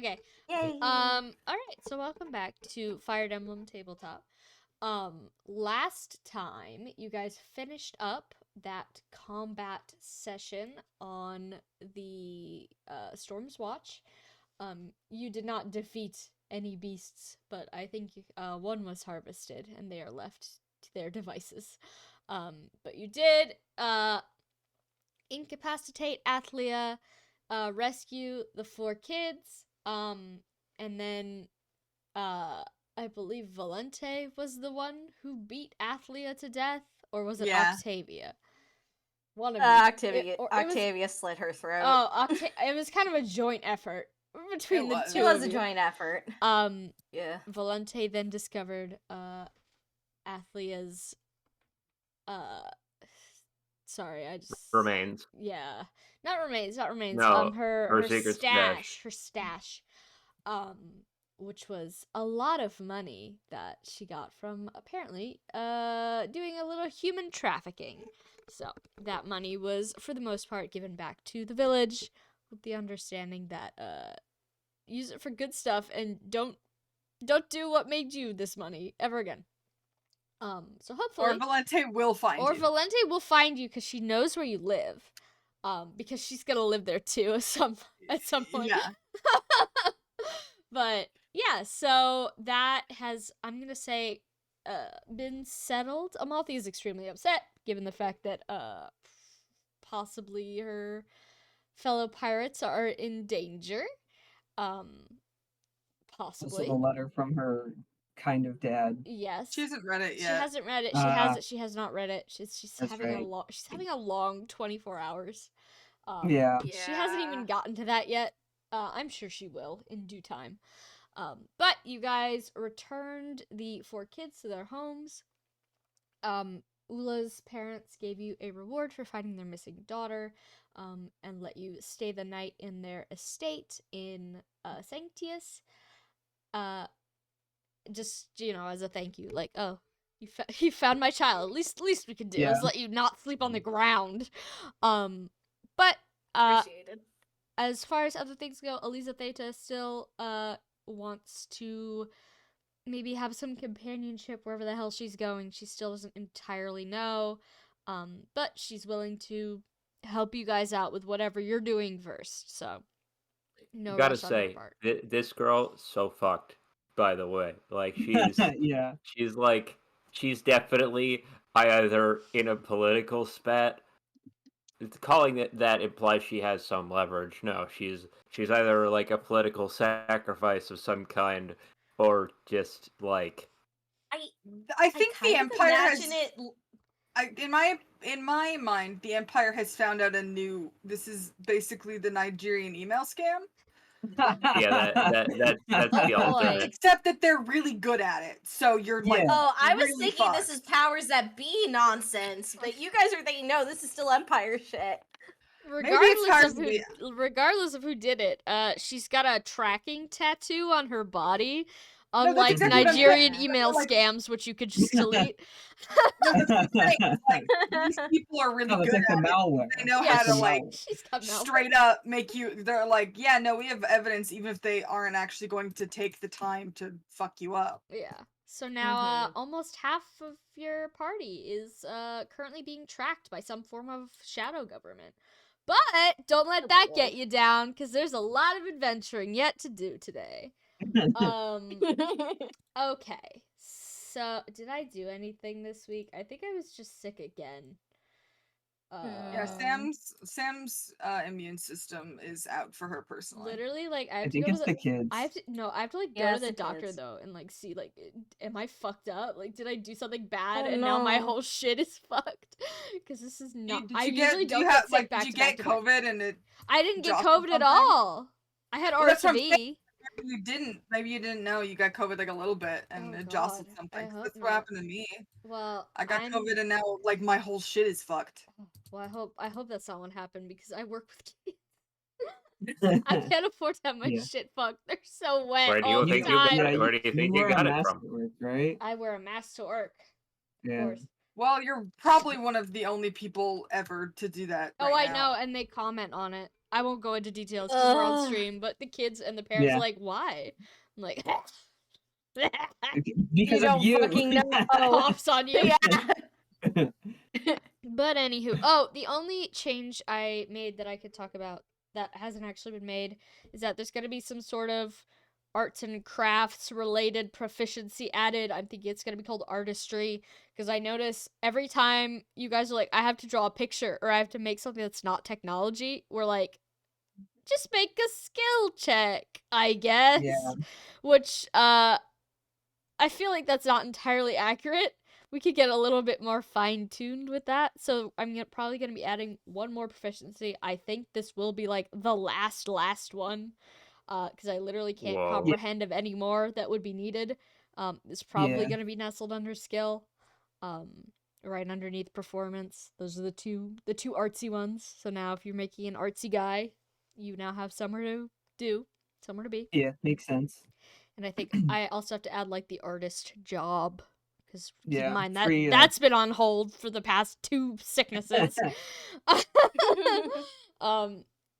Okay. Yay! All right. So welcome back to Fire Emblem Tabletop. Last time you guys finished up that combat session on the Storm's Watch. You did not defeat any beasts, but I think one was harvested and they are left to their devices. But you did incapacitate Athlia, rescue the 4 kids, and then I believe Valente was the one who beat Athlia to death, or was it Octavia? One of you. Octavia slit her throat. Oh, it was kind of a joint effort between the two. It was a joint effort. Yeah. Valente then discovered Athlia's sorry, I just remains. Yeah. Not remains. No, her secret stash. Which was a lot of money that she got from apparently doing a little human trafficking. So that money was for the most part given back to the village with the understanding that use it for good stuff and don't do what made you this money ever again. So hopefully Or Valente will find you. Or Valente will find you because she knows where you live. Because she's gonna live there too at some point. Yeah. But yeah, so that has, I'm gonna say, been settled. Amalthea is extremely upset, given the fact that possibly her fellow pirates are in danger. Possibly. Also, a letter from her kind of dad. Yes. She hasn't read it yet. She hasn't read it. She has not read it. She's having a long 24 hours. Yeah. She hasn't even gotten to that yet. I'm sure she will in due time. But you guys returned the 4 kids to their homes. Ula's parents gave you a reward for finding their missing daughter, and let you stay the night in their estate in Sanctius. Just, as a thank you, like, oh, you found my child. Least we could do is let you not sleep on the ground. But Appreciated. As far as other things go, Eliza Theta still wants to maybe have some companionship wherever the hell she's going. She still doesn't entirely know, but she's willing to help you guys out with whatever you're doing first. So, no. Gotta say, this girl so fucked. By the way, like she's yeah, she's definitely either in a political spat. Calling it that implies she has some leverage. No, she's either like a political sacrifice of some kind, or just like. I think the Empire has. In my mind, the Empire has found out a new. This is basically the Nigerian email scam. Yeah, that's the alternate. Except that they're really good at it. So you're like, oh, I was really thinking fucked. This is powers that be nonsense, but you guys are thinking, no, this is still Empire shit. Regardless of who did it, she's got a tracking tattoo on her body. Unlike Nigerian email scams, which you could just delete. These people are really good at it. They know how to straight up make you. They're like, yeah, no, we have evidence, even if they aren't actually going to take the time to fuck you up. Yeah. So now, almost half of your party is currently being tracked by some form of shadow government. But don't let that get you down, because there's a lot of adventuring yet to do today. Okay. So, did I do anything this week? I think I was just sick again. Yeah, Sam's immune system is out for her personally. Literally, like I think it's the kids. I have to like go to the doctor though and like see like am I fucked up? Like did I do something bad and now my whole shit is fucked? Because this is not. Did you get COVID and it? I didn't get COVID at all. I had RSV. Maybe you didn't know you got COVID like a little bit and it jostled something. That's what happened to me. Well, I got COVID and now like my whole shit is fucked. Well, I hope that's not what happened because I work with kids. I can't afford to have my shit fucked. They're so wet Where do you think you got it from? Work, right? I wear a mask to work. Yeah. Of course. Well, you're probably one of the only people ever to do that. Oh, I know, and they comment on it. I won't go into details because we're on stream, but the kids and the parents Yeah. are like, why? I'm like, Because you of don't you. fucking know. coughs on you. Yeah. But anywho, oh, the only change I made that I could talk about that hasn't actually been made is that there's going to be some sort of arts and crafts related proficiency added. I'm thinking it's going to be called artistry because I notice every time you guys are like, I have to draw a picture or I have to make something that's not technology, we're like, just make a skill check, I guess. Yeah. Which, I feel like that's not entirely accurate. We could get a little bit more fine-tuned with that. So I'm probably going to be adding one more proficiency. I think this will be like the last one. Because I literally can't Whoa. comprehend of any more that would be needed. It's probably Yeah. going to be nestled under skill. Right underneath performance. Those are the two artsy ones. So now if you're making an artsy guy, you now have somewhere to do, somewhere to be. Yeah, makes sense. And I think I also have to add like the artist job. Because keep in Yeah, mind that free, that's been on hold for the past 2 sicknesses.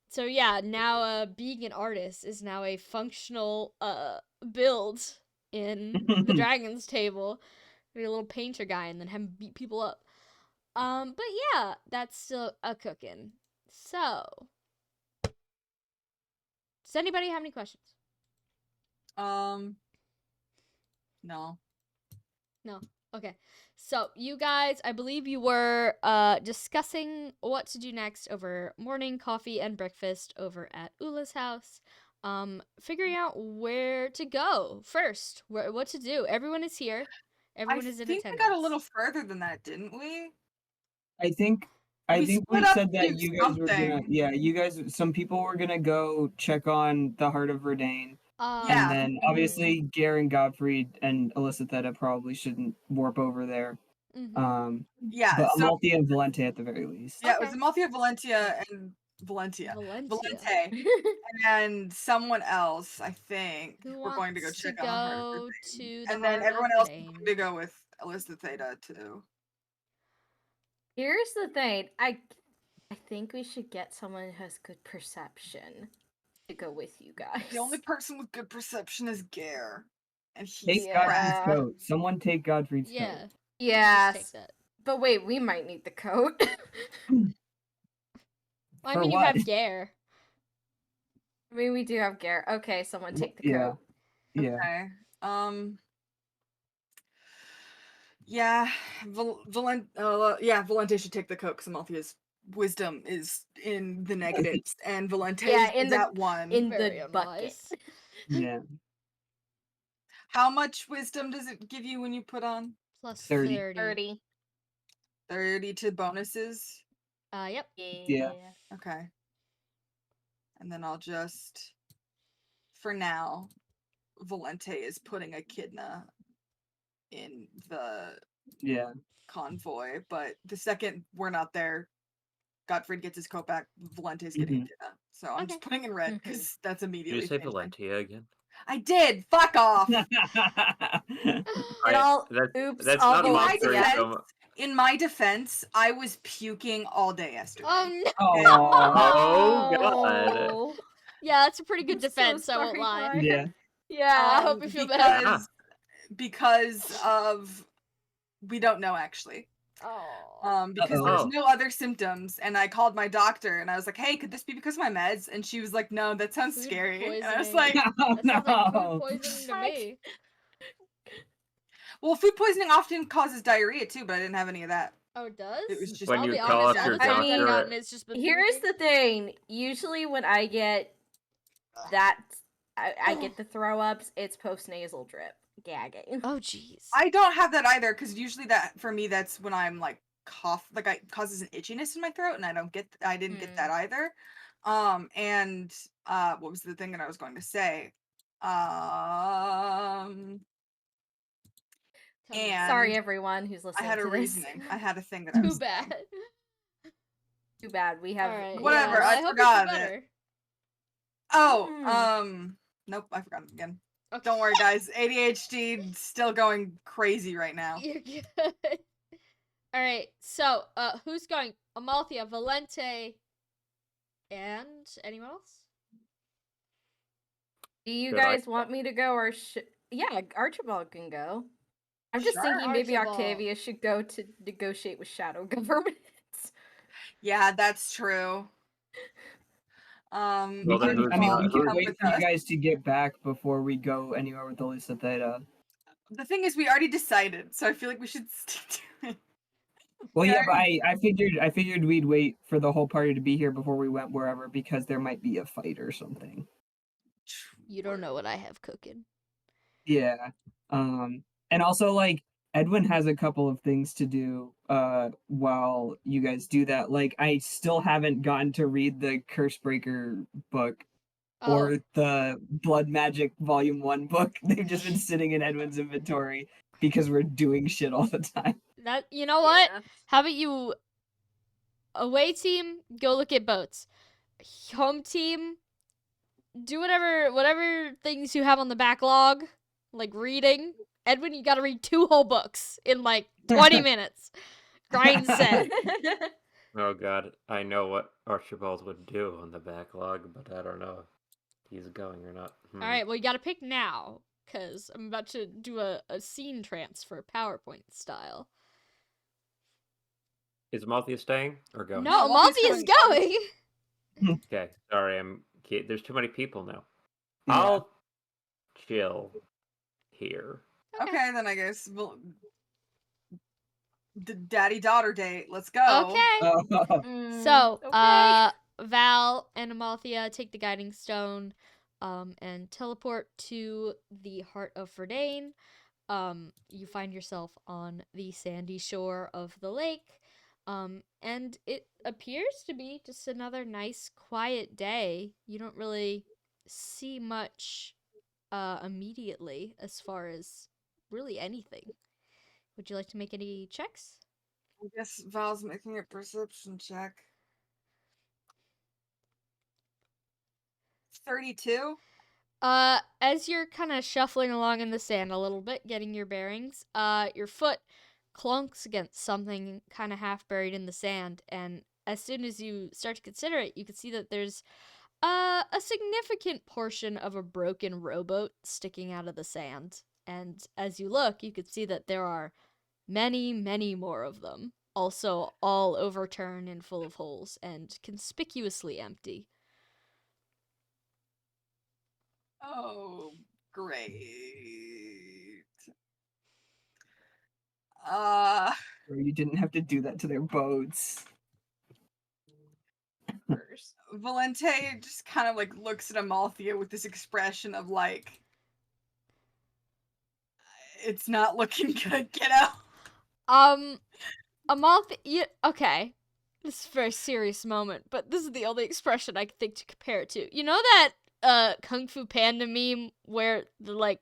So yeah, now being an artist is now a functional build in the Dragon's Table. Be a little painter guy and then have him beat people up. But yeah, that's still a cooking. So, does anybody have any questions? No. No. Okay. So, you guys, I believe you were discussing what to do next over morning coffee and breakfast over at Ula's house. Figuring out where to go first, what to do. Everyone is here. Everyone is in attendance. I think we got a little further than that, didn't we? I think We we split up said to that do you guys were gonna something. some people were gonna go check on the Heart of Verdane. Yeah. And then obviously Garen, Gottfried, and Alyssa Theta probably shouldn't warp over there. Yeah, But so Amalthea and Valente at the very least. yeah, it was Amalthea, Valentia, and Valente, and someone else. I think we're going to go check on the Heart of Verdane. And then everyone else is going to go with Alyssa Theta too. Here's the thing. I think we should get someone who has good perception to go with you guys. The only person with good perception is Gare. And he's Take Godfrey's coat. Someone take Godfrey's coat. Yes. But wait, we might need the coat. I mean, you have Gare. I mean, we do have Gare. Okay, someone take the coat. Yeah. Okay. Yeah, Valente should take the coat because Amalthea's wisdom is in the negatives, and Valente is at 1. In the bucket. Yeah. How much wisdom does it give you when you put on? Plus 30. 30 to bonuses? Yep. Yeah. Okay. And then I'll just, for now, Valente is putting Echidna in the convoy, but the second we're not there, Gottfried gets his coat back, Valente's getting Echidna. So I'm just putting in red because that's immediately. Did you say Valentia again? I did. Fuck off. In my defense, I was puking all day yesterday. Oh no! Oh god. Yeah, that's a pretty good defense. I won't lie. Yeah. Yeah, I hope you feel better. Because of, we don't know actually. Because there's no other symptoms, and I called my doctor and I was like, "Hey, could this be because of my meds?" And she was like, "No, that sounds scary." And I was like, "That sounds like food poisoning to me." Well, food poisoning often causes diarrhea too, but I didn't have any of that. Oh, it does? It was just when you call up your doctor. Here's the thing. Usually when I get that, I get the throw ups, it's post-nasal drip. Gagging. Oh, jeez. I don't have that either, because usually that, for me, that's when I'm like cough, like it causes an itchiness in my throat, and I didn't get that either. And what was the thing that I was going to say? And sorry, everyone who's listening. I had a reasoning. I had a thing that I was saying. Too bad. We have whatever. Yeah, I forgot it. Oh, nope, I forgot it again. Okay. Don't worry, guys. ADHD still going crazy right now. You're good. All right. So, who's going? Amalthea, Valente, And anyone else? Do you Should I guys want me to go or yeah, Archibald can go. I'm just Sure. thinking maybe Archibald. Octavia should go to negotiate with shadow governments. Yeah, that's true. Well, then We who's- could come wait with for you us. guys to get back before we go anywhere with Alyssa Theta. The thing is, we already decided, so I feel like we should stick to it. Well, We yeah, but already- I figured we'd wait for the whole party to be here before we went wherever because there might be a fight or something. You don't know what I have cooking. Yeah. And also like Edwin has a couple of things to do while you guys do that. Like I still haven't gotten to read the Cursebreaker book Oh, or the Blood Magic Volume 1 book. They've just been sitting in Edwin's inventory because we're doing shit all the time. that you know what? Yeah. How about you away team go look at boats. Home team do whatever things you have on the backlog, like reading. Edwin, you got to read 2 whole books in like 20 minutes. Grind set. Oh god, I know what Archibald would do on the backlog, but I don't know if he's going or not. All right, well you got to pick now cuz I'm about to do a scene transfer PowerPoint style. Is Malthea staying or going? No, No, Malthia's Malty is going. Okay, sorry, there's too many people now. Yeah. I'll chill here. Okay, then I guess the daddy-daughter date. Let's go. Okay. Mm, So, okay. Val and Amalthea take the guiding stone, and teleport to the heart of Verdane. You find yourself on the sandy shore of the lake, and it appears to be just another nice, quiet day. You don't really see much, immediately as far as really anything. Would you like to make any checks? I guess Val's making a perception check. 32? As you're kind of shuffling along in the sand a little bit, getting your bearings, your foot clunks against something kind of half buried in the sand, and as soon as you start to consider it, you can see that there's a significant portion of a broken rowboat sticking out of the sand. And as you look, you can see that there are many, many more of them, also all overturned and full of holes and conspicuously empty. Oh, great. You didn't have to do that to their boats. Valente just kind of like looks at Amalthea with this expression of like, it's not looking good, kiddo. Amalthea, okay. This is a very serious moment, but this is the only expression I can think to compare it to. You know that Kung Fu Panda meme where the like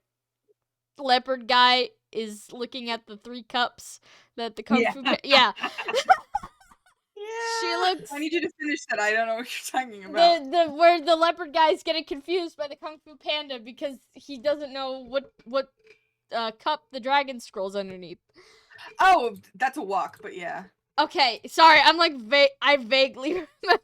leopard guy is looking at the 3 cups that the Kung Fu yeah. She looks I need you to finish that. I don't know what you're talking about. the where the leopard guy is getting confused by the Kung Fu Panda because he doesn't know what cup the dragon scrolls underneath. Oh, that's a walk, but yeah. Okay, sorry, I'm like I vaguely remember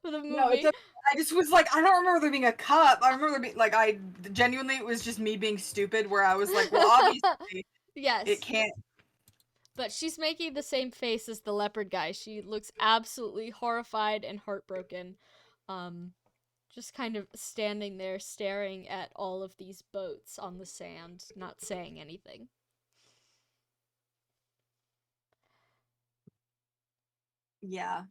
the movie. No, it's I just was like, I don't remember there being a cup. I remember there being like, I genuinely, it was just me being stupid where I was like, well, obviously yes. it can't. But she's making the same face as the leopard guy. She looks absolutely horrified and heartbroken. Just kind of standing there staring at all of these boats on the sand, not saying anything. Yeah.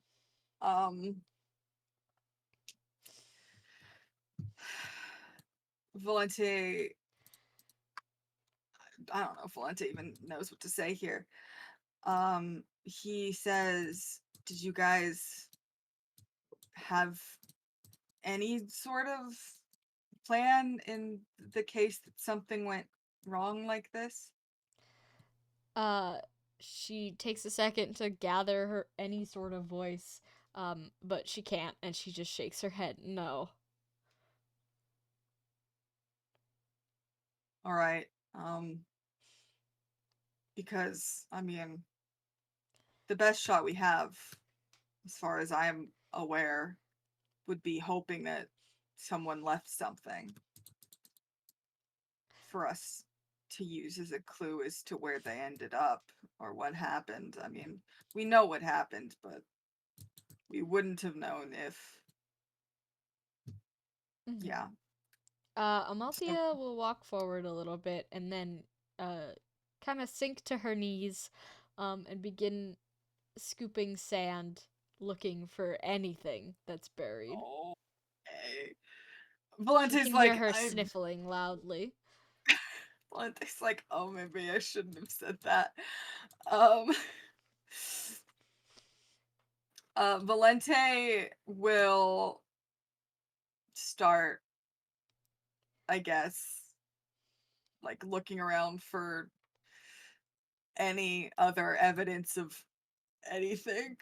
Valente, I don't know if Valente even knows what to say here. He says, did you guys have any sort of plan in the case that something went wrong like this? She takes a second to gather her any sort of voice, but she can't, and she just shakes her head. No. All right. Because I mean, the best shot we have, as far as I am aware, would be hoping that someone left something for us to use as a clue as to where they ended up or what happened. I mean, we know what happened, but we wouldn't have known if, Mhm. yeah. Amalthea will walk forward a little bit and then kind of sink to her knees and begin scooping sand, looking for anything that's buried. Okay. You Valente's can like, hear her sniffling loudly. Valente's like, oh, maybe I shouldn't have said that. Valente will start, I guess, like looking around for any other evidence of anything.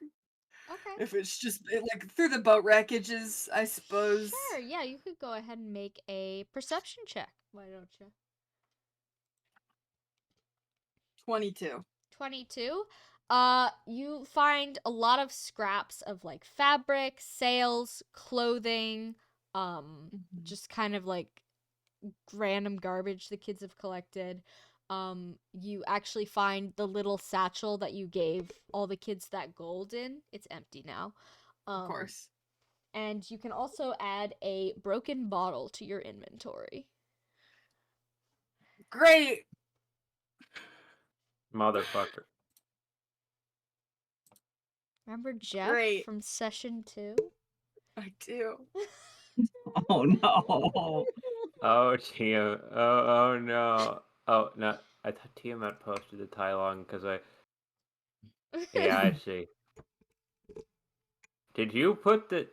Okay. If it's just like through the boat wreckages, I suppose. Sure, yeah, you could go ahead and make a perception check. Why don't you? 22. 22. You find a lot of scraps of like fabric, sails, clothing, just kind of like random garbage the kids have collected. You actually find the little satchel that you gave all the kids that gold in. It's empty now. Of course. And you can also add a broken bottle to your inventory. Great. Motherfucker. Remember Jeff Great. from session 2? I do. Oh no. Oh, Tia. Oh no. Oh, no. I thought Tiamat posted the Tylong because I. Yeah, I see. Did you put this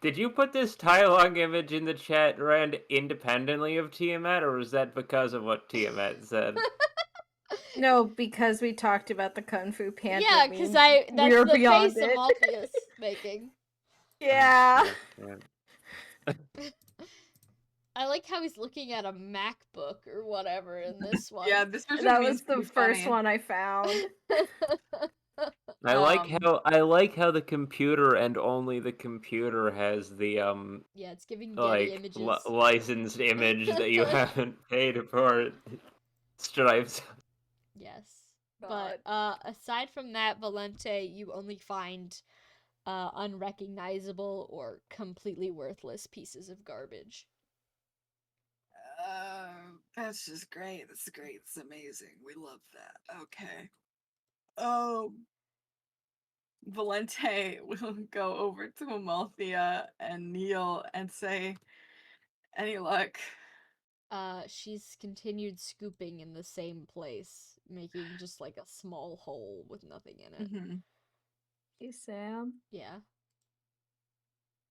Tylong image in the chat, Rand, independently of Tiamat, or was that because of what Tiamat said? No, because we talked about the Kung Fu Panda. Yeah, because meme. that's We're the beyond face it. Amalthea's making. Yeah. Yeah. I like how he's looking at a MacBook or whatever in this one. Yeah, this version That of me was is the pretty first funny. one I found. I like how the computer and only the computer has the Yeah, it's giving Getty like images. licensed image that you haven't paid for. Stripes. Yes. God. But aside from that, Valente, you only find unrecognizable or completely worthless pieces of garbage. That's just great. That's great. It's amazing. We love that. Okay. Valente will go over to Amalthea and kneel and say, "Any luck?" She's continued scooping in the same place, making just like a small hole with nothing in it. Mm-hmm. Hey, Sam. Yeah.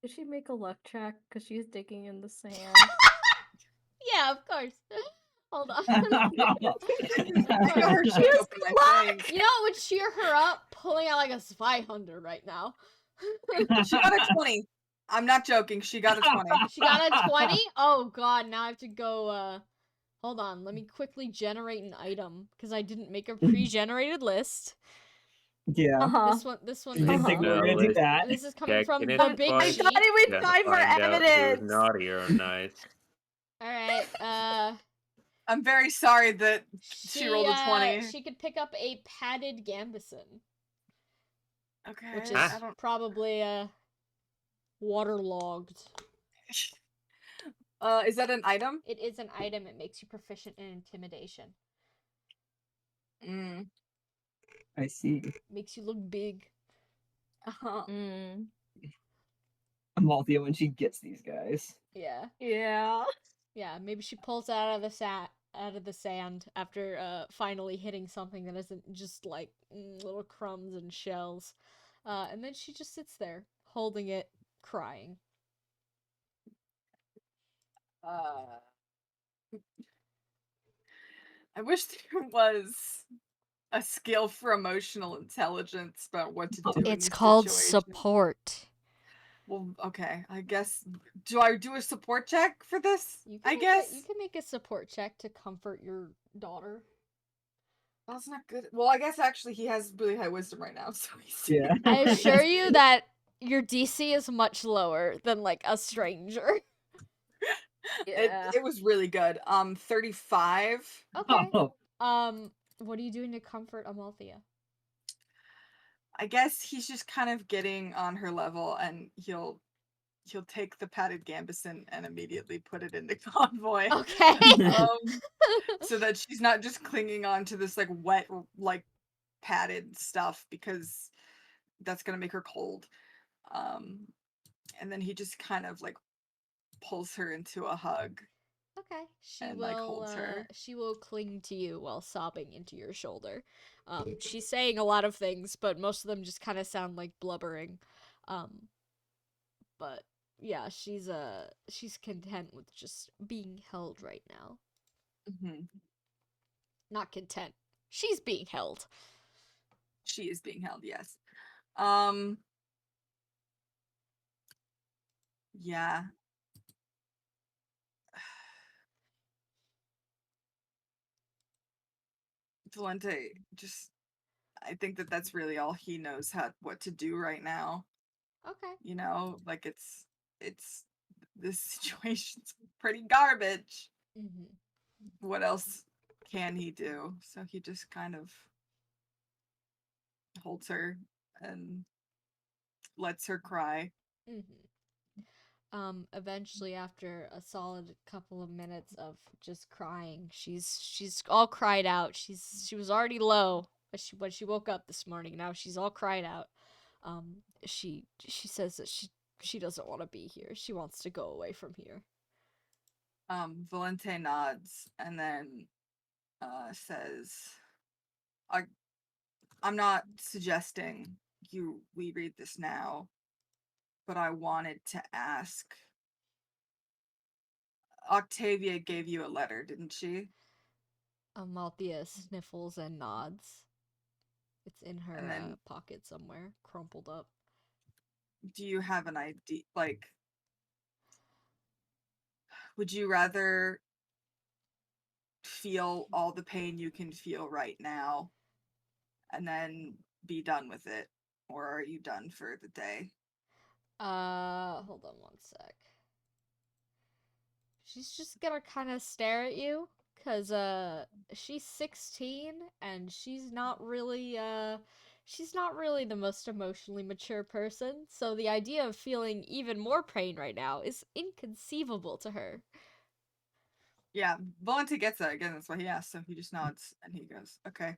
Did she make a luck check? Because she's digging in the sand. Yeah, of course. Hold on. I got her She shit has open, I luck! think. You know what would cheer her up? Pulling out like a spy hunter right now. She got a 20. I'm not joking. She got a 20. She got a 20? Oh god, now I have to go, hold on, let me quickly generate an item, because I didn't make a pre-generated list. Yeah. This one You didn't think we were gonna do that? This is coming from Checking the it big twice. sheet. I thought he would Gotta find more find out who's evidence. naughty or nice. Alright, I'm very sorry that she rolled a 20. She could pick up a padded gambeson, Okay. which is Ah. probably, waterlogged. Is that an item? It is an item, it makes you proficient in intimidation. Mm. I see. Makes you look big. Uh-huh. Mm. Amalthea when she gets these guys. Yeah. Yeah. Yeah, maybe she pulls it out of the sand after finally hitting something that isn't just like little crumbs and shells. And then she just sits there, holding it, crying. I wish there was a skill for emotional intelligence about what to do. in It's these called situations. support. Well, okay. I guess. Do I do a support check for this? You I can guess. you can make a support check to comfort your daughter. Well, that's not good. Well, I guess actually he has really high wisdom right now, so he's. Yeah. I assure you that your DC is much lower than like a stranger. It was really good. 35. Okay. Oh, What are you doing to comfort Amalthea? I guess he's just kind of getting on her level, and he'll take the padded gambeson and immediately put it into convoy. Okay. So that she's not just clinging on to this like wet, like padded stuff, because that's gonna make her cold. And then he just kind of like pulls her into a hug Okay. and like holds her. She will cling to you while sobbing into your shoulder. She's saying a lot of things, but most of them just kind of sound like blubbering. But yeah, she's content with just being held right now. Mm-hmm. Not content. She's being held. She is being held, yes. Yeah. Valente, just I think that that's really all he knows what to do right now. Okay. You know, like it's this situation's pretty garbage. Mm-hmm. What else can he do? So he just kind of holds her and lets her cry. Mm-hmm. Eventually, after a solid couple of minutes of just crying, she's all cried out. She was already low when she woke up this morning. Now she's all cried out. She says that she doesn't want to be here. She wants to go away from here. Valente nods and then says, I'm not suggesting we read this now, but I wanted to ask. Octavia gave you a letter, didn't she? Amalthea sniffles and nods. It's in her And then pocket somewhere, crumpled up. do you have an idea? Like, would you rather feel all the pain you can feel right now and then be done with it? Or are you done for the day? Hold on one sec. She's just gonna kind of stare at you, cause she's 16 and she's not really the most emotionally mature person. So the idea of feeling even more pain right now is inconceivable to her. Yeah, Volante gets that again. That's why he asked. So he just nods and he goes, "Okay,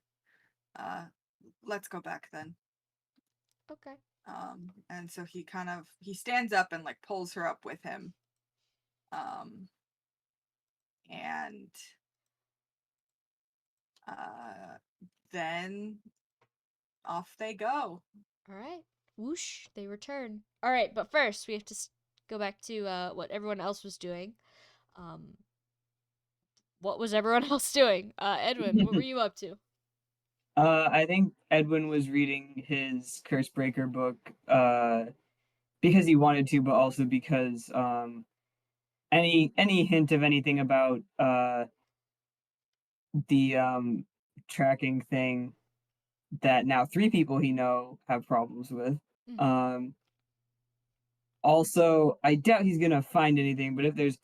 let's go back then." Okay. And so he stands up and like pulls her up with him. And then off they go. All right. Whoosh, they return. All right, but first we have to go back to what everyone else was doing. What was everyone else doing? Edwin, what were you up to? I think Edwin was reading his Cursebreaker book because he wanted to, but also because any hint of anything about the tracking thing that now 3 people he know have problems with. Mhm. Also, I doubt he's gonna find anything, but if there's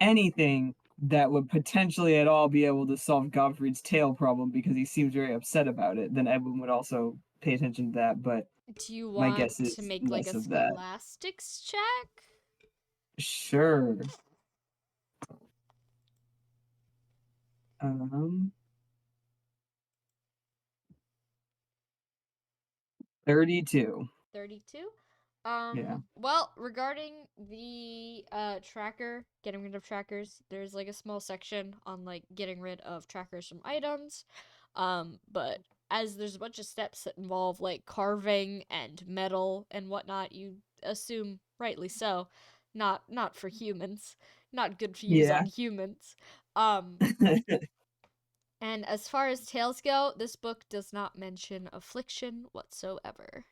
anything that would potentially at all be able to solve Gottfried's tail problem because he seems very upset about it, then Edwin would also pay attention to that, but Do you my want guess is to make like less a of that. scholastics check? Sure. Um 32. 32. Yeah. Well, regarding the tracker, getting rid of trackers, there's like a small section on like getting rid of trackers from items. But as there's a bunch of steps that involve like carving and metal and whatnot, you assume rightly so, not for humans, not good to use Yeah. on humans. Um, and as far as tales go, this book does not mention affliction whatsoever.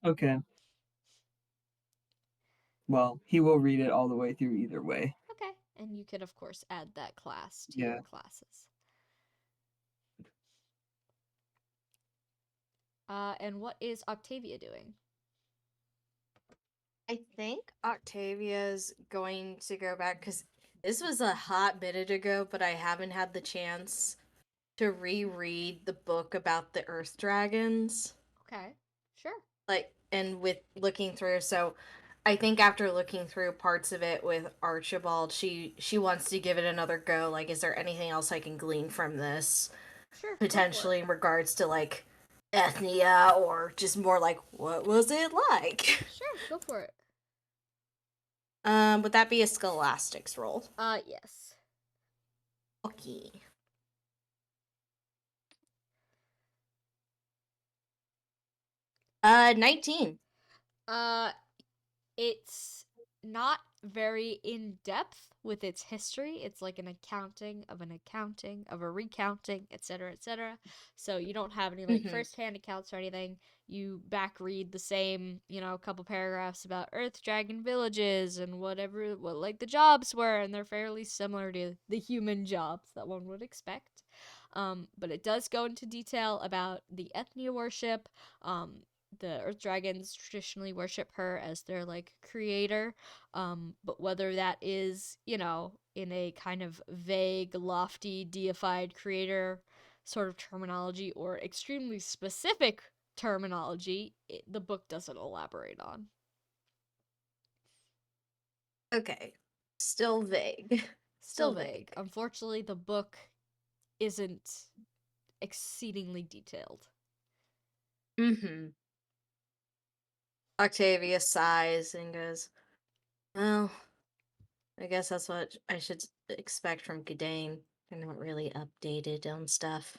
Okay. Well, he will read it all the way through either way. Okay. And you could, of course, add that class to Yeah. your classes. And what is Octavia doing? I think Octavia's going to go back because this was a hot minute ago, but I haven't had the chance to reread the book about the Earth Dragons. Okay, sure. Like, and with looking through, so I think after looking through parts of it with Archibald, she wants to give it another go. Like, is there anything else I can glean from this? Sure. Go for it. Potentially in regards to like ethnia or just more like what was it like? Sure, go for it. Would that be a scholastics roll? Yes. Okay. 19. It's not very in depth with its history. It's like an accounting of a recounting, etc., etc. So you don't have any like Mhm. first-hand accounts or anything. You back read the same, couple paragraphs about Earth Dragon villages and what like the jobs were, and they're fairly similar to the human jobs that one would expect. But it does go into detail about the ethnia worship. The Earth Dragons traditionally worship her as their like creator, but whether that is, in a kind of vague, lofty, deified creator sort of terminology or extremely specific terminology, the book doesn't elaborate on. Okay. Still vague. Still vague. Unfortunately, the book isn't exceedingly detailed. Mm-hmm. Octavia sighs and goes, well, I guess that's what I should expect from Gudane. They're not really updated on stuff.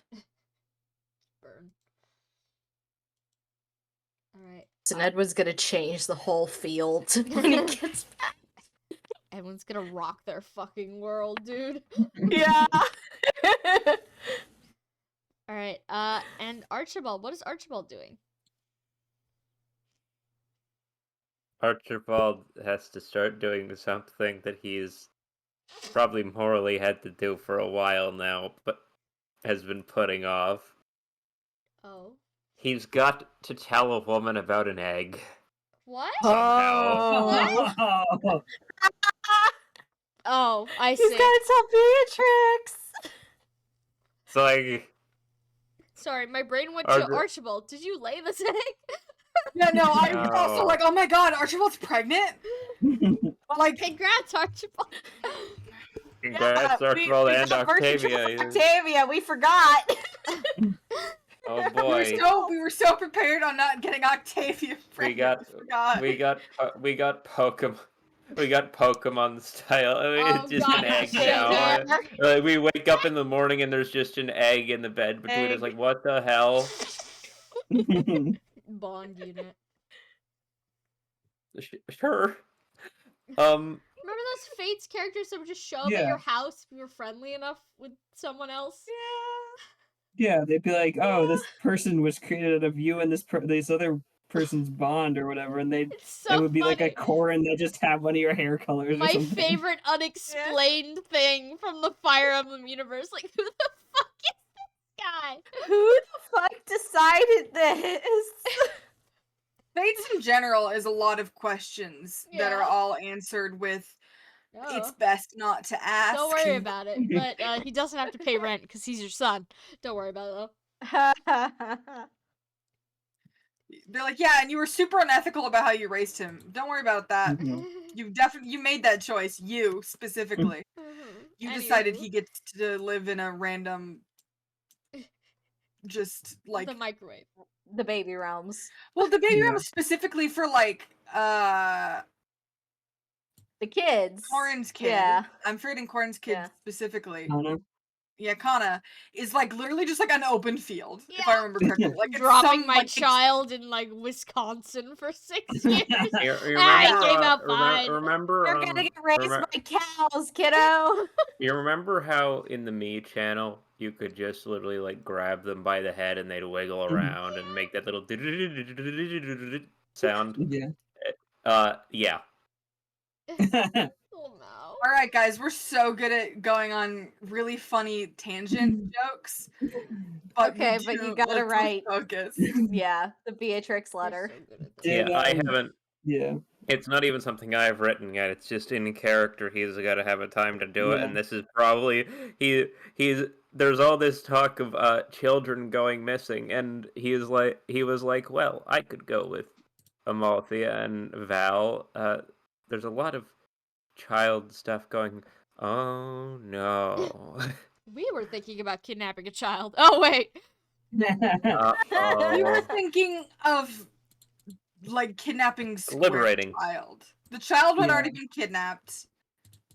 Burn. Alright. So Edward's gonna change the whole field when he gets back. Everyone's gonna rock their fucking world, dude. Yeah. Alright, and Archibald, what is Archibald doing? Archibald has to start doing something that he's probably morally had to do for a while now, but has been putting off. Oh. He's got to tell a woman about an egg. What? Somehow. Oh. Oh, I see. He's gotta tell Beatrix. It's like, Sorry, my brain went to Arch- Archibald. Did you lay this egg? Yeah, no, I was also No. like, oh my god, Archibald's pregnant? Like, Congrats, Archibald. congrats, Yeah, Archibald we and got Vercingetorix Octavia. Octavia, we forgot. Oh boy. we were so prepared on not getting Octavia pregnant. We got Pokemon. We got Pokemon style. I mean, Oh, it's just God, an egg shit, now. man. Like, we wake up in the morning and there's just an egg in the bed between us. Egg. Like, what the hell? Bond unit. Sure. Remember those Fates characters that would just show up at Yeah. your house if you were friendly enough with someone else? Yeah, they'd be like, "Oh, this person was created out of you and this other person's bond or whatever," and it It's so would be like a funny. core, and they just have one of your hair colors or My something. favorite unexplained thing from the Fire Emblem universe. Like, who the fuck is this guy? Who the fuck decided this? Fates in general is a lot of questions that are Yeah. all answered with, it's Oh. best not to ask. Don't worry about it. But he doesn't have to pay rent because he's your son. Don't worry about it, though. They're like, yeah, and you were super unethical about how you raised him. Don't worry about that. Mhm. You made that choice. You specifically. You decided Anywho, he gets to live in a random, just like the microwave. The baby realms. well, the baby Yeah. room was specifically for like The kids. Corin's kid. Yeah. I'm forgetting Corin's kid Yeah. specifically. Kana. Yeah, Kana is like literally just like an open field, if I Yeah. remember correctly. Like it's Dropping some, my like, child in like Wisconsin for 6 years. You I came out fine. remember, You're gonna get raised by cows, kiddo. you remember how in the Me channel you could just literally like grab them by the head and they'd wiggle around and make that little sound? Yeah. Yeah. Oh no. All right, guys, we're so good at going on really funny tangent jokes. But Okay, but you gotta let's write. focus. Yeah, the Beatrix You're letter. so good at this. Did, Yeah, I um, haven't. Yeah. It's not even something I've written yet. It's just in character. He's got to have a time to do it, Yeah. and this is probably he's. There's all this talk of children going missing, and he was like, well, I could go with Amalthea and Val. There's a lot of child stuff going. Oh no. We were thinking about kidnapping a child. Oh wait. We were Uh-oh. thinking of like kidnapping Square's Liberating. child. The child had Yeah. already been kidnapped.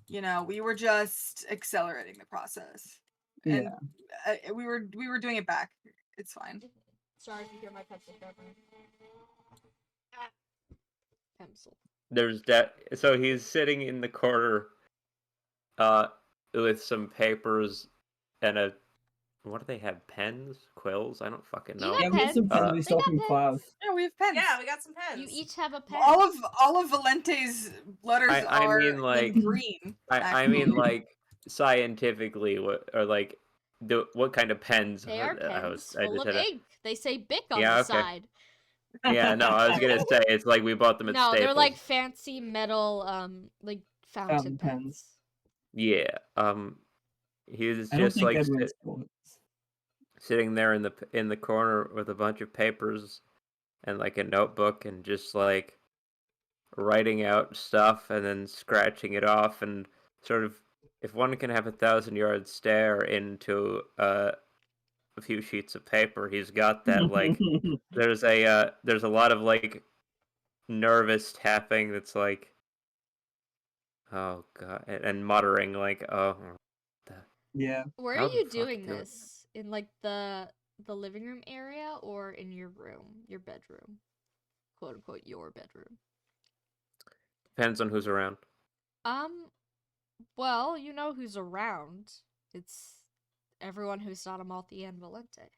You know, we were just accelerating the process, and we were doing it back. It's fine. Sorry if you hear my pencil sharpening. Pencil. There's that. So he's sitting in the corner, with some papers and a. What do they have? Pens, quills? I don't fucking know. You Yeah, got we have some pens? pens we They stole got from pens. Klaus. Yeah, we have pens. Yeah, we got some pens. You each have a pen. all of Valente's letters I are mean, like- in green. I mean, actually. like scientifically, or like, what kind of pens? They are I pens I full just of had a- ink. They say Bic on Yeah, the okay. side. Yeah, no, I was gonna say it's like we bought them at No, Staples. they're like fancy metal, like fountain Fountain pens. pens. Yeah, he's I don't just think like Edwin stole it. sitting there in the corner with a bunch of papers and like a notebook and just like writing out stuff and then scratching it off and sort of, if one can have 1,000-yard stare into a few sheets of paper, he's got that. Like there's a lot of like nervous tapping that's like, oh god, and muttering like, oh. Yeah. Where How are the you fuck doing do it? this? In like the living room area or in your room, your bedroom, quote unquote, your bedroom? Depends on who's around. Well, you know who's around. It's everyone who's not Amalthea and Valente.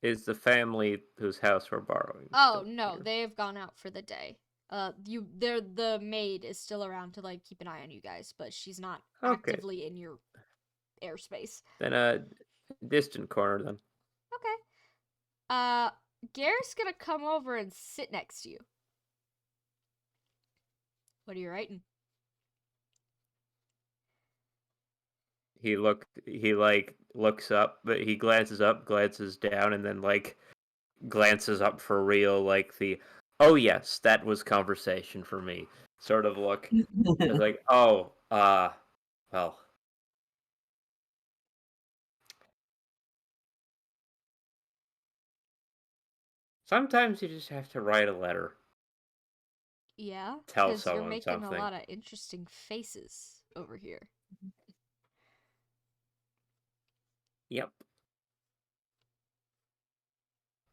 Is the family whose house we're borrowing? Oh still no, here? they've gone out for the day. The maid is still around to like keep an eye on you guys, but she's not Okay. actively in your airspace. Then distant corner then. Okay. Garrett's gonna come over and sit next to you. What are you writing? He looks up, but he glances up, glances down, and then like glances up for real, like the, oh yes, that was conversation for me sort of look. It's like, oh, well. Sometimes you just have to write a letter. Yeah, Tell because you're someone making a something. lot of interesting faces over here. Yep.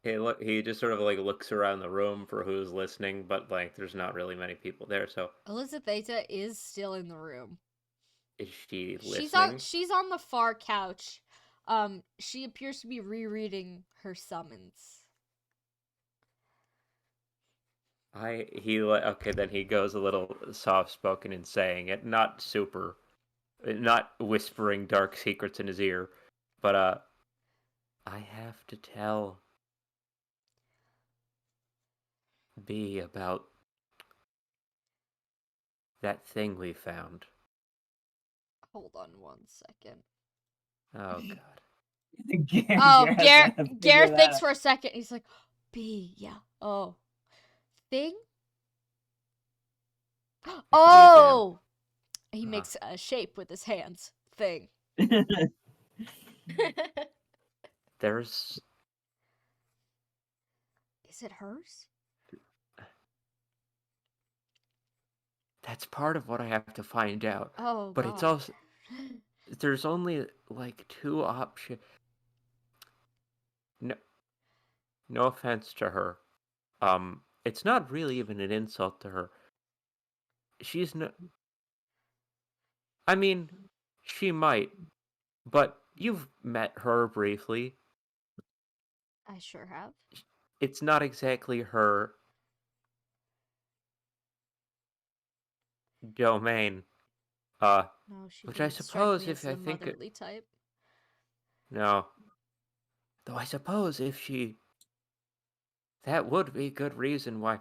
He just sort of like looks around the room for who's listening, but like there's not really many people there, so Elizabetha is still in the room. is she listening? She's on the far couch. She appears to be rereading her summons. Okay, then he goes a little soft spoken in saying it, not whispering dark secrets in his ear, but I have to tell B about that thing we found. Hold on one second. Oh god. Oh, Garrett Garrett thinks for a second. He's like, B, yeah. Oh. Thing? Oh! He makes a shape with his hands. Thing. There's Is it hers? that's part of what I have to find out. Oh, But God. it's also there's only like two options. No offense to her. It's not really even an insult to her. She's no. I mean, she might, but you've met her briefly. I sure have. It's not exactly her domain. No, she Which I didn't strike suppose me if as I the think it- motherly type. No. Though I suppose if she. That would be a good reason why.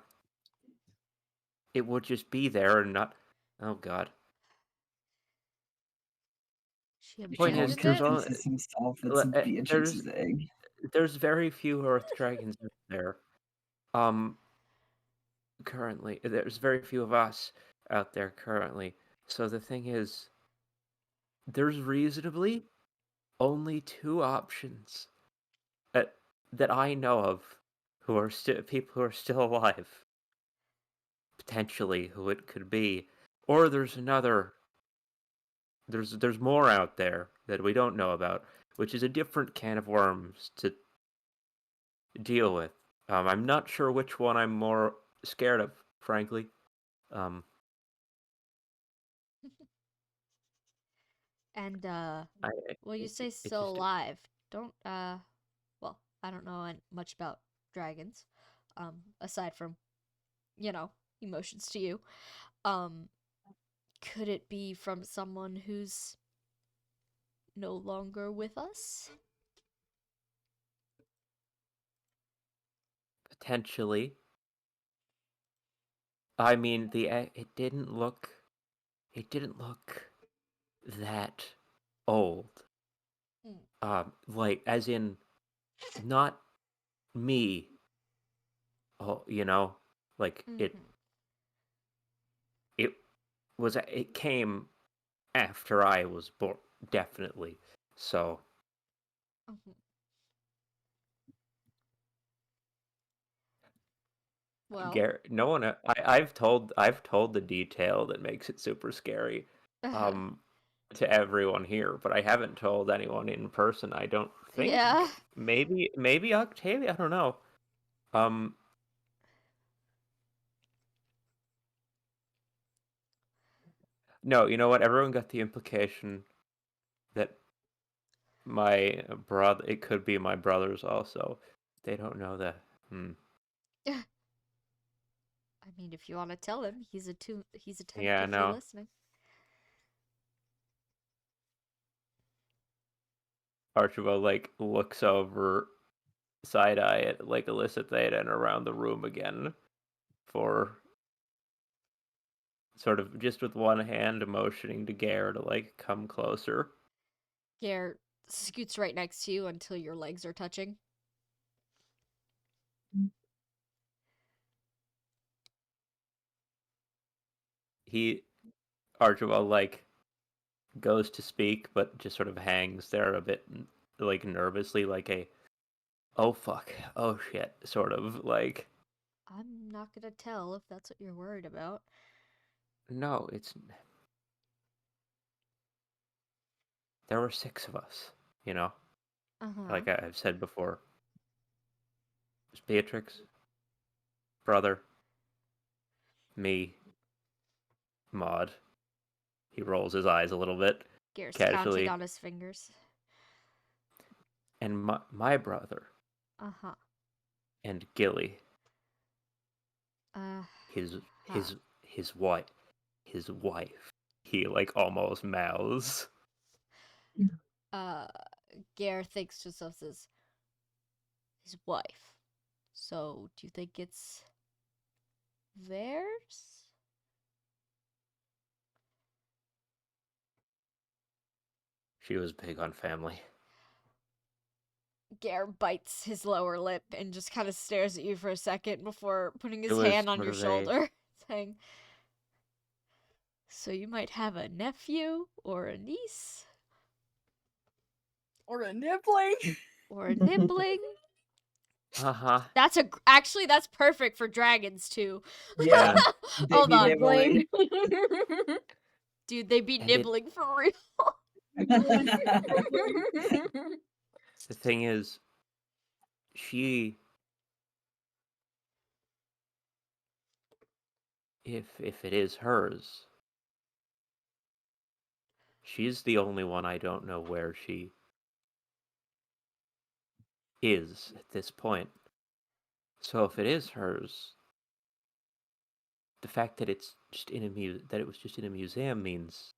it would just be there and not. Oh God. She Point is, objected there's it. only Convinces himself it's Beatrix's egg. there's very few Earth dragons out there. Currently, there's very few of us out there currently. So the thing is, there's reasonably only two options that I know of who are still people who are still alive. Potentially, who it could be, or there's another. There's more out there that we don't know about, which is a different can of worms to deal with. I'm not sure which one I'm more scared of, frankly. Um, And I, well, you say it still just alive. Don't well, I don't know much about dragons. Aside from, emotions to you. Um, could it be from someone who's no longer with us? potentially. I mean, it didn't look that old. Like as in not me. Oh, like Mm-hmm. it it came after I was born, definitely. So Mm-hmm. Well, No one. I've told the detail that makes it super scary, um, to everyone here, but I haven't told anyone in person. I don't think. yeah. Maybe Octavia. I don't know. Um, no, you know what? Everyone got the implication that my brother. It could be my brothers also. They don't know that. I mean, if you want to tell him, he's Yeah, attentively no. listening. Archibald looks over side eye at Alyssa Theta and around the room again for sort of just with one hand motioning to Gare to come closer. Gare scoots right next to you until your legs are touching. Archibald goes to speak but just sort of hangs there a bit nervously oh fuck, oh shit sort of I'm not gonna tell if that's what you're worried about. no, there were 6 of us, Uh-huh. like I've said before. There's Beatrix, brother, me, Maud. He rolls his eyes a little bit Gare's counting casually. on his fingers. And my brother Uh-huh. and Gilly, Uh his huh. his wife, he almost mouths. Uh Gare thinks to himself, says his wife. So do you think it's theirs? She was big on family. Gare bites his lower lip and just kind of stares at you for a second before putting It his was hand on sort your of a shoulder, saying, so you might have a nephew or a niece Or a nibbling. or a nibbling. uh-huh. Actually that's perfect for dragons too. Yeah, Hold baby on. nibbling. Dude, they be And it, nibbling for real. the thing is, she, if it is hers, she's the only one I don't know where she is at this point. So if it is hers, the fact that it's just that it was just in a museum means,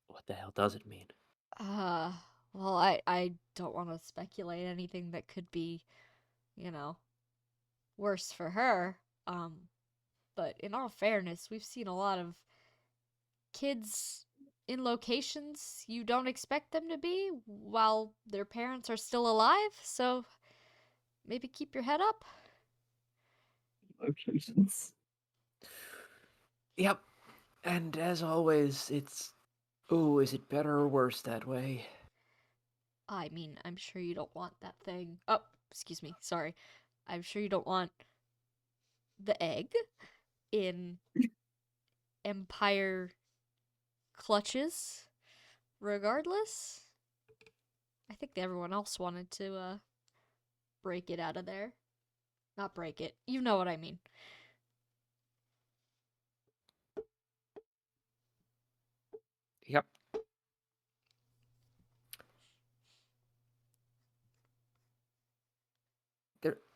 what the hell does it mean? Uh, well, I don't want to speculate anything that could be, you know, worse for her. But in all fairness, we've seen a lot of kids in locations you don't expect them to be while their parents are still alive, so maybe keep your head up. Locations. Yep. And as always, it's... Ooh, is it better or worse that way? I mean, I'm sure you don't want that thing. Oh, excuse me, sorry. I'm sure you don't want the egg in Empire clutches, regardless. I think everyone else wanted to break it out of there. Not break it. You know what I mean. Yep.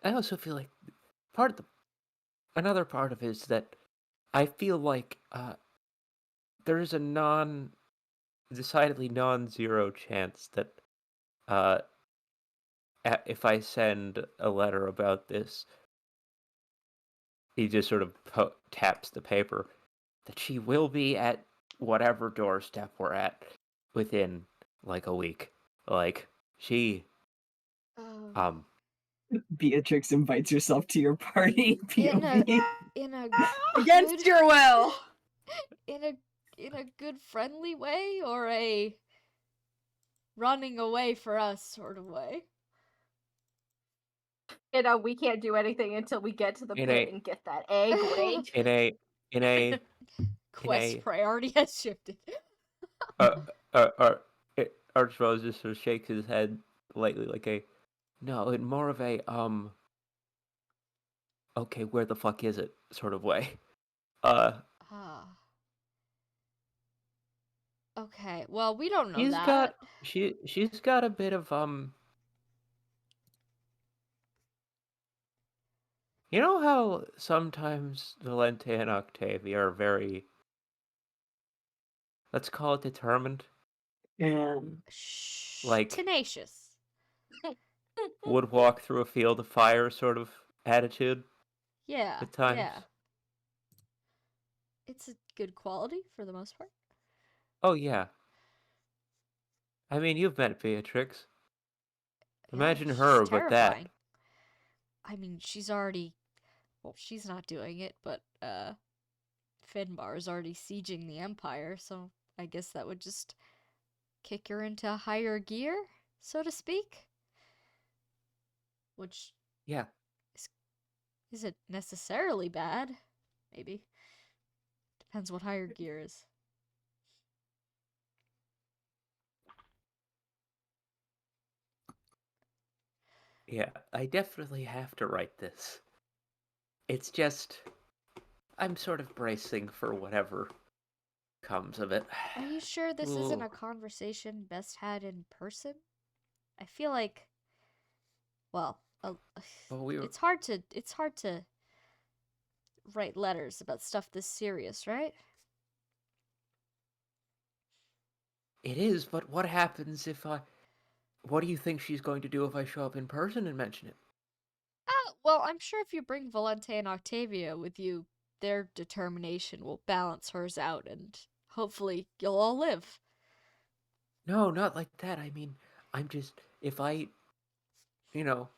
I also feel like another part of it is that I feel like there is a decidedly non-zero chance that if I send a letter about this, he just sort of taps the paper, that she will be at whatever doorstep we're at within like a week. Like she Beatrix invites herself to your party. in POV. a Against good, your will. in a good friendly way, or a running away for us sort of way. We can't do anything until we get to the In pit a- and get that egg. Wait. in a Quest a- priority has shifted. Archibald just sort of shakes his head lightly, like no, in more of a okay, where the fuck is it sort of way. Ah. Okay, well, we don't know She's that. got she's got a bit of you know how sometimes Valente and Octavia are very, let's call it, determined? Like Tenacious. would walk through a field of fire sort of attitude Yeah, at times. yeah. It's a good quality for the most part. Oh yeah. I mean, you've met Beatrix. Imagine she's her with terrifying. that. I mean, she's already... Well, she's not doing it, but, Finbar's already sieging the Empire, so I guess that would just kick her into higher gear, so to speak. Which Yeah. isn't necessarily bad. Maybe. Depends what higher gear is. Yeah, I definitely have to write this. It's just I'm sort of bracing for whatever comes of it. Are you sure this isn't Ooh. a conversation best had in person? I feel like, well, Well, we were... it's hard to write letters about stuff this serious, right? It is, but what happens if what do you think she's going to do if I show up in person and mention it? Well, I'm sure if you bring Valente and Octavia with you, their determination will balance hers out, and hopefully you'll all live. No, not like that. I mean, I'm just, if I, you know,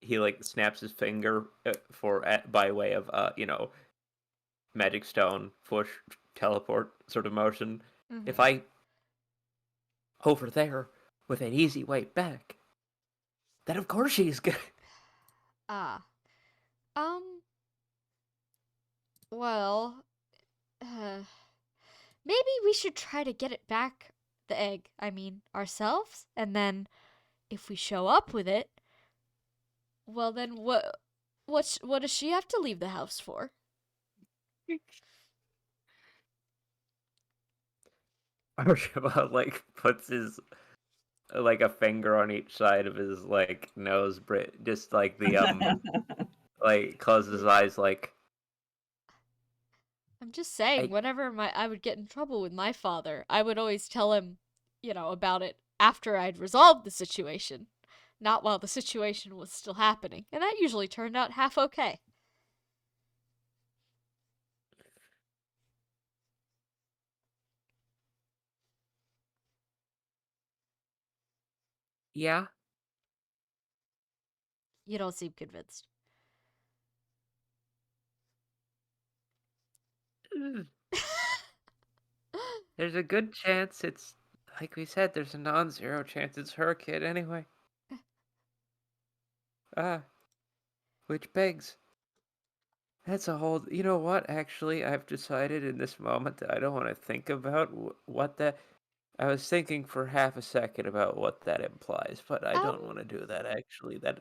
he like snaps his finger by way of magic stone push teleport sort of motion. Mm-hmm. If I over there with an easy way back, then of course she's good. Well, maybe we should try to get it back, the egg, I mean, ourselves, and then if we show up with it, well then what does she have to leave the house for? Archibald like puts his like a finger on each side of his like nose, just like the like closes his eyes like. I'm just saying, whenever I would get in trouble with my father, I would always tell him, about it after I'd resolved the situation. Not while the situation was still happening, and that usually turned out half okay. Yeah. You don't seem convinced. Mm. There's a good chance it's, like we said, there's a non-zero chance it's her kid anyway. Which begs. That's a whole. You know what? Actually, I've decided in this moment that I don't want to think about what that. I was thinking for half a second about what that implies, but I don't want to do that. Actually, I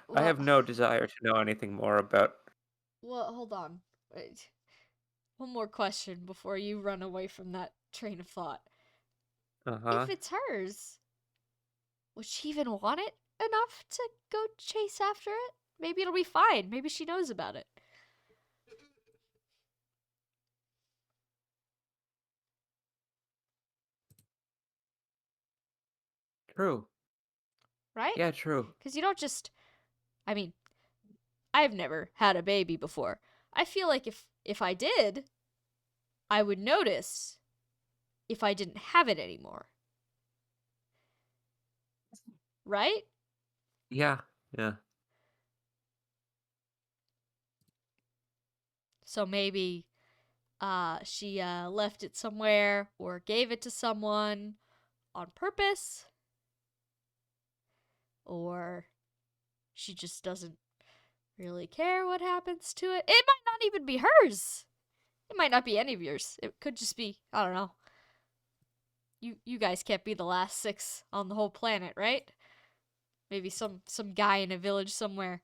well, have no desire to know anything more about. Well, hold on. Wait. One more question before you run away from that train of thought. If it's hers, would she even want it enough to go chase after it? Maybe it'll be fine. Maybe she knows about it. True. Right? Yeah, true. Because you don't just. I mean, I've never had a baby before. I feel like if I did, I would notice if I didn't have it anymore. Right? Yeah, yeah. So maybe she left it somewhere or gave it to someone on purpose, or she just doesn't really care what happens to it. It might not even be hers. It might not be any of yours. It could just be, I don't know. You guys can't be the last 6 on the whole planet, right? Maybe some guy in a village somewhere.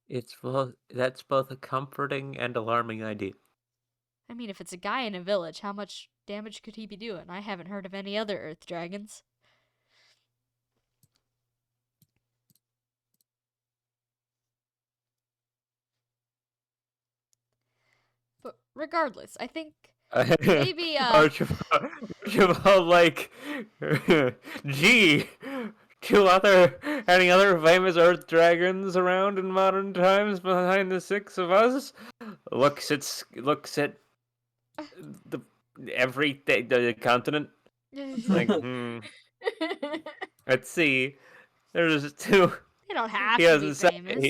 That's both a comforting and alarming idea. I mean, if it's a guy in a village, how much damage could he be doing? I haven't heard of any other earth dragons. But regardless, I think maybe Archibald, like, gee, any other famous earth dragons around in modern times behind the 6 of us? Looks at the everything, the continent. Like, let's see. There's 2. they don't have He to be doesn't say famous.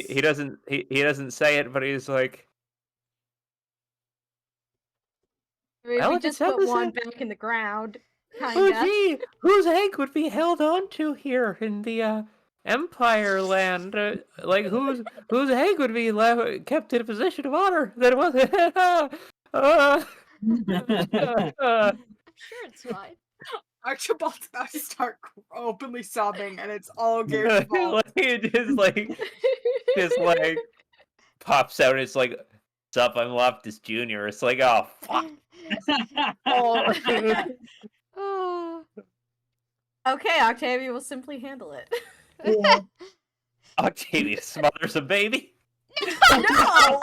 he doesn't say it, but he's like, Maybe well, we if just it's put one Edison- back in the ground. Oh, Kinda. gee, whose egg would be held on to here in the Empire Land? Like whose egg would be kept in a position of honor? That was I'm sure it's fine. Archibald's about to start openly sobbing, and it's all Gary's fault. it just like pops out. And it's like, "Sup, I'm Loftus Jr." It's like, oh fuck. Oh. Okay, Octavia will simply handle it. Yeah. Octavia smothers a baby. No!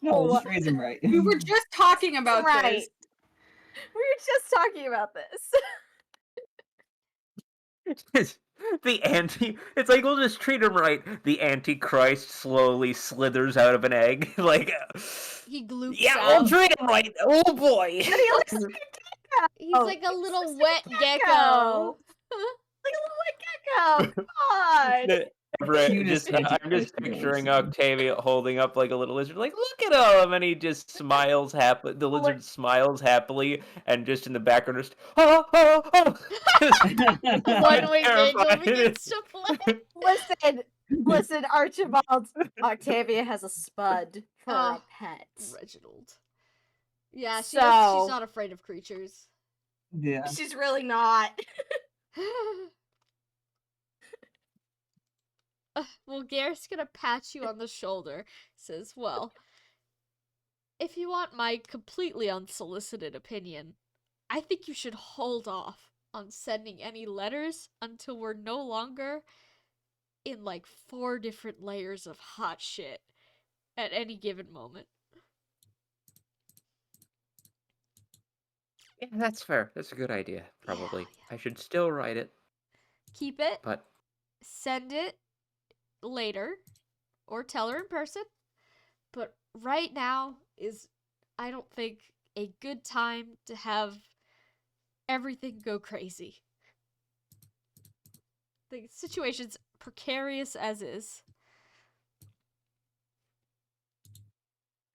No, let's phrase him right. We were just talking about Right. this. We were just talking about this. It's like, we'll just treat him right. The Antichrist slowly slithers out of an egg. Like, He gloops yeah, out. we'll treat him right. Oh boy. But he looks like a gecko. He's like a He's little just a wet gecko. Like a little wet gecko. Come on. Cutest I'm just Antichrist picturing noise. Octavia holding up like a little lizard, like, look at him, and he just smiles happily. The lizard smiles happily, and just in the background, just One wing angle terrified. begins to play. Listen, Archibald. Octavia has a spud for Oh, a pet. Reginald. Yeah, she's So- not afraid of creatures. Yeah. She's really not. Well, Gareth's gonna pat you on the shoulder. Says, well, if you want my completely unsolicited opinion, I think you should hold off on sending any letters until we're no longer in like 4 different layers of hot shit at any given moment. Yeah, that's fair. That's a good idea, probably. Yeah. I should still write it, Keep it, but send it later, or tell her in person. But right now is, I don't think, a good time to have everything go crazy. The situation's precarious as is.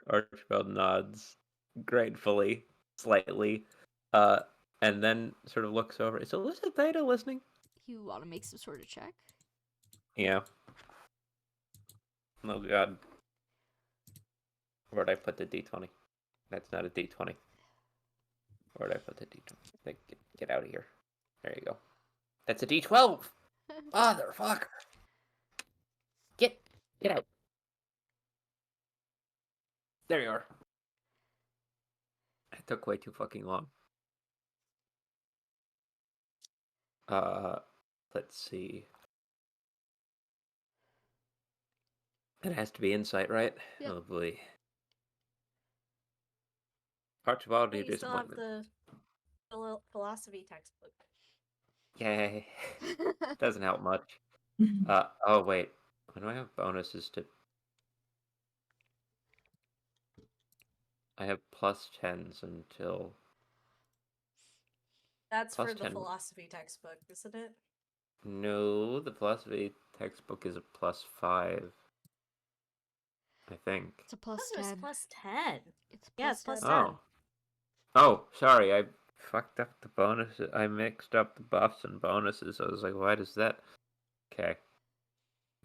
Archibald nods gratefully, slightly, and then sort of looks over. Is Elizabeth Theta listening? You want to make some sort of check? Yeah. Oh god. Where'd I put the d20? That's not a d20. Where'd I put the d20? Get out of here. There you go. That's a d12! Motherfucker! Get out. There you are. It took way too fucking long. Let's see. It has to be insight, right? Yep. Oh boy. Archibald, your You still have disappointment. the philosophy textbook. Yay. Doesn't help much. Oh wait. When do I have bonuses to... I have plus 10s until... That's Plus for the 10. philosophy textbook, isn't it? No, the philosophy textbook is a plus 5. I think. It's a plus It was 10. plus 10. It's a Yeah, it's plus plus 10. 10. Oh, sorry. I fucked up the bonuses. I mixed up the buffs and bonuses. I was like, why does that... Okay.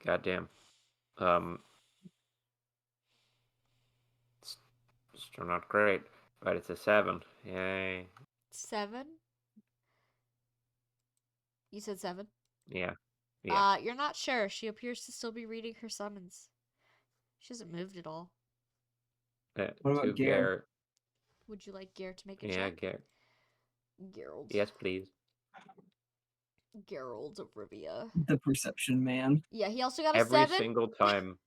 Goddamn. It's still not great, but it's a 7. Yay. 7? You said 7? Yeah. Yeah. You're not sure. She appears to still be reading her summons. She hasn't moved at all. What To about Gare? Gare. Would you like Gare to make a Yeah, check? Gare. Gerald. Yes, please. Gerald of Rivia. The perception man. Yeah, he also got a Every 7. single time.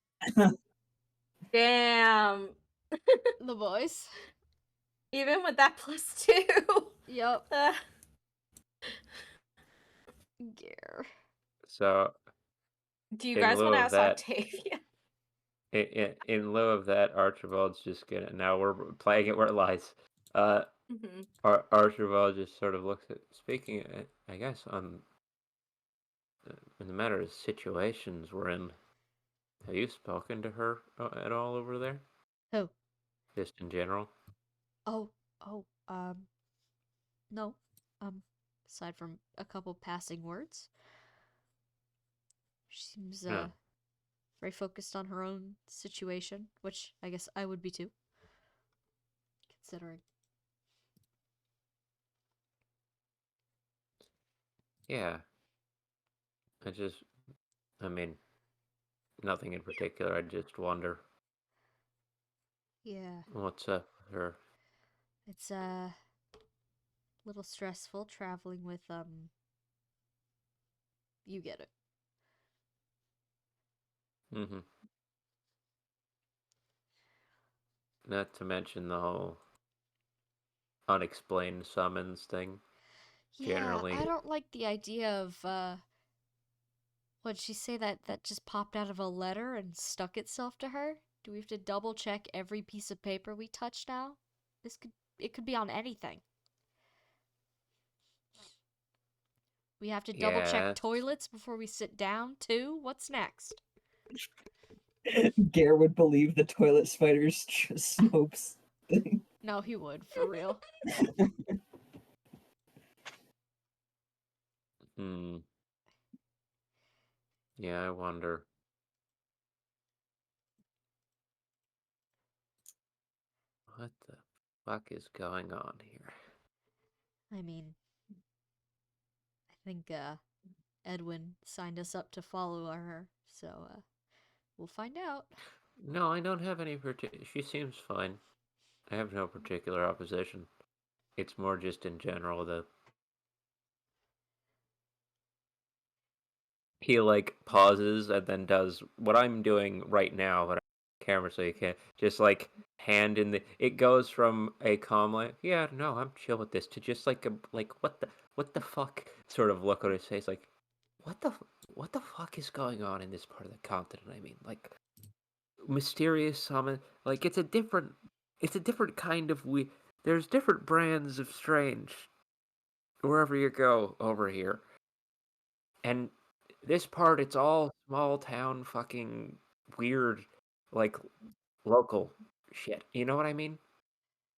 Damn. The boys. Even with that plus 2. Yep. Gare. So, Do you in guys lieu want to of ask that, Octavia? in lieu of that, Archibald's just gonna... Now we're playing it where it lies. Mm-hmm. Archibald just sort of looks at... Speaking, I guess, in the matter of situations we're in, have you spoken to her at all over there? Who? Just in general? Oh, no. Aside from a couple passing words. She seems, No. very focused on her own situation, which I guess I would be too. Considering. Yeah. I mean, nothing in particular. I just wonder Yeah. what's up with her. It's a little stressful traveling with you get it. Mm-hmm. Not to mention the whole unexplained summons thing. Yeah, Generally. I don't like the idea of what'd she say that just popped out of a letter and stuck itself to her? Do we have to double check every piece of paper we touch now? It could be on anything. We have to double check Yeah. toilets before we sit down too? What's next? Gare would believe the toilet spider's just Snopes thing. No, he would, for real. Hmm. Yeah, I wonder. What the fuck is going on here? I mean, I think Edwin signed us up to follow her, so we'll find out. No, I don't have any She seems fine. I have no particular opposition. It's more just in general that he like pauses and then does what I'm doing right now, but camera so you can just like hand in the. It goes from a calm like, yeah, no, I'm chill with this, to just like a like what the fuck sort of look on his face, like what the fuck is going on in this part of the continent? I mean, like mysterious summon, like it's a different kind of there's different brands of strange wherever you go over here. And this part, it's all small town fucking weird, like local shit. You know what I mean?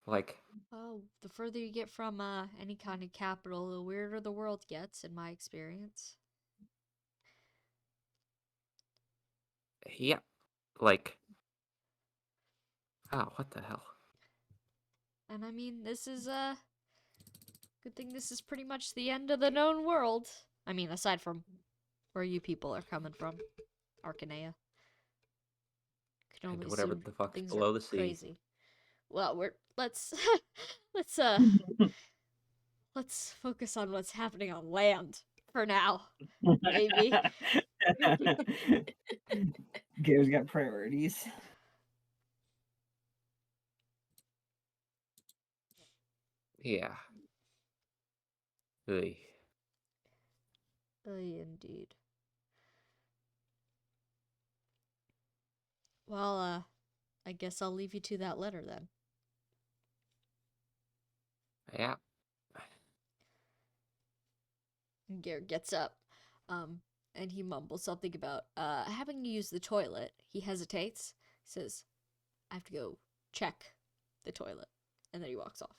Like, Oh, the further you get from any kind of capital, the weirder the world gets, in my experience. yeah, like, oh, what the hell? And I mean, this is good thing this is pretty much the end of the known world. I mean, aside from where you people are coming from, Arcanea. Can And only whatever assume the fuck's things below are the sea. crazy. Well, let's let's focus on what's happening on land for now. Maybe. Gabe's got priorities. Yeah. Ugh. Indeed. Well, I guess I'll leave you to that letter then. Yeah. And Garrett gets up, and he mumbles something about having to use the toilet. He hesitates, says, "I have to go check the toilet," and then he walks off.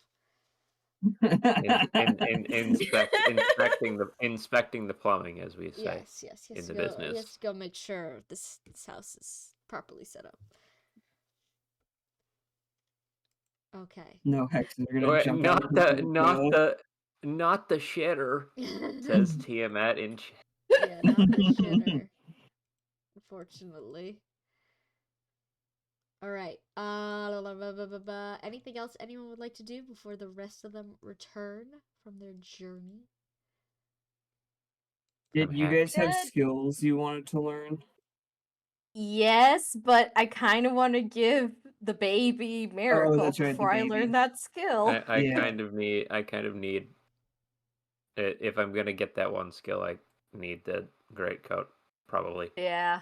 Inspecting the plumbing, as we say. Yes, he in has the to go. business. He has to go make sure this house is properly set up. Okay. No hexes are gonna Wait, jump out of the not the shitter, says Tiamat in chat. Yeah, not the shitter. Unfortunately. All right. Anything else anyone would like to do before the rest of them return from their journey? Did you guys have Good. skills you wanted to learn? Yes, but I kind of want to give the baby miracle that's right, the before I baby. learn that skill. I Yeah. kind of need if I'm gonna get that one skill, I need the great coat, probably. Yeah.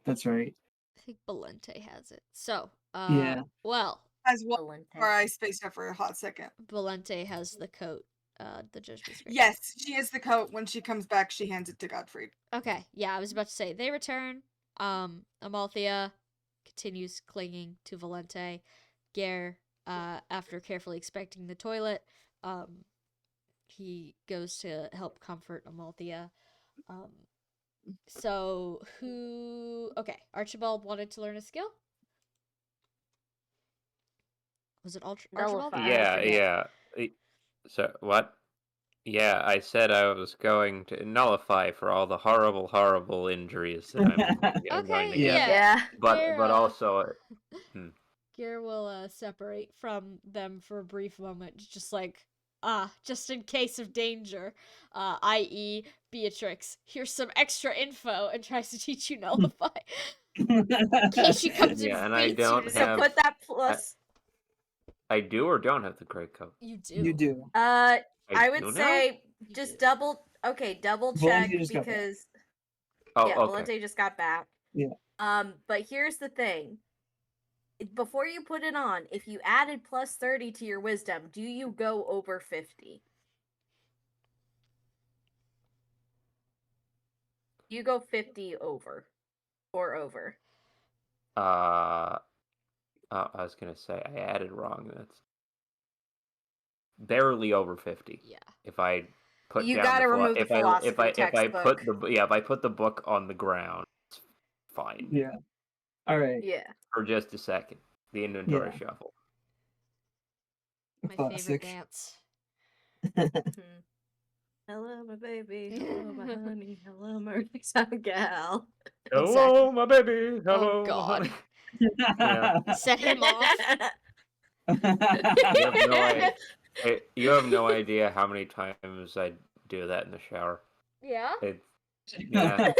That's right. I think Valente has it. So, Yeah. well, As well, Valente. or I spaced out for a hot second. Valente has the coat, the Judgment's Great. Yes, she has the coat. When she comes back, she hands it to Godfrey. Okay, yeah, I was about to say they return. Amalthea continues clinging to Valente. Gare, after carefully inspecting the toilet, he goes to help comfort Amalthea. So who? Okay, Archibald wanted to learn a skill. Was it Archibald? Nullify. Yeah. So what? Yeah, I said I was going to nullify for all the horrible injuries that I'm going to Okay, get. Yeah. But Gare, also, Gare will separate from them for a brief moment, just like just in case of danger, i.e. Beatrix, here's some extra info, and tries to teach you nullify. In case she comes Yeah, and and I beats you don't to So have- put that plus. I do or don't have the great coat. You do. You do. I do would now? say You just do. double check Valente just got back. because Oh, yeah, okay. Valente just got back. Yeah. But here's the thing. Before you put it on, if you added plus 30 to your wisdom, do you go over 50? You go 50 over or over. I was gonna say I added wrong. That's barely over 50. Yeah. If I put You down gotta the remove the philosophy if I textbook. put the book on the ground, it's fine. Yeah. All right. Yeah. For just a second, the inventory Yeah. shuffle. My favorite Classic. dance. Mhm. Hello, my baby. Hello, my honey. Hello, my gal. Hello, my baby. Hello, Oh God. my honey. Yeah. Set him off. You have no idea how many times I do that in the shower. Yeah. It's Yeah,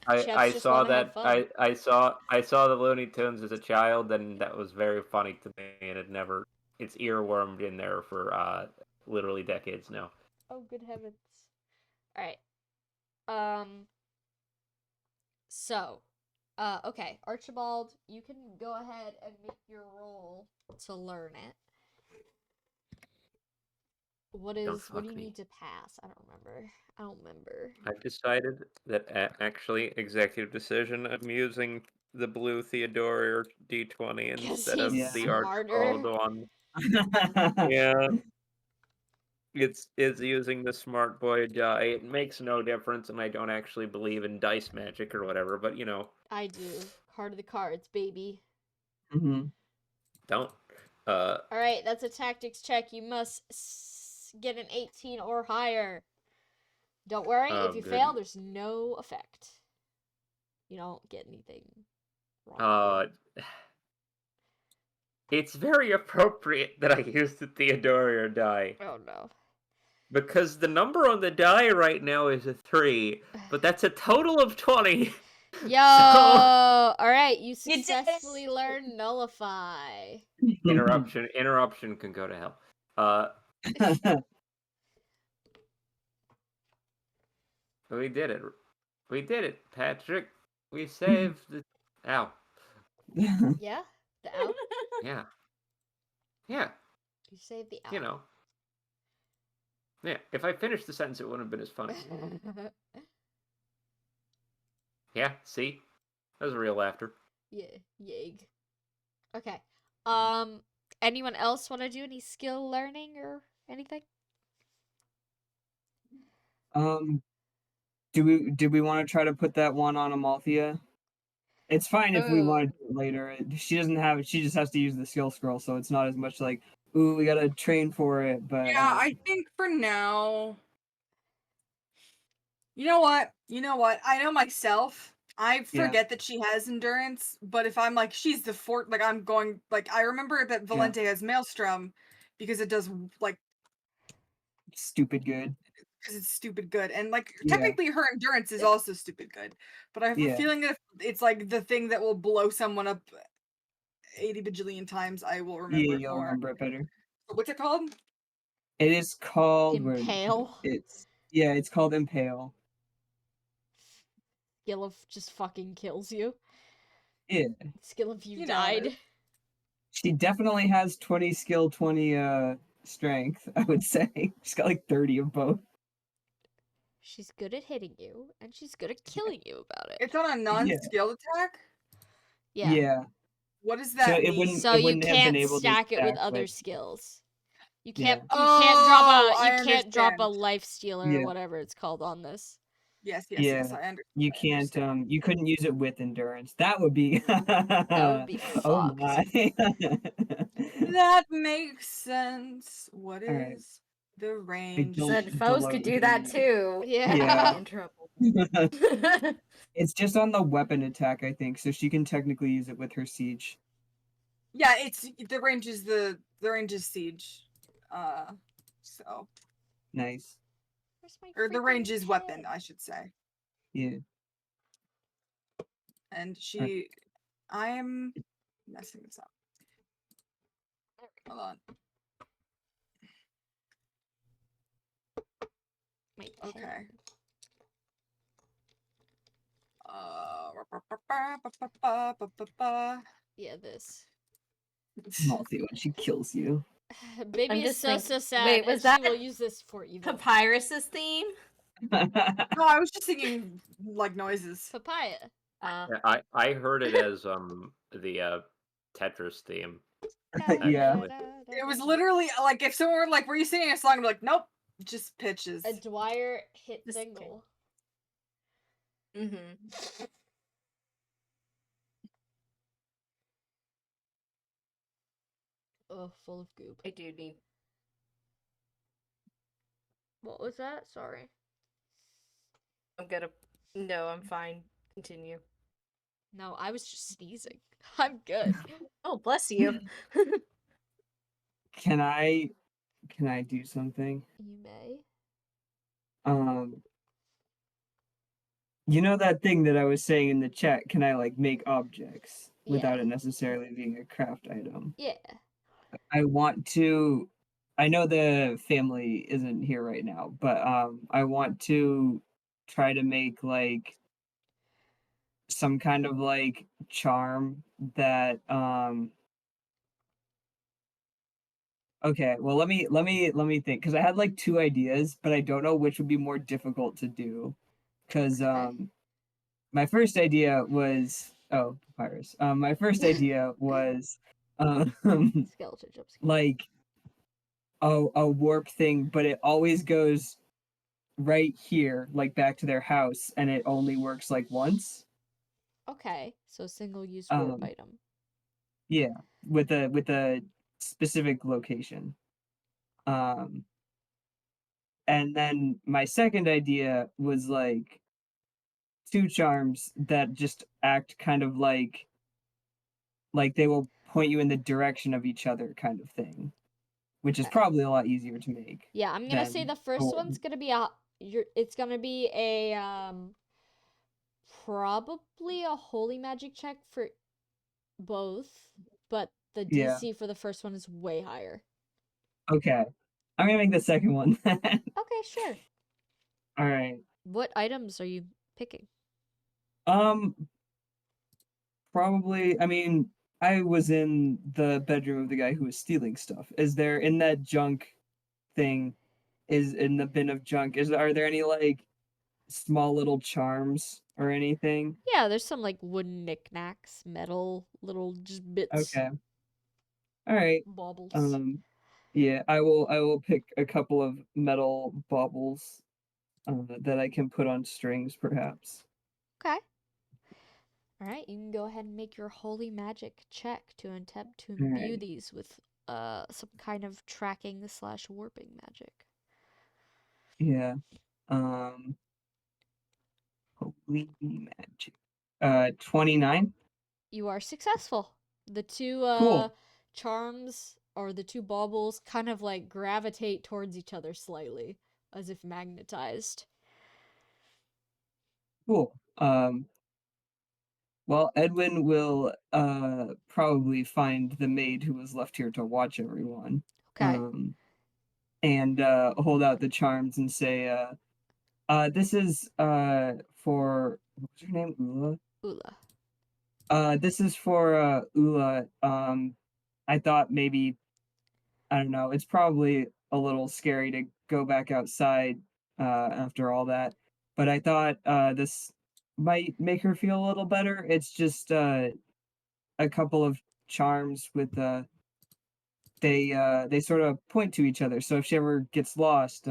I Chefs just saw wanna have that. fun. I saw the Looney Tunes as a child, and that was very funny to me. And it's earwormed in there for literally decades now. Oh, good heavens. Alright. Um, so, okay, Archibald, you can go ahead and make your roll to learn it. What do fuck you me. need to pass? I don't remember. I've decided that actually, executive decision. I'm using the blue Theodore D20 instead of he's the smarter. Archibald one. Yeah. It's using the smart boy die. It makes no difference, and I don't actually believe in dice magic or whatever. But I do. Card of the cards, baby. Mhm. don't. Alright, that's a tactics check. You must get an 18 or higher. Don't worry, if you Good. fail, there's no effect. You don't get anything wrong. It's very appropriate that I use the Theodore die. Oh no. Because the number on the die right now is a 3, but that's a total of 20. Yo! Alright, you did it. successfully learned Nullify. Interruption can go to hell. We did it, Patrick. We saved the. Ow. Yeah? The owl? Yeah. Yeah. You saved the owl. You know. Yeah. If I finished the sentence, it wouldn't have been as funny. Yeah. See, that was real laughter. Yeah, yeg. Okay. Anyone else want to do any skill learning or anything? Do we want to try to put that one on Amalthea? It's fine if we Oh. want to do it later. She doesn't have it. She just has to use the skill scroll, so it's not as much like, ooh, we gotta train for it. But Yeah, I think for now. You know what? I know myself. I Yeah. forget that she has endurance, but if I'm like, she's the fort, like I'm going, like I remember that Valente has Maelstrom because it does like stupid good. because it's stupid good, and like Yeah. technically her endurance is also stupid good, but I have a Yeah. feeling that if it's like the thing that will blow someone up 80 bajillion times, I will remember Yeah, it you'll more. remember it better. What's it called? It is called Impale? It's called Impale. Skill of just fucking kills you. Yeah. Skill of you You know it. died. She definitely has 20 skill, 20 strength, I would say. She's got like 30 of both. She's good at hitting you, and she's good at killing you about it. It's on a non-skilled attack. Yeah. What does So that it mean? wouldn't So it you wouldn't have been can't able stack to it with stack other with skills. You Yeah. can't drop Oh, a I you can't drop a understand. life stealer Yeah. or whatever it's called on this. Yes, Yeah. I understand. You I can't understand. you couldn't use it with endurance. That would be That would be Oh fucked. my. That makes sense. What All right. is the Big range? don't Said foes could do that too. Yeah. Yeah. In trouble. It's just on the weapon attack, I think, so she can technically use it with her siege. Yeah, it's the range is siege. So Where's Nice. my or the freaking range is weapon, pen? I should say. Yeah. And I am messing this up. Hold on. My Okay. pen. Yeah, this. Malty when she kills you. Baby I'm is just so thinking- sad. Wait, was and that she will use this for evil. Papyrus's theme? No, I was just thinking like noises. Papaya. I heard it as the Tetris theme. Yeah. Actually. It was literally like if someone were like, "Were you singing a song?" I'd be like, "Nope, just pitches." A Dwyer hit Just single. Mm-hmm. Oh, full of goop. I do need. What was that? Sorry. No, I'm fine. Continue. No, I was just sneezing. I'm good. Oh, bless you. Can I do something? You may. Um You know that thing that I was saying in the chat, can I like make objects without Yeah. it necessarily being a craft item? Yeah. I want to I know the family isn't here right now, but I want to try to make like some kind of like charm that okay, well let me think cuz I had like two ideas, but I don't know which would be more difficult to do cuz Okay. my first idea was papyrus. My first idea was um Skeleton jump scare. like a warp thing, but it always goes right here, like back to their house, and it only works like once. Okay. So single use warp Um, item. yeah, with a specific location. Um, and then my second idea was like two charms that just act kind of like they will point you in the direction of each other, kind of thing, which is Okay. probably a lot easier to make Yeah, I'm gonna say than the a first warp. one's gonna be it's gonna be a probably a holy magic check for both, but the Yeah. DC for the first one is way higher. Okay. I'm gonna make the second one then. Okay, sure. All right. What items are you picking? Um, Probably. I mean, I was in the bedroom of the guy who was stealing stuff. Is there in that junk thing? Is in the bin of junk? Are there any like small little charms or anything? Yeah, there's some like wooden knickknacks, metal, little just bits, Okay. All right. baubles. Um, yeah, I will pick a couple of metal baubles that I can put on strings, perhaps. Okay. All right, you can go ahead and make your holy magic check to attempt to All imbue right. these with some kind of tracking slash warping magic. Yeah. Um, Holy magic. 29. You are successful. The two Cool. charms or the two baubles kind of like gravitate towards each other slightly, as if magnetized. Cool. Well, Edwin will probably find the maid who was left here to watch everyone. Okay. Um, and hold out the charms and say, this is for what was her name? Ula? Ula. This is for Ula. I thought maybe I don't know, it's probably a little scary to go back outside after all that. But I thought this might make her feel a little better. It's just a couple of charms with they sort of point to each other. So if she ever gets lost,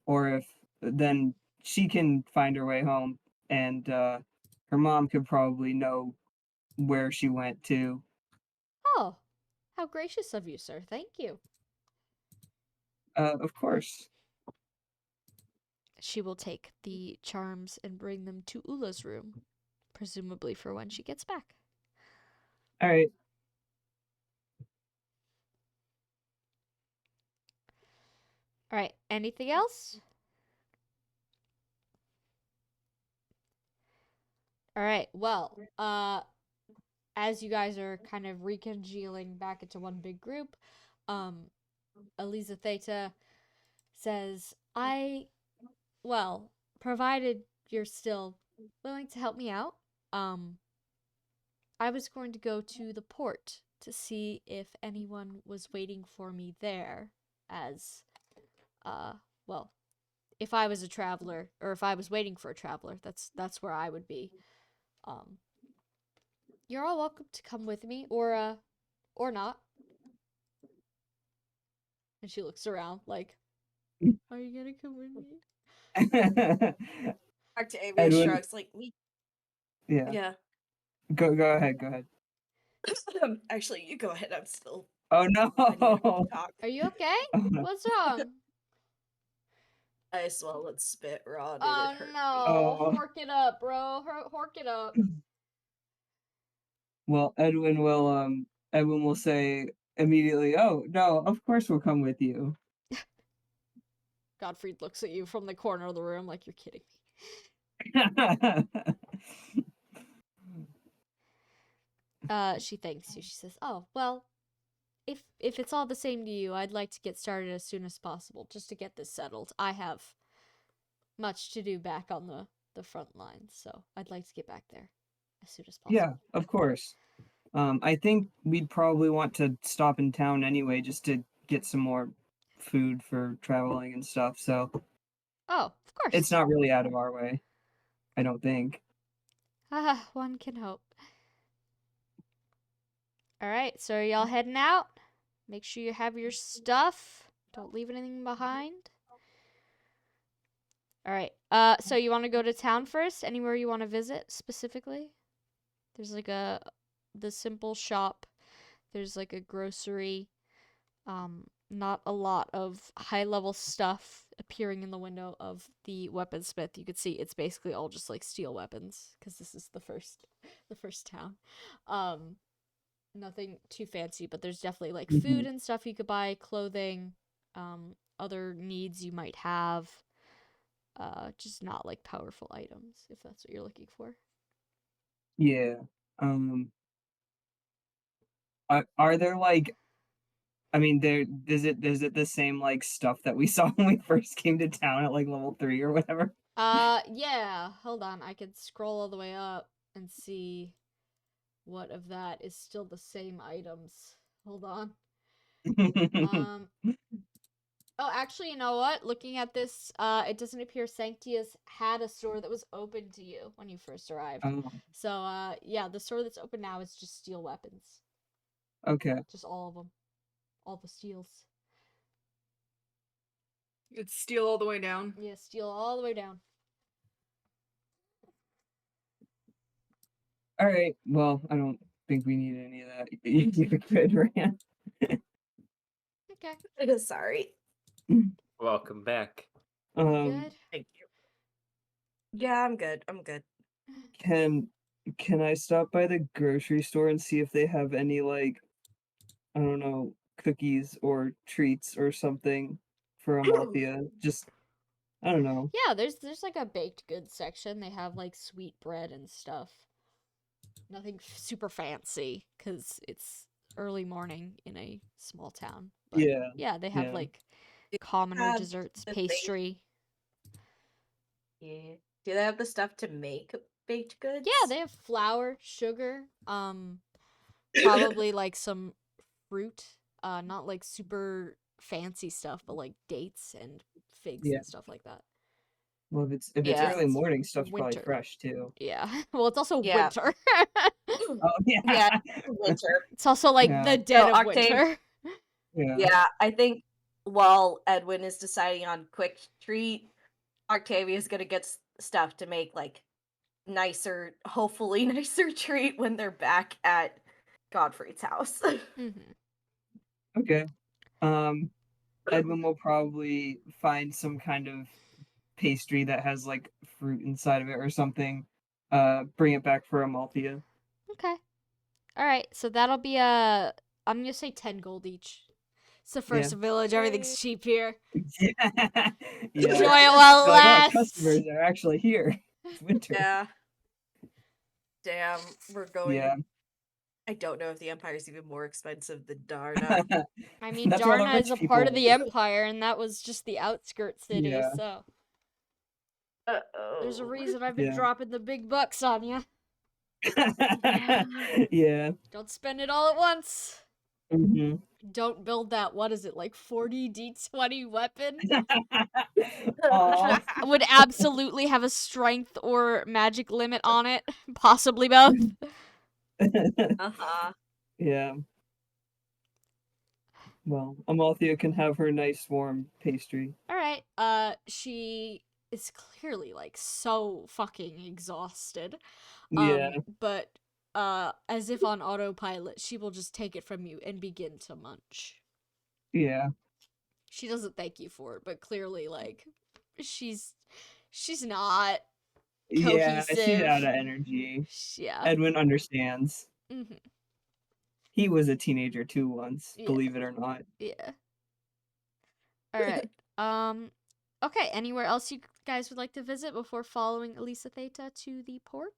or if then she can find her way home, and her mom could probably know where she went to. Oh, how gracious of you, sir. Thank you. Of course. She will take the charms and bring them to Ula's room, presumably for when she gets back. All right. All right, anything else? All right, well, as you guys are kind of recongealing back into one big group, Eliza Theta says, well, provided you're still willing to help me out, I was going to go to the port to see if anyone was waiting for me there as, well, if I was a traveler, or if I was waiting for a traveler, that's where I would be. You're all welcome to come with me, or not. And she looks around like, are you gonna come with me? Octavia Edwin, shrugs like we. yeah. Yeah. Go ahead, go ahead. Actually, you go ahead. I'm still. Oh no. I need to talk. Are you okay? Oh, no. What's wrong? I swallowed spit raw and Oh it hurt me. no, Oh. hork it up, bro. Hork it up. Well, Edwin will say immediately, "Oh, no, of course we'll come with you." Godfrey looks at you from the corner of the room like you're kidding me. She thanks you. She says, "Oh, well, if it's all the same to you, I'd like to get started as soon as possible, just to get this settled. I have much to do back on the front lines, so I'd like to get back there as soon as possible." Yeah, of course. I think we'd probably want to stop in town anyway, just to get some more food for traveling and stuff. So Oh, of course. it's not really out of our way, I don't think. One can hope. All right, so are y'all heading out? Make sure you have your stuff. Don't leave anything behind. All right. So you want to go to town first? Anywhere you want to visit specifically? There's like the simple shop. There's like a grocery. Not a lot of high level stuff appearing in the window of the weaponsmith. You could see it's basically all just like steel weapons because this is the first town. Nothing too fancy, but there's definitely like food and stuff you could buy, clothing, other needs you might have. Just not like powerful items, if that's what you're looking for. Yeah. Are there like, I mean, is it the same like stuff that we saw when we first came to town at like level 3 or whatever? Yeah. Hold on, I could scroll all the way up and see what of that is still the same items. Hold on. Oh, actually, you know what? Looking at this, it doesn't appear Sanctius had a store that was open to you when you first arrived. Oh, So, yeah, the store that's open now is just steel weapons. okay. Just all of them. All the steels. It's steel all the way down. Yeah, steel all the way down. All right. Well, I don't think we need any of that. You're good, Ryan. Okay. Sorry. Welcome back. Good. Thank you. Yeah, I'm good. I'm good. Can I stop by the grocery store and see if they have any like, I don't know, cookies or treats or something for Amalthea? Just, I don't know. Yeah, there's like a baked goods section. They have like sweet bread and stuff. Nothing super fancy because it's early morning in a small town. But Yeah. yeah, they have Yeah. like commoner have desserts, the thing- pastry. Yeah. Do they have the stuff to make baked goods? Yeah, they have flour, sugar, probably like some fruit. Not like super fancy stuff, but like dates and figs Yeah. and stuff like that. Well, if it's Yeah. early morning, stuff's Winter. probably fresh too. Yeah. Well, it's also Yeah. winter. Oh yeah. Yeah, winter. It's also like Yeah. the dead of Octave- winter. Yeah. Yeah, I think while Edwin is deciding on quick treat, Octavia's gonna get stuff to make like nicer, hopefully nicer treat when they're back at Godfrey's house. Okay. Edwin will probably find some kind of pastry that has like fruit inside of it or something. Bring it back for Amalthea. Okay. All right. So that'll be I'm gonna say 10 gold each. It's the first village. Everything's cheap here. Yeah. Enjoy Yeah. it while it Like, oh, lasts. customers are actually here. It's winter. Yeah. Damn, we're going. Yeah. I don't know if the Empire's even more expensive than Darna. I mean, That's where the Darna is rich a part of people the live. Empire, and that was just the outskirts city. Yeah. So Uh-oh. there's a reason I've been Yeah. dropping the big bucks on you. Yeah. Don't spend it all at once. Hmm. Don't build that. What is it, like 40 D20 weapon? Aw. Would absolutely have a strength or magic limit on it, possibly both. Uh-huh. Yeah. Well, Amalthea can have her nice warm pastry. All right. She is clearly like so fucking exhausted. Yeah. But as if on autopilot, she will just take it from you and begin to munch. Yeah. She doesn't thank you for it, but clearly like she's not Yeah, she's cohesive. out of energy. Yeah. Edwin understands. Mhm. He was a teenager too once, Yeah. believe it or not. Yeah. All right. Okay, anywhere else you guys would like to visit before following Elisa Theta to the port?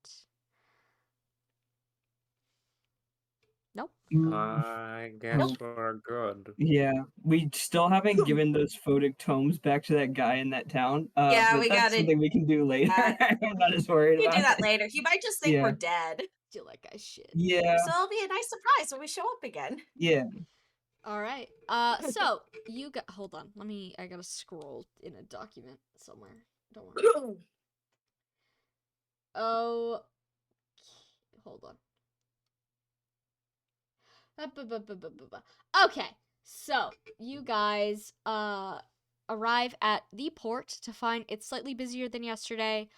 Nope. I guess we're good. Yeah, we still haven't given those photic tomes back to that guy in that town. Yeah, But we that's gotta something we can do later. that. I'm not as worried We can about do that it. later. He might just think Yeah. we're dead. Steal that guy's shit. Yeah, So it'll be a nice surprise when we show up again. yeah. All right. So you got. Hold on. I gotta scroll in a document somewhere. Don't worry. Oh. Hold on. Okay. So you guys arrive at the port to find it's slightly busier than yesterday.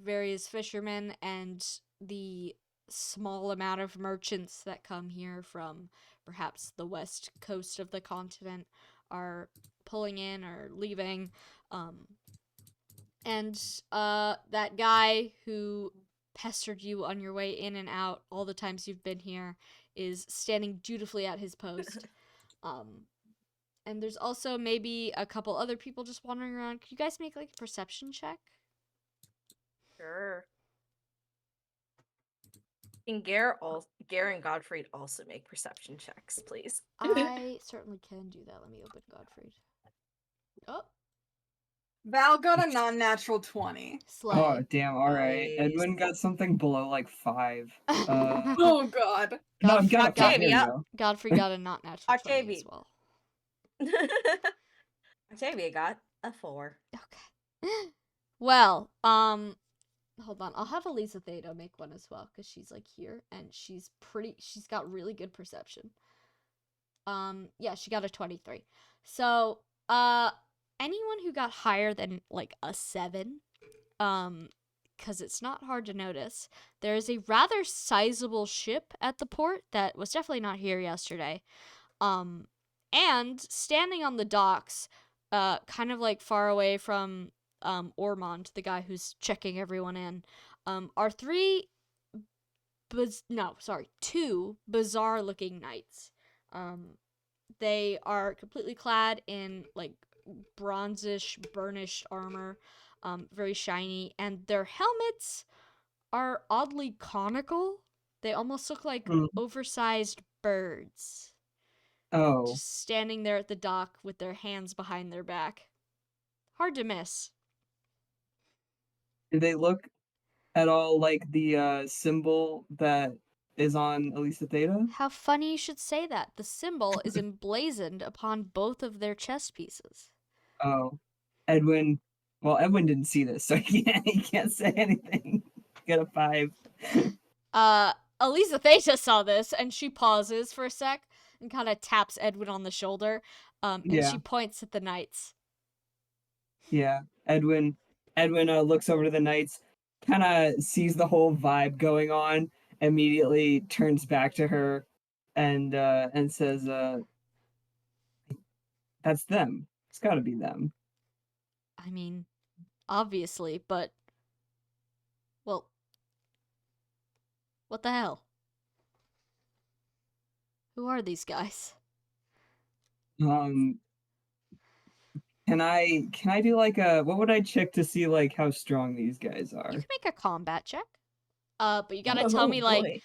Various fishermen and the small amount of merchants that come here from perhaps the west coast of the continent are pulling in or leaving. And that guy who pestered you on your way in and out all the times you've been here is standing dutifully at his post. And there's also maybe a couple other people just wandering around. Can you guys make like a perception check? Sure. Can Gare and Godfrey also make perception checks, please? I certainly can do that. Let me open Godfrey. Oh, Val got a non-natural 20. slay. Oh damn! All right, Nice. Edwin got something below like 5. Oh god. No, I've got a 5. There we Octavia. go. Godfrey got a not natural 20 Octavia. as well. Octavia got a 4. Okay. Well, hold on. I'll have Elisa Theta make one as well because she's like here and she's got really good perception. Yeah, she got a 23. So, anyone who got higher than like a 7, because it's not hard to notice, there is a rather sizable ship at the port that was definitely not here yesterday. And standing on the docks, kind of like far away from Ormond, the guy who's checking everyone in, are 2 bizarre-looking knights. They are completely clad in like bronzish, burnished armor, very shiny, and their helmets are oddly conical. They almost look like oversized birds. Oh, Just standing there at the dock with their hands behind their back. Hard to miss. do they look at all like the symbol that is on Elisa Theta? How funny you should say that. The symbol is emblazoned upon both of their chest pieces. Oh, Edwin. Well, Edwin didn't see this, so he can't say anything. Got a 5. Elisa Theta saw this, and she pauses for a sec and kind of taps Edwin on the shoulder, and Yeah. she points at the knights. Yeah, Edwin looks over to the knights, kind of sees the whole vibe going on, immediately turns back to her, and says, "That's them. It's got to be them." I mean, obviously, but... Well... What the hell? Who are these guys? Can I do like a what would I check to see like how strong these guys are? You can make a combat check. But you gotta tell me, like... boy.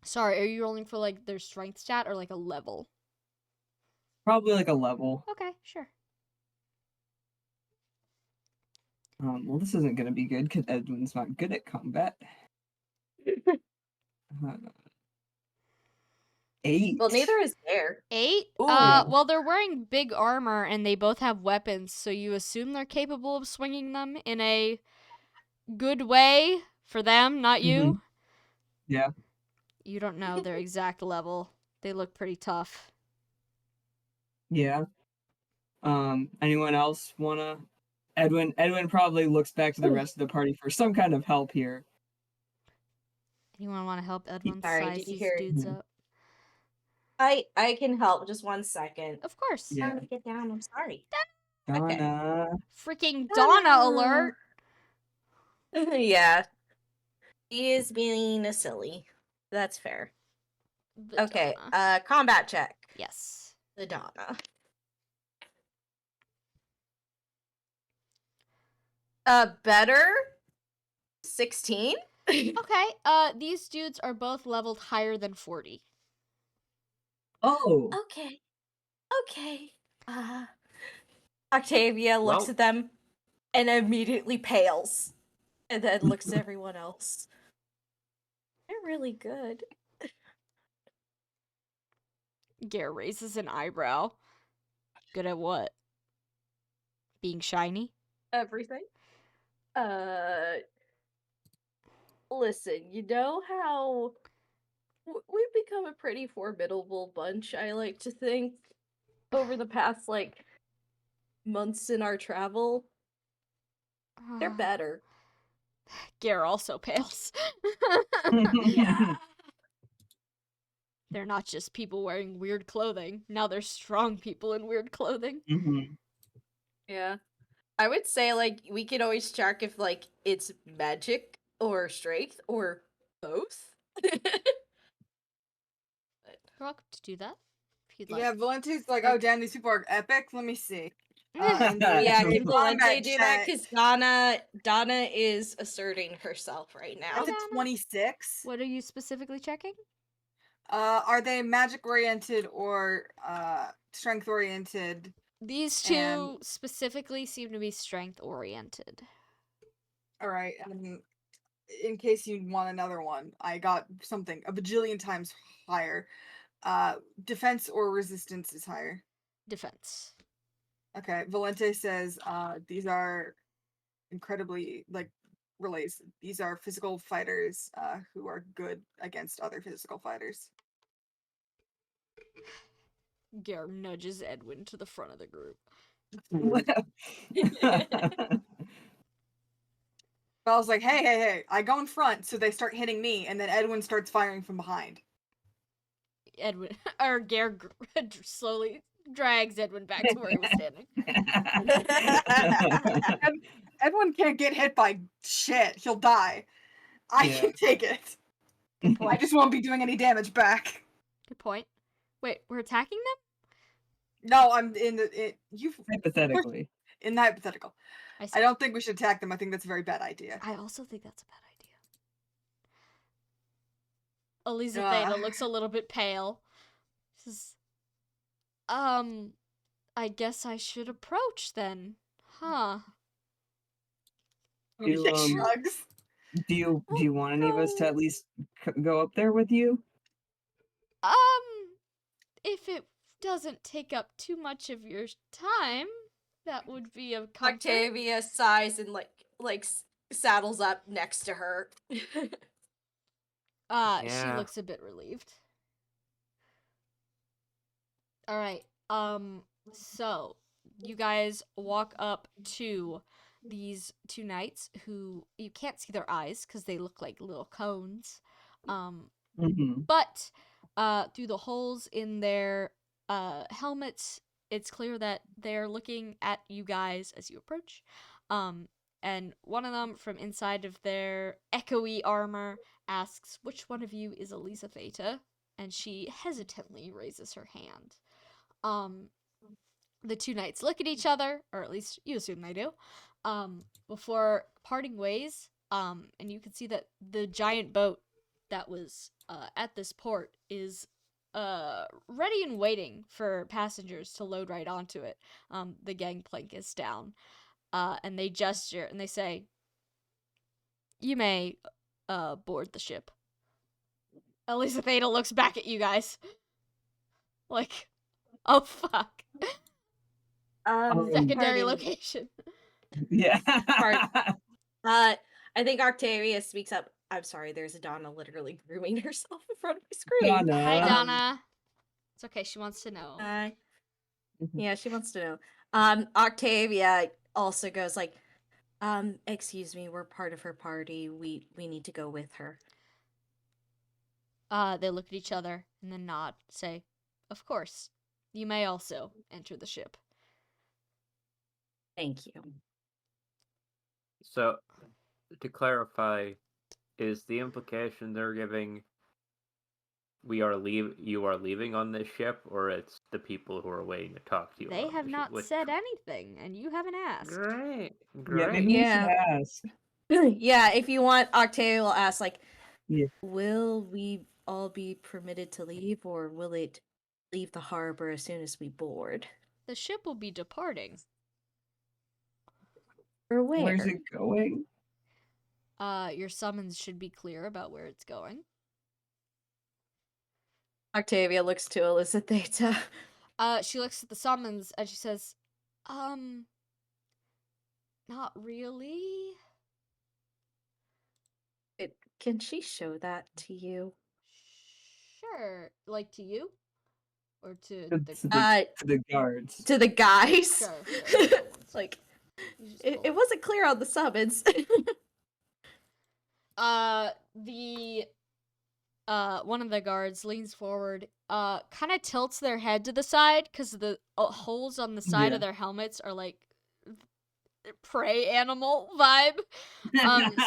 Sorry, are you rolling for, like, their strength stat or, like, a level? Probably like a level. Okay, sure. Well, this isn't gonna be good because Edwin's not good at combat. 8. Well, neither is Gare. 8? Ooh. Well, they're wearing big armor and they both have weapons, so you assume they're capable of swinging them in a good way for them, not you. Yeah. You don't know their exact level. They look pretty tough. Yeah. Anyone else wanna? Edwin probably looks back to the rest of the party for some kind of help here. Anyone want to help Edwin Sorry, size did you these hear- dudes Yeah. up? I can help. Just 1 second. Of course. Yeah. Time to get down. I'm sorry. Donna. Freaking Donna alert! Yeah. He is being a silly. That's fair. The Okay. Donna. Combat check. Yes. The Donna. Better? 16? Okay, these dudes are both leveled higher than 40. Oh. Okay. Okay. Octavia looks Well- at them and immediately pales. And then looks at everyone else. They're really good. Gare raises an eyebrow. Good at what? Being shiny? Everything. Listen, you know how we've become a pretty formidable bunch, I like to think, over the past, like, months in our travel. They're better. Gare also pales. Yeah. They're not just people wearing weird clothing. Now they're strong people in weird clothing. Mhm. Yeah. I would say, like, we could always check if, like, it's magic or strength or both. You're welcome to do that if you'd like. Yeah, Valente's like, oh damn, these people are epic. Let me see. And Yeah, do a can Valente combat do that? check. Because Donna is asserting herself right now. That's a Donna? 26. What are you specifically checking? Are they magic oriented or strength oriented? These two And- specifically seem to be strength oriented. All right, and in case you want another one, I got something a bajillion times higher. Defense or resistance is higher. Defense. Okay, Valente says these are incredibly relays. These are physical fighters who are good against other physical fighters. Gare nudges Edwin to the front of the group. But I was like, hey, I go in front, so they start hitting me, and then Edwin starts firing from behind. Edwin or Gare slowly drags Edwin back to where he was standing. Edwin can't get hit by shit. He'll die. I Yeah. can take it. Good I point. just won't be doing any damage back. Good point. Wait, we're attacking them? No, I'm in the Hypothetically. in the hypothetical. I see. I don't think we should attack them. I think that's a very bad idea. I also think that's a bad idea. Elisa Ah. Theta looks a little bit pale. Says, I guess I should approach then. Huh. Do, He um, shrugs. Do you want any of us to at least go up there with you? If it doesn't take up too much of your time, that would be a comfort. Octavia sighs and saddles up next to her. She Yeah. looks a bit relieved. All right. So you guys walk up to these two knights who you can't see their eyes because they look like little cones. Mm-hmm. But through the holes in their helmets, it's clear that they're looking at you guys as you approach. And one of them from inside of their echoey armor asks, "Which one of you is Elisa Theta?" And she hesitantly raises her hand. The two knights look at each other, or at least you assume they do, before parting ways. And you can see that the giant boat that was at this port is ready and waiting for passengers to load right onto it. The gangplank is down. And they gesture and they say, "You may board the ship." Elisa Theta looks back at you guys. Like, oh fuck. Secondary Pardon. location. Yeah. I think Octavia speaks up. I'm sorry, there's a Donna literally grooming herself in front of my screen. Donna. Hi, Um, Donna. It's okay. She wants to know. Yeah, she wants to know. Octavia also goes like, excuse me, we're part of her party. We need to go with her. They look at each other and then nod, say, "Of course. You may also enter the ship." Thank you. So, to clarify, is the implication they're giving you are leaving on this ship, or it's the people who are waiting to talk to you? They on have the ship? not Which- said anything, and you haven't asked. Great, Yeah, great. maybe we should Yeah. ask. Yeah, if you want, Octavia will ask, like, Yeah. will we all be permitted to leave, or will it leave the harbor as soon as we board? The ship will be departing. Or where? Where's it going? Your summons should be clear about where it's going. Octavia looks to Elizabeth. She looks at the summons and she says, not really. Can she show that to you? Sure. Like to you? Or to To the... to the guards. To the guys. Sure. It's like, You just it pull wasn't clear on the summons. One of the guards leans forward, kind of tilts their head to the side because the holes on the side Yeah. of their helmets are like prey animal vibe.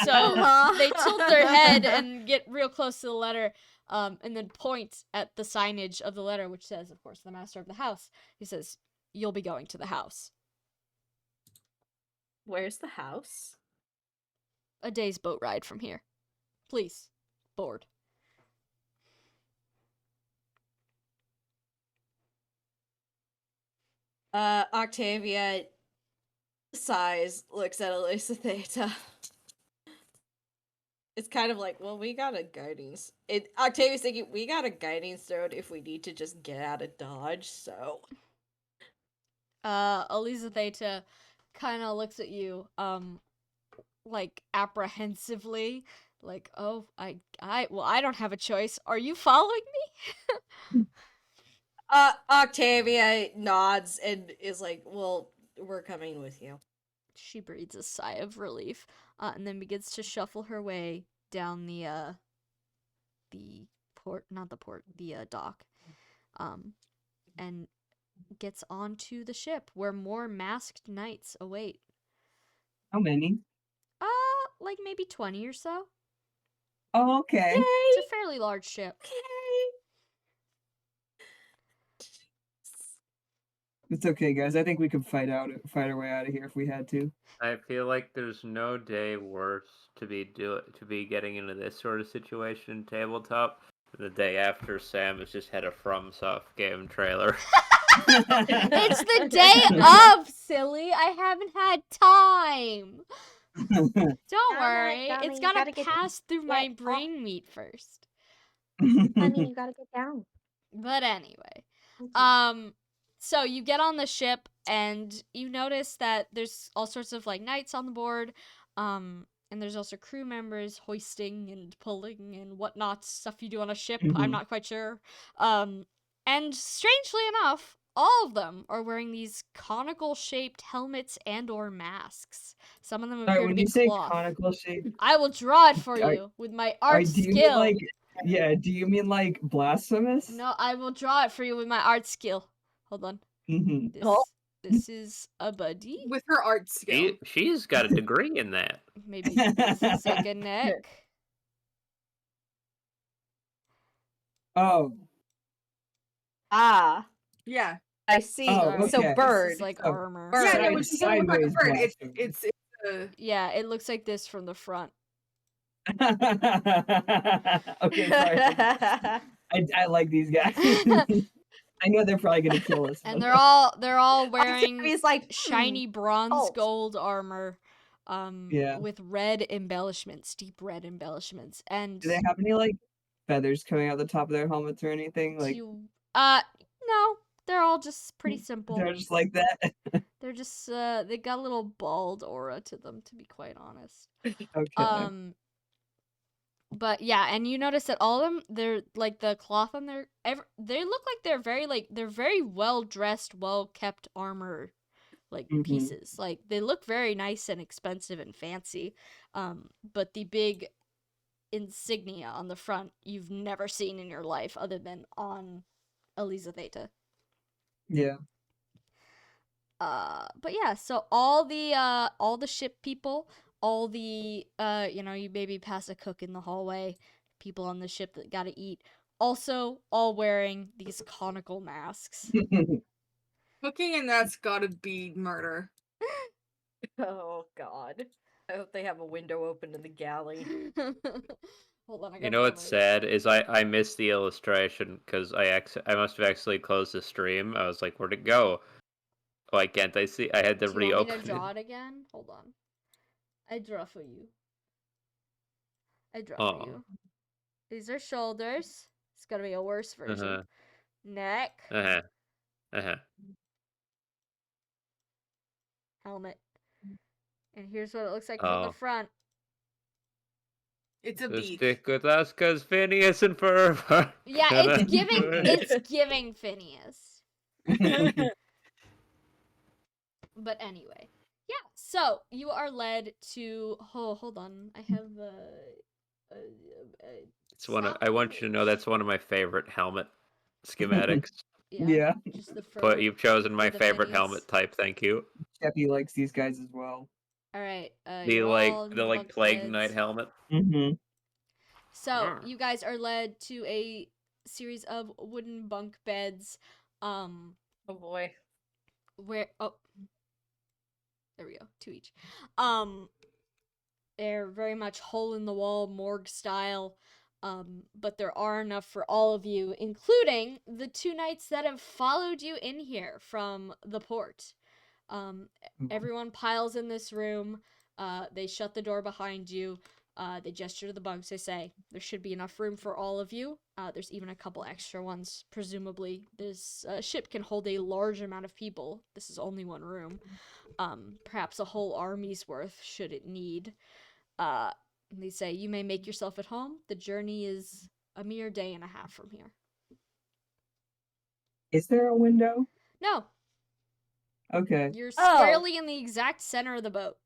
So they tilt their head and get real close to the letter, and then point at the signage of the letter, which says, of course, the master of the house. He says, "You'll be going to the house. Where's the house? A day's boat ride from here. Please, board." Octavia sighs, looks at Elizabeth. It's kind of like, well, we got a guiding. Octavia's thinking, we got a guiding stone if we need to just get out of Dodge, so. Elizabeth kind of looks at you, like apprehensively, like, oh, well, I don't have a choice. Are you following me? Octavia nods and is like, well, we're coming with you. She breathes a sigh of relief, and then begins to shuffle her way down the dock, and gets onto the ship where more masked knights await. How many? Like maybe 20 or so. Oh, okay. Yay! It's a fairly large ship. Okay. It's okay, guys. I think we could fight our way out of here if we had to. I feel like there's no day worse to be getting into this sort of situation in tabletop than the day after Sam has just had a FromSoft game trailer. It's the day of, silly. I haven't had time. Don't worry. Dummy, It's you gotta gotta get- pass through my get brain meat first. Honey, you gotta get down. But anyway. Okay. So you get on the ship and you notice that there's all sorts of like knights on the board. And there's also crew members hoisting and pulling and whatnot, stuff you do on a ship. I'm Mhm. not quite sure. And strangely enough, all of them are wearing these conical shaped helmets and or masks. Some of them appear Alright, to when be you say cloth. conical shape, I will draw it for Are- you with my art do you mean skill. like do you mean like blasphemous? No, I will draw it for you with my art skill. Hold on. Mhm. This is a buddy. With her art skill. She's got a degree in that. Maybe this is like a neck. Oh, Ah, Yeah. I see. Oh, So okay. bird. This is like Oh, armor. bird. Yeah, no, Side- when she said it looked like a sideways bird, blasphemy. it's Yeah, it looks like this from the front. okay, sorry. I like these guys. I know they're probably gonna kill us. And but- they're all wearing Octavia's like, shiny bronze Oh. gold armor, Yeah. with red embellishments, deep red embellishments. And Do they have any like feathers coming out the top of their helmets or anything? Like no, they're all just pretty simple. they're just like that. They're just they got a little bald aura to them, to be quite honest. Okay. But yeah, and you notice that all of them, they're like the cloth on their they look like they're very well dressed, well kept armor like Mhm. pieces. Like they look very nice and expensive and fancy. But the big insignia on the front you've never seen in your life other than on Elizabeth. Yeah. But yeah, so all the ship people, all the you maybe pass a cook in the hallway, people on the ship that gotta eat, also all wearing these conical masks. Cooking and that's gotta be murder. Oh God. I hope they have a window open in the galley. Hold on, I You gotta know pull what's my- sad is I missed the illustration because I must have actually closed the stream. I was like, where'd it go? Why can't I see? I had to Do you want me reopen to draw it. it again? Hold on. I draw for you. I draw for Oh. you. These are shoulders. It's gotta be a worse version. Uh-huh. Neck. Uh-huh. Uh-huh. Helmet. And here's what it looks like from the Oh. front. It's a So beak. stick with us cause Phineas and Ferb. Yeah, it's giving Phineas. But anyway. Yeah, so you are led to hold on. I have It's I want you to know that's one of my favorite helmet schematics. yeah. Just the fur. But you've chosen my the favorite Phineas. helmet type, thank you. Sheppy likes these guys as well. All right. The you're all in the bunk Plague beds. Knight helmet. Mm-hmm. So you guys are led to a series of wooden bunk beds. Oh boy. Where there we go, 2 each. They're very much hole in the wall morgue style. But there are enough for all of you, including the 2 knights that have followed you in here from the port. Everyone piles in this room. They shut the door behind you. They gesture to the bunks. They say, there should be enough room for all of you. There's even a couple extra ones. Presumably, this ship can hold a large amount of people. This is only one room. Perhaps a whole army's worth, should it need. They say, you may make yourself at home. The journey is a mere day and a half from here. Is there a window? No, Okay. you're squarely in the exact center of the boat.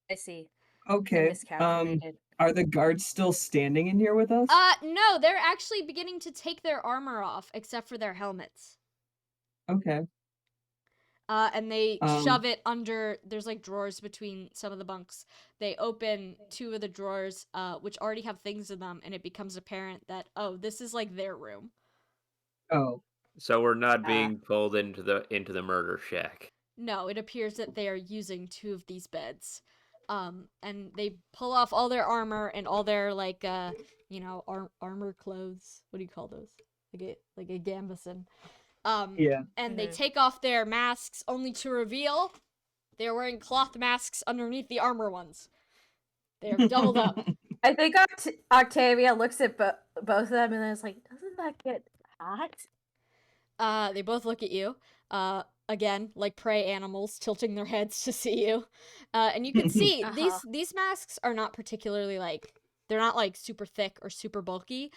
I see. Okay. Miscalculated. Are the guards still standing in here with us? No, they're actually beginning to take their armor off, except for their helmets. Okay. And they shove it under, there's like drawers between some of the bunks. They open 2 of the drawers, which already have things in them, and it becomes apparent that, oh, this is like their room. Oh. So we're not being pulled into the murder shack. No, it appears that they are using 2 of these beds. And they pull off all their armor and all their, like, armor clothes. What do you call those? Like a gambeson. Yeah. And they take off their masks only to reveal they're wearing cloth masks underneath the armor ones. They're doubled up. I think Octavia looks at both of them and is like, doesn't that get hot? They both look at you. Again, like prey animals, tilting their heads to see you. And you can see these masks are not particularly they're not like super thick or super bulky.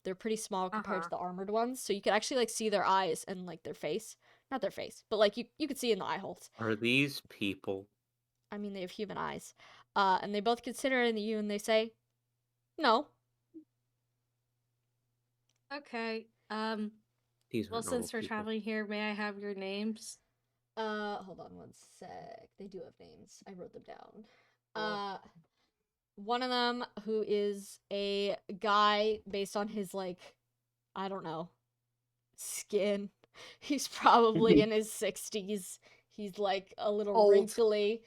They're pretty small compared to the armored ones. So you can actually see their eyes and like their face. Not their face, but you could see in the eye holes. Are these people? I mean, they have human eyes. And they both consider you and they say, no. Okay. These Well, since we're traveling here, may I have your names? Hold on 1 sec. They do have names. I wrote them down. Cool. One of them who is a guy based on his I don't know, skin. He's probably in his 60s. He's like a little Old. wrinkly.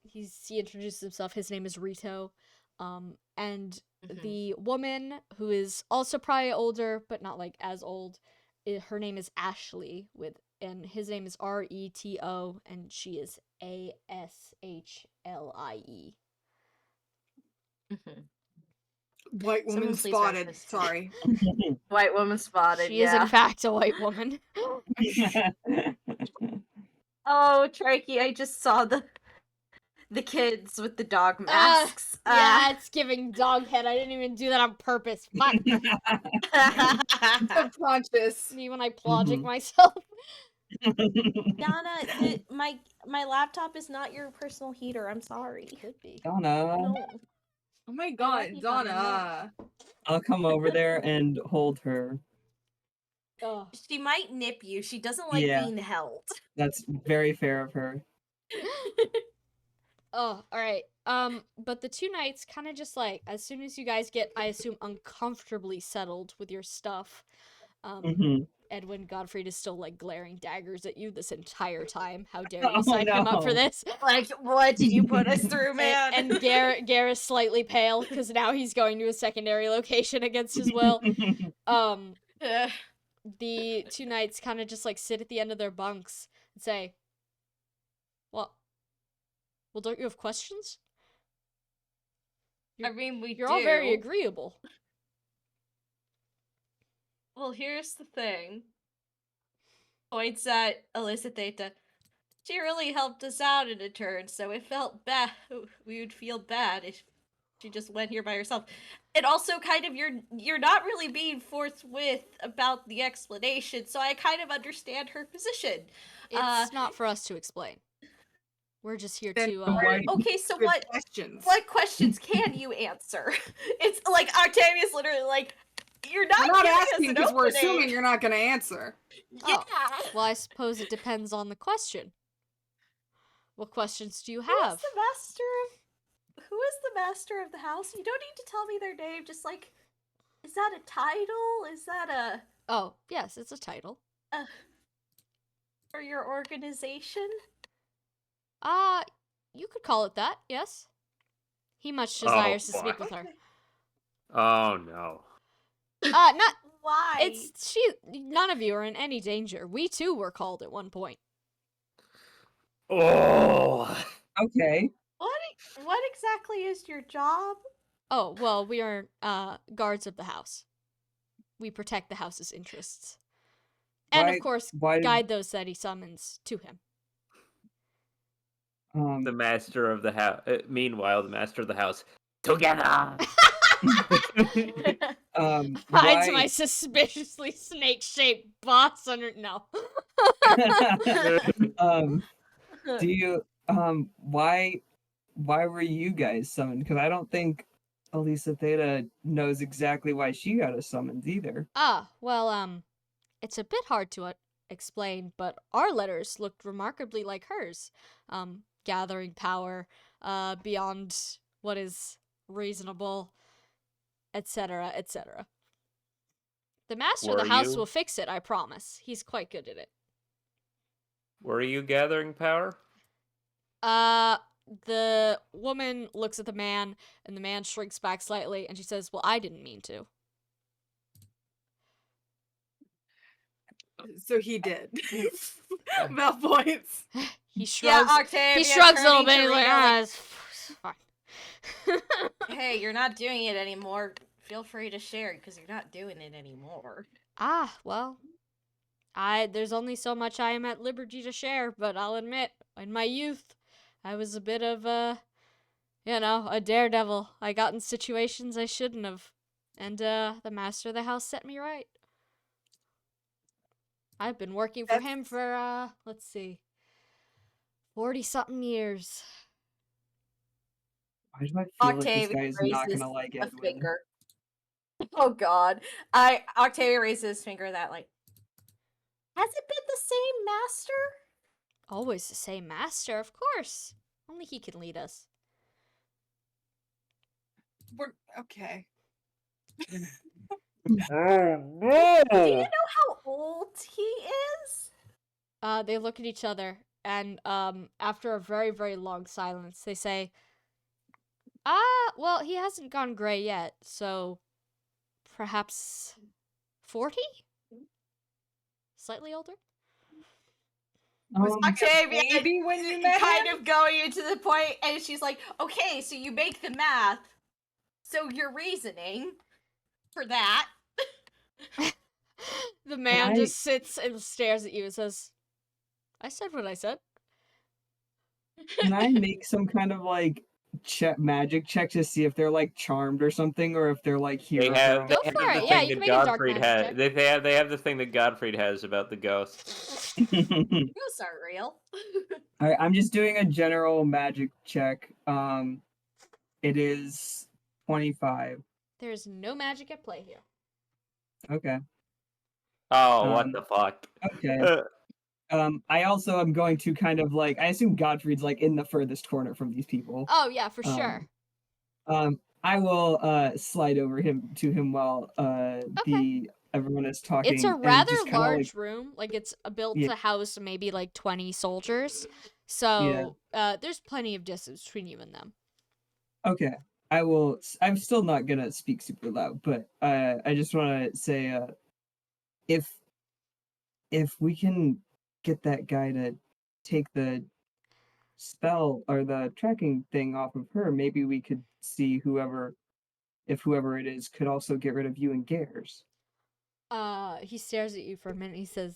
He introduces himself. His name is Rito. And the woman who is also probably older, but not as old, her name is Ashley and his name is Reto, and she is Ashlie. White woman Someone please spotted. write this. Sorry. White woman spotted. She is in fact a white woman. Oh, Trikey, I just saw the kids with the dog masks. Yeah, it's giving dog head. I didn't even do that on purpose. Fuck Subconscious. me when I logic myself. Donna, my laptop is not your personal heater. I'm sorry. Could be. Donna. No. Oh my god, you, Donna. Donna. I'll come over there and hold her. Oh. She might nip you. She doesn't like being held. That's very fair of her. Oh, all right. But the two knights kind of just like, as soon as you guys get, I assume, uncomfortably settled with your stuff, Mhm. Edwin Gottfried is still like glaring daggers at you this entire time. How dare you Oh, sign him up for no. this? Like, what did you put us through, man? And Garrett's slightly pale because now he's going to a secondary location against his will. Ugh. The two knights kind of just like sit at the end of their bunks and say, "Well, don't you have questions? I mean, You're all very agreeable." Well, here's the thing. Points at Alyssa Theta. She really helped us out in a turn, so it felt bad. We would feel bad if she just went here by herself. And also, kind of, you're not really being forthwith about the explanation, so I kind of understand her position. It's not for us to explain. We're just here Then to. why- Okay, so Good what? questions. What questions can you answer? It's like Octavia's literally like, you're not, We're not giving us asking an because we're opening." assuming you're not going to answer. Yeah. Well, I suppose it depends on the question. What questions do you Who is have? Who is the master of the house? You don't need to tell me their name. Just like, is that a title? Is that a Oh, yes, it's a title. for your organization? You could call it that, yes. He much Oh, desires to boy. speak with her. Oh no. Not Why? none of you are in any danger. We too were called at one point. Oh. Okay. What exactly is your job? Oh, well, we are guards of the house. We protect the house's interests. And Why- of course, why did- guide those that he summons to him. The master of the house. Meanwhile, the master of the house. Together. Hides why- my suspiciously snake-shaped boss under. No. do you why were you guys summoned? Because I don't think Elisa Theta knows exactly why she got us summoned either. Well, it's a bit hard to explain, but our letters looked remarkably like hers. Gathering power, beyond what is reasonable, etc., etc. The master of Were the house you? will fix it, I promise. He's quite good at it. Were you gathering power? The woman looks at the man, and the man shrinks back slightly, and she says, "Well, I didn't mean to." So he did. About points. He shrugs. Yeah, Octavia. He shrugs a little turning bit. to He's like, Rita, like, it's fine. hey, you're not doing it anymore. Feel free to share because you're not doing it anymore. Well, there's only so much I am at liberty to share, but I'll admit, in my youth, I was a bit of a daredevil. I got in situations I shouldn't have, and the master of the house set me right. I've been working for him for let's see, 40-something years. Why do I feel Octavia like this guy is not raises gonna like a Edwin? finger. Oh God! Octavia raises his finger. That like, has it been the same master? Always the same master, of course. Only he can lead us. We're okay. Oh Do you no! know how old he is? They look at each other, and after a very, very long silence, they say, well, he hasn't gone gray yet, so perhaps 40? Slightly older? Octavia, Maybe when you met kind him? of going into the point, and she's like, "Okay, so you make the math. So your reasoning for that." The man I- just sits and stares at you and says, "I said what I said." Can I make some kind of like magic check to see if they're like charmed or something, or if they're like They heroes? have, Go they for have it. the Yeah, thing you can that make a dark Godfrey magic has. check. They have the thing that Godfrey has about the ghosts. Ghosts aren't real. Alright, I'm just doing a general magic check. It is 25. There's no magic at play here. Okay. Oh, what the fuck? Okay. I also am going to kind of like, I assume Godfrey's like in the furthest corner from these people. Oh yeah, for sure. I will slide over to him while Okay. everyone is talking. It's a and rather just kinda, large room. Like it's built Yeah. to house maybe like 20 soldiers. Yeah. So there's plenty of distance between you and them. Okay. I'm still not gonna speak super loud, but I just want to say, if we can get that guy to take the spell or the tracking thing off of her, maybe we could see if whoever it is could also get rid of you and Gares. He stares at you for a minute. He says,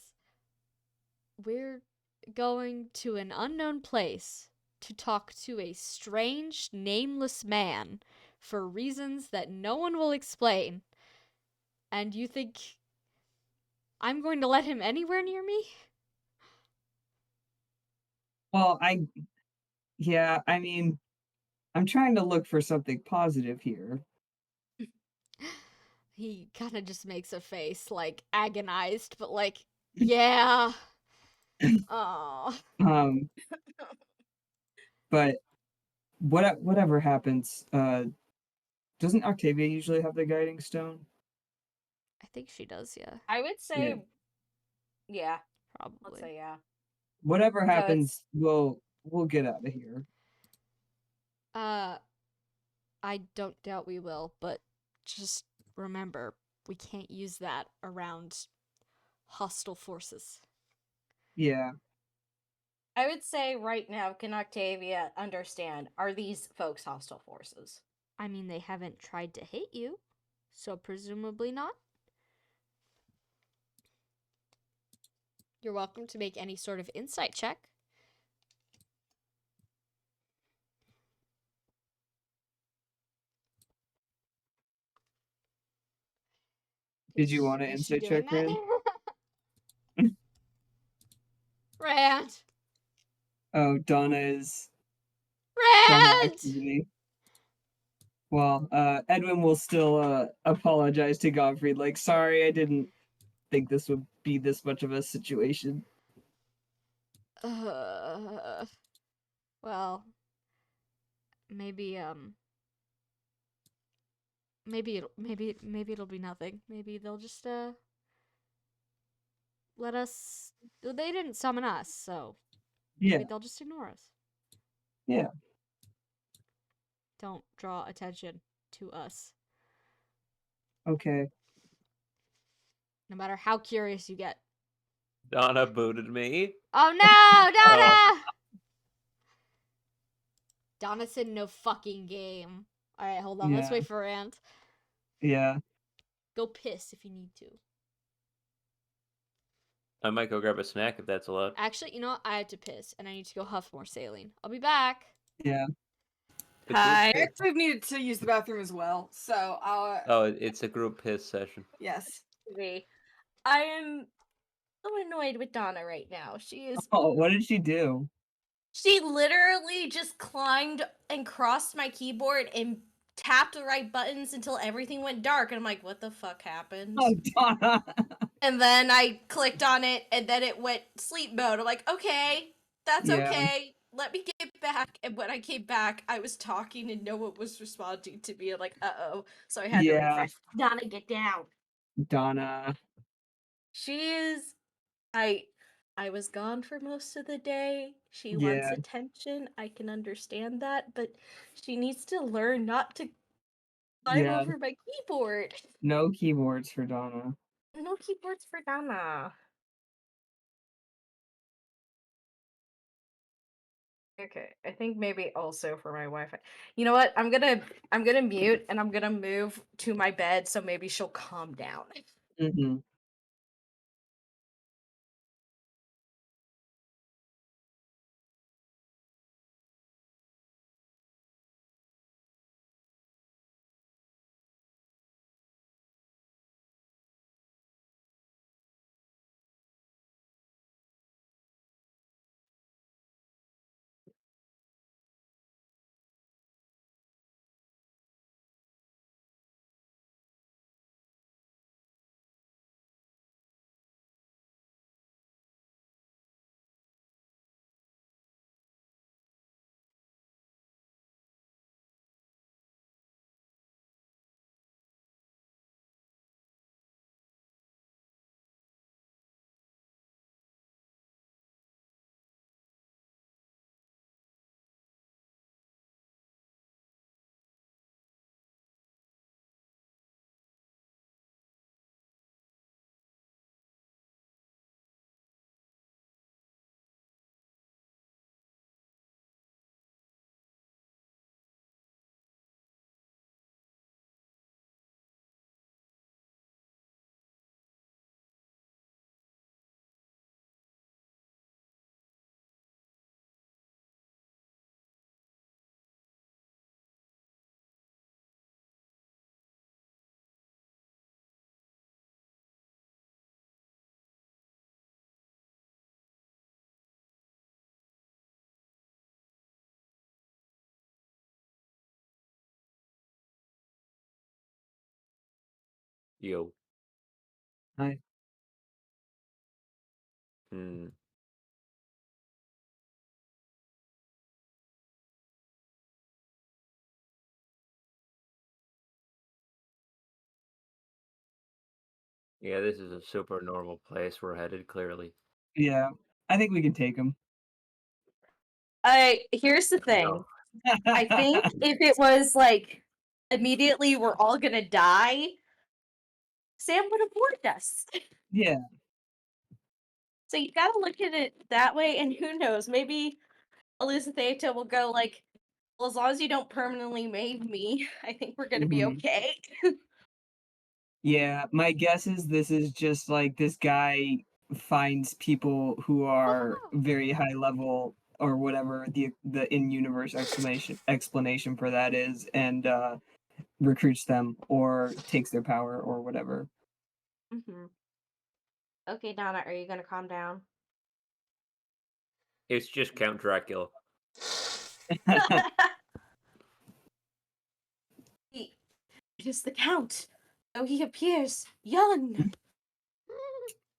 "We're going to an unknown place to talk to a strange, nameless man for reasons that no one will explain. And you think I'm going to let him anywhere near me?" Well, I mean, I'm trying to look for something positive here. He kind of just makes a face, like agonized, but like, yeah. Oh. But whatever happens, doesn't Octavia usually have the guiding stone? I think she does, yeah. I would say, yeah, let's Probably. say yeah. Whatever So happens, we'll get out of here. I don't doubt we will, but just remember, we can't use that around hostile forces. Yeah. I would say right now, can Octavia understand? Are these folks hostile forces? I mean, they haven't tried to hate you, so presumably not. You're welcome to make any sort of insight check. Did you want to Is she insight doing check, Rand? that? Rand! Oh, Donna Rand! activity. Well, Edwin will still apologize to Godfrey, like, sorry, I didn't think this would be this much of a situation. Well, maybe maybe it'll be nothing. Maybe they'll just let us. They didn't summon us, so maybe Yeah. they'll just ignore us. Yeah. Don't draw attention to us, Okay. no matter how curious you get. Donna booted me. Oh no, Donna! Donna's in no fucking game. All right, hold on. Let's Yeah. wait for Rand. Yeah. Go piss if you need to. I might go grab a snack if that's allowed. Actually, you know what? I have to piss, and I need to go huff more saline. I'll be back. Yeah. I actually needed to use the bathroom as well, so I'll. Oh, it's a group piss session. Yes. I am so annoyed with Donna right now. Oh, what did she do? She literally just climbed and crossed my keyboard and tapped the right buttons until everything went dark. And I'm like, what the fuck happened? Oh, Donna. And then I clicked on it and then it went sleep mode. I'm like, okay, that's Yeah. okay. Let me get back. And when I came back, I was talking and no one was responding to me. I'm like, uh-oh. So I had to Yeah. refresh. Donna, get down. Donna. She is. I was gone for most of the day. She wants Yeah. attention. I can understand that, but she needs to learn not to climb Yeah. over my keyboard. No keyboards for Donna. No keyboards for Donna. Okay, I think maybe also for my Wi-Fi. You know what? I'm gonna mute and I'm gonna move to my bed so maybe she'll calm down. Mm-hmm. Yo. Hi. Hmm. Yeah, this is a super normal place we're headed, clearly. Yeah, I think we can take him. Here's the thing. No. I think if it was like immediately we're all gonna die, Sam would have warned us. Yeah. So you gotta look at it that way, and who knows, maybe Elizabeth will go like, well, as long as you don't permanently maim me, I think we're gonna be Mhm. okay. Yeah, my guess is this is just like this guy finds people who are very high level or whatever the in-universe explanation for that is, and recruits them or takes their power or whatever. Mm-hmm. Okay, Donna, are you gonna calm down? It's just Count Dracula. It is the Count. Oh, he appears young.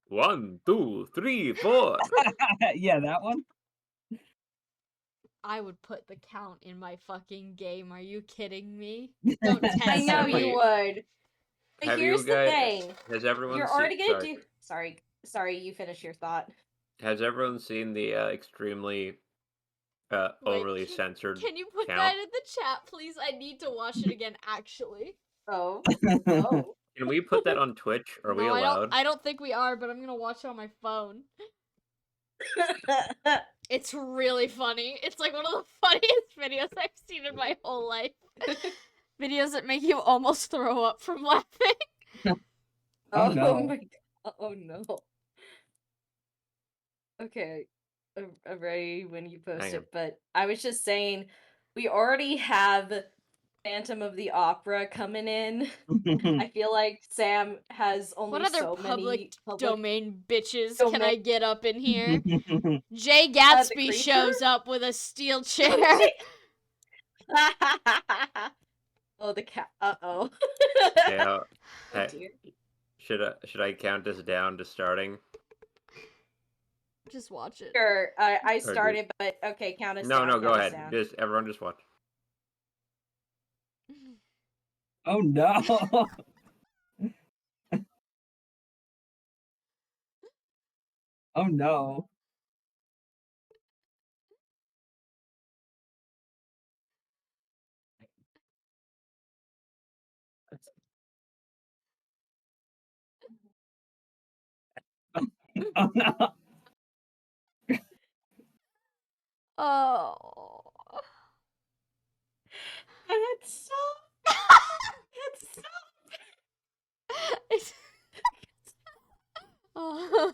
1, 2, 3, 4. Yeah, that one. I would put the Count in my fucking game. Are you kidding me? Don't test I know me. you would. But Have here's you the guys? thing. Has everyone You're seen? already gonna Sorry. do. Sorry. You finish your thought. Has everyone seen the extremely Wait, overly censored Can you put Count? that in the chat, please? I need to watch it again, actually. Oh. Oh. Can we put that on Twitch? Are we No, allowed? I don't think we are, but I'm gonna watch it on my phone. It's really funny. It's like one of the funniest videos I've seen in my whole life. Videos that make you almost throw up from laughing. Oh, no. my god. Oh no. Okay. I'm ready when you post Hang on. it, but I was just saying we already have Phantom of the Opera coming in. I feel like Sam has only What other so public many public domain bitches can I domain- get up in here? Jay the Gatsby creature? shows up with a steel chair. Oh, the cat. Uh-oh. Yeah. Oh dear. Should I count us down to starting? Just watch it. Sure, I Or do- started, but okay, count us No, down. no, go count us ahead. down. Just everyone, just watch. Oh no. Oh no. Oh no. Oh. It's so. It's so. It's... oh.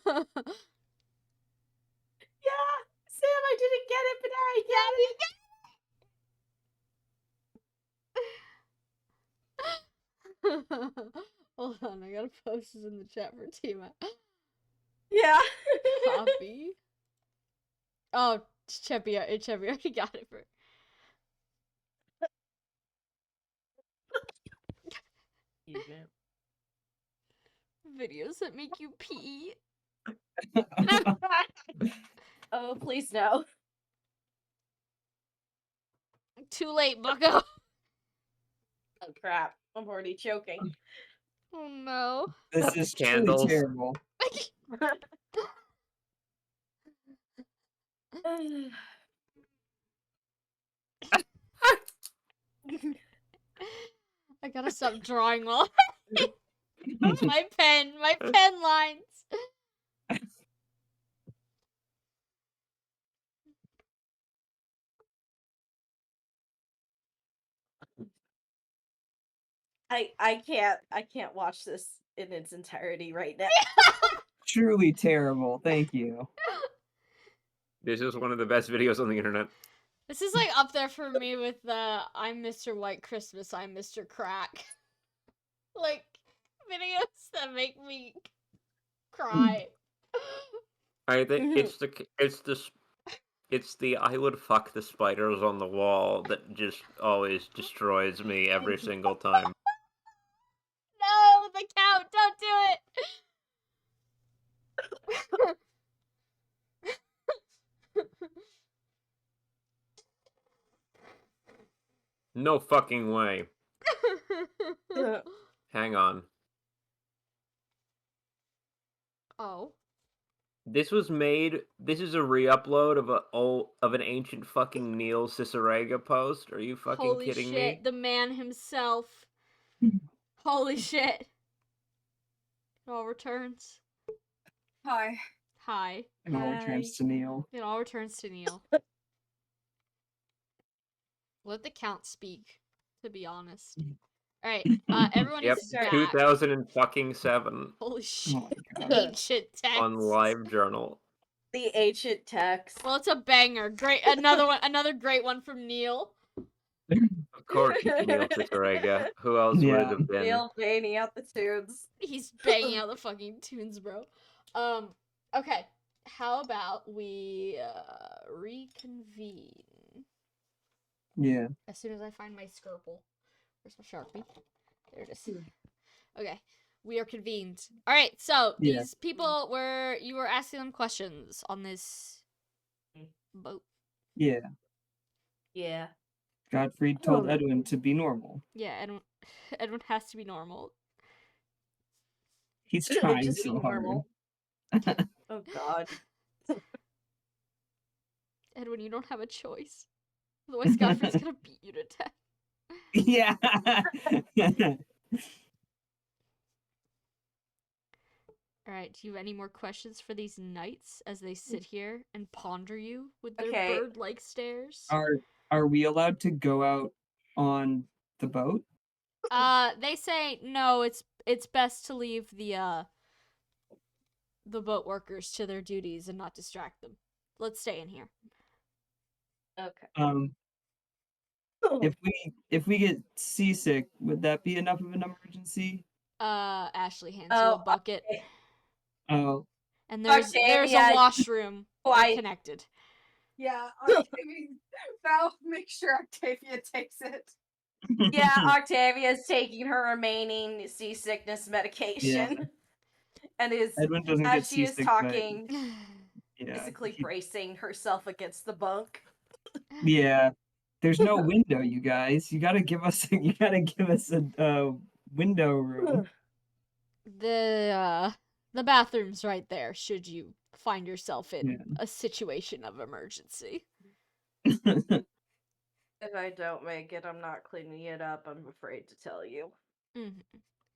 Yeah, Sam, I didn't get it, but now I get it. Hold on, I gotta post this in the chat for Tima. Yeah. Copy. Oh, Cheppy already got it for. Videos that make you pee. Oh, please no. Too late, bucko. Oh crap! I'm already choking. Oh no. This Got the is truly candles. terrible. I gotta stop drawing while my pen lines. I can't watch this in its entirety right now. Truly terrible. Thank you. This is one of the best videos on the internet. This is like up there for me with the I'm Mr. White Christmas, I'm Mr. Crack. Like videos that make me cry. I think it's the I would fuck the spiders on the wall that just always destroys me every single time. No, the Count No fucking way. Hang on. Oh. This is a re-upload of an ancient fucking Neil Cicerega post. Are you fucking Holy kidding shit, me? the man himself. Holy shit. It all returns. Hi. Hi. It all returns to Neil. It all returns to Neil. Let the count speak, to be honest. Alright, everyone Yep, is back. 2007 Holy shit. Oh my god. Ancient text. on LiveJournal. The ancient text. Well, it's a banger. Great, another great one from Neil. Of course, Neil Cicerega. Who else would it have been? Neil banging out the tunes. He's banging out the fucking tunes, bro. Okay. How about we reconvene? Yeah. As soon as I find my Scurple. Where's my Sharpie? There it is. Okay. We are convened. Alright, so Yeah. these people you were asking them questions on this boat. Yeah. Yeah. Godfrey told Edwin to be normal. Yeah, Edwin has to be normal. He's trying Just so normal. hard. Oh god. Edwin, you don't have a choice. Otherwise, Godfrey's gonna beat you to death. Yeah. Alright, do you have any more questions for these knights as they sit here and ponder you with their Okay. bird-like stares? Are we allowed to go out on the boat? They say no, it's best to leave the boat workers to their duties and not distract them. Let's stay in here. Okay. If we get seasick, would that be enough of an emergency? Ashley hands you a bucket. Okay. Oh, And there's a Octavia, washroom why- connected. Yeah, Octavia. Val, make sure Octavia takes it. Yeah, Octavia's taking her remaining seasickness medication. And is, Edwin doesn't as get she is seasick. talking, Yeah. physically bracing herself against the bunk. Yeah. There's no window, you guys. You gotta give us a window room. The bathroom's right there, should you find yourself in Yeah. a situation of emergency. If I don't make it, I'm not cleaning it up, I'm afraid to tell you.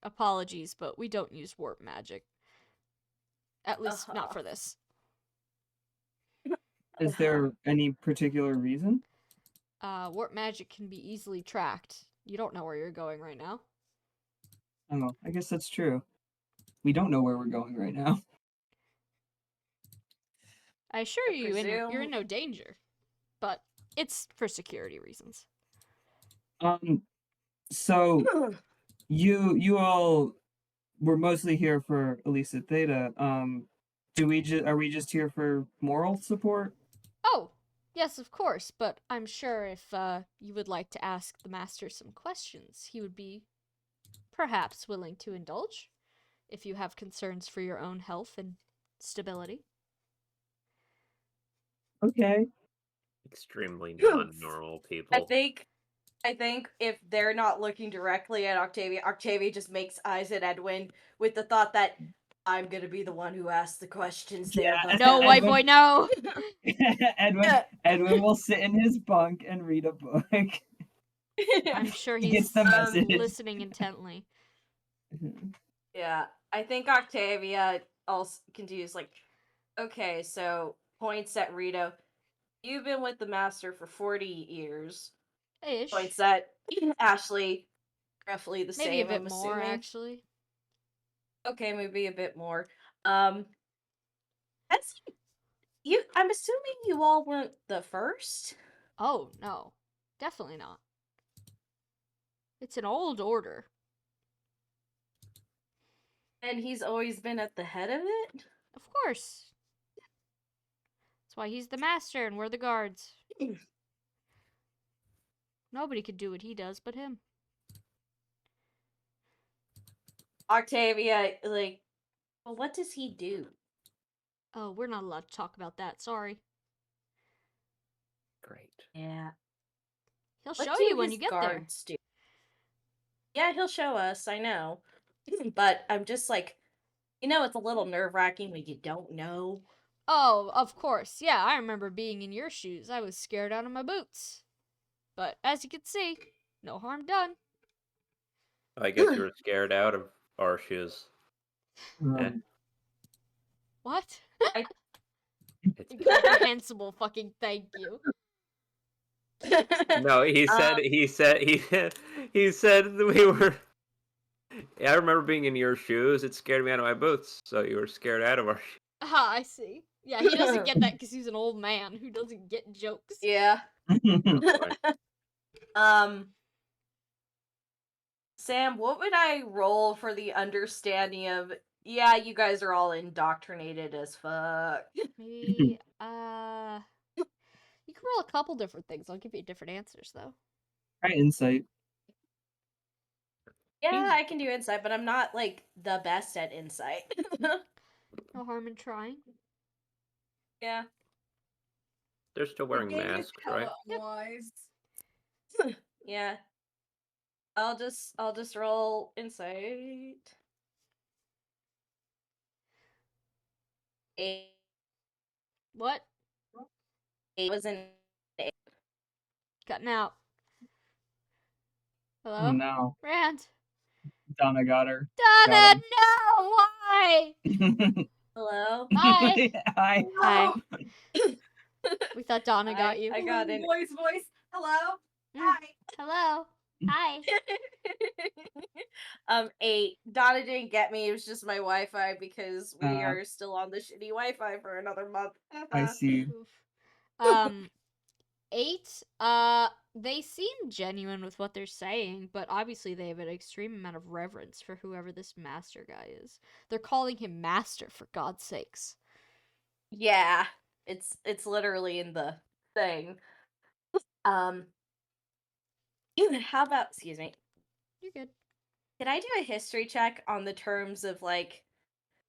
Apologies, but we don't use warp magic. At least not for this. Is there any particular reason? Warp magic can be easily tracked. You don't know where you're going right now. Oh, I guess that's true. We don't know where we're going right now. I assure I you, you're in presume- no danger. But it's for security reasons. So you all were mostly here for Elisa Theta. Are we just here for moral support? Oh, yes, of course, but I'm sure if you would like to ask the master some questions, he would be perhaps willing to indulge if you have concerns for your own health and stability. Okay. Extremely non-normal people. I think if they're not looking directly at Octavia, Octavia just makes eyes at Edwin with the thought that I'm gonna be the one who asks the questions there. Yeah. But No, white boy, no! Edwin will sit in his bunk and read a book. I'm sure He he's gets the message. listening intently. Yeah, I think Octavia also continues like, okay, so points at Rito. You've been with the master for 40 years. Ish. Points at Ashley, roughly the Maybe same. a bit I'm more, assuming. actually. Okay, maybe a bit more. That's you. I'm assuming you all weren't the first. Oh, no. Definitely not. It's an old order. And he's always been at the head of it? Of course. That's why he's the master and we're the guards. Nobody could do what he does but him. Octavia, like, well, what does he do? Oh, we're not allowed to talk about that. Sorry. Great. Yeah. He'll What show do you when his you get there. guards do? Yeah, he'll show us, I know. But I'm just like, it's a little nerve-wracking when you don't know. Oh, of course. Yeah, I remember being in your shoes. I was scared out of my boots. But as you can see, no harm done. I guess you were scared out of our shoes. What? It's... Incomprehensible fucking thank you. No, he said that we were. I remember being in your shoes. It scared me out of my boots. So you were scared out of our shoes. Ah, I see. Yeah, he doesn't get that because he's an old man who doesn't get jokes. Yeah. Sam, what would I roll for the understanding of, yeah, you guys are all indoctrinated as fuck? Maybe, you can roll a couple different things. I'll give you different answers, though. Try insight. Yeah, I can do insight, but I'm not, like, the best at insight. No harm in trying. Yeah. They're still wearing masks, right? Yeah. I'll just roll insight. 8 What? was an 8. Cutting out. Oh Hello? no. Rand? Donna got her. Donna, him. no! Why? Hello? Hi! Hi. Hi. We thought Donna got you. I got an Voice. Hello. Mm. Hi. Hello. Hi. 8. Donna didn't get me. It was just my Wi-Fi because we Uh. are still on the shitty Wi-Fi for another month. I see. Oof. 8, they seem genuine with what they're saying, but obviously they have an extreme amount of reverence for whoever this master guy is. They're calling him master, for God's sakes. Yeah, it's literally in the thing. How about, excuse me, You're good. can I do a history check on the terms of, like,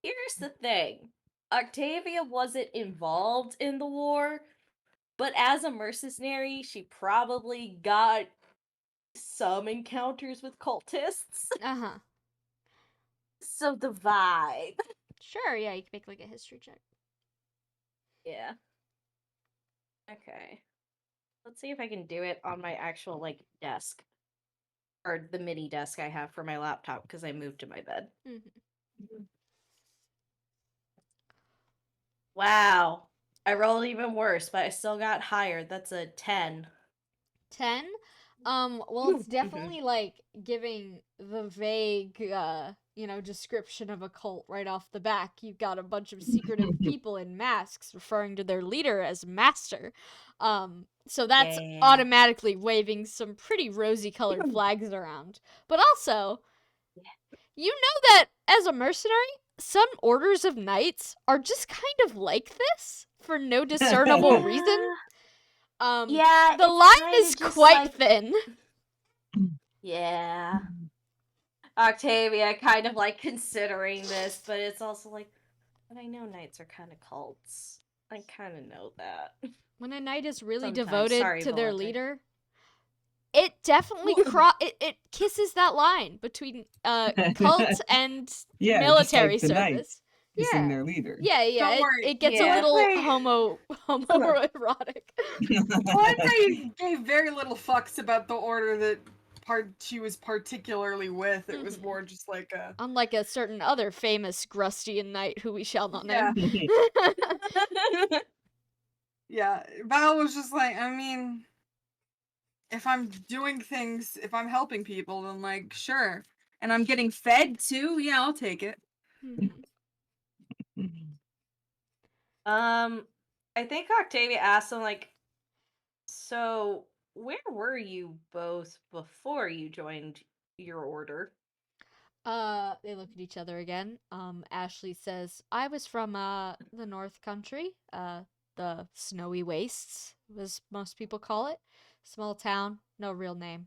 here's the thing. Octavia wasn't involved in the war, but as a mercenary, she probably got some encounters with cultists. Uh-huh. So the vibe. Sure, yeah, you can make like a history check. Yeah. Okay. Let's see if I can do it on my actual, like, desk. Or the mini desk I have for my laptop because I moved to my bed. Mm-hmm. Wow. I rolled even worse, but I still got higher. That's a 10. 10? Well, it's definitely like giving the vague, description of a cult right off the back. You've got a bunch of secretive people in masks referring to their leader as master. So that's Yeah. automatically waving some pretty rosy colored flags around. But also, you know that as a mercenary, some orders of knights are just kind of like this for no discernible reason. Yeah, the it's line kinda is just quite like- thin. Yeah. Octavia kind of like considering this, but it's also like, but I know knights are kind of cults. I kind of know that. When a knight is really Sometimes. devoted Sorry, to their Volante. leader, it definitely it kisses that line between cult and Yeah, military just like the service. knights kissing their leader. Yeah. Don't worry. It gets Yeah. a little Wait. homoerotic. Volante gave very little fucks about the order that she was particularly with. It was Mhm. more just like a Unlike a certain other famous Grustian knight who we shall not Yeah. name. yeah. Val was just like, I mean, if I'm doing things, if I'm helping people, then like sure, and I'm getting fed too. Yeah, I'll take it. Mhm. I think Octavia asked him, like, so where were you both before you joined your order? They look at each other again. Ashley says, I was from, the North Country, the Snowy Wastes, as most people call it. Small town, no real name,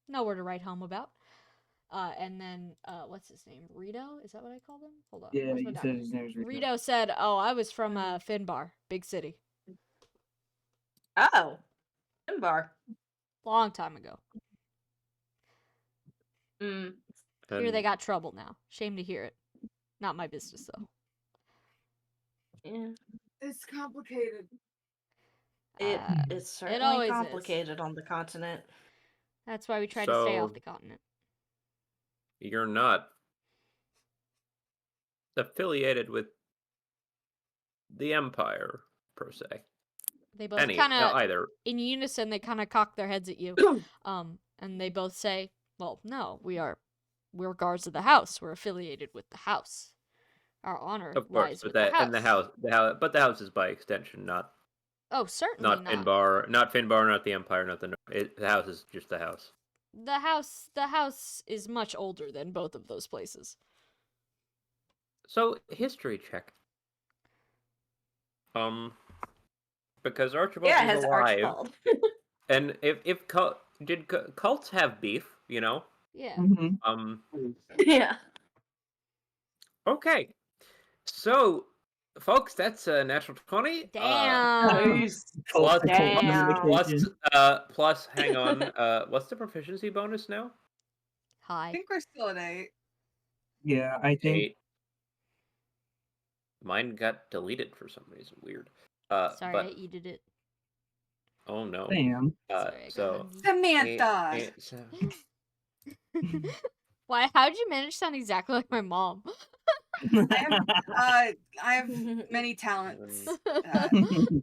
nowhere to write home about. And then, what's his name? Rito? Is that what I called him? Hold on. Yeah, where's my you said document? his name was Rito. Rito said, oh, I was from, Finbar, big city. Oh. Finbar. Long time ago. Mm. Here they And got trouble now. Shame to hear it. Not my business though. Yeah. It's complicated. It Uh, is certainly always is. complicated on the continent. That's why we try to stay off So- the continent. you're not affiliated with the Empire, per se. They both kind of, Either. in unison, they kind of cock their heads at you. And they both say, "Well, no, we're guards of the house. We're affiliated with the house. Our honor Of course, lies but with the house." and the house, but the house is by extension, not Oh, certainly not. Finbar, not the Empire, not the. The house is just the house. The house is much older than both of those places. So history check. Because Archibald Yeah, it is has alive, Archibald. and if cults have beef, you know? Yeah. Yeah. Okay, so folks, that's a natural 20. Damn. Nice. Plus, Damn. plus, hang on. What's the proficiency bonus now? I Hi. think we're still at 8. Yeah, I think 8. Mine got deleted for some reason. Weird. Sorry, but I eated it. oh no. Damn. Sorry, I got So hungry. Samantha! Why? How'd you manage to sound exactly like my mom? I have many talents that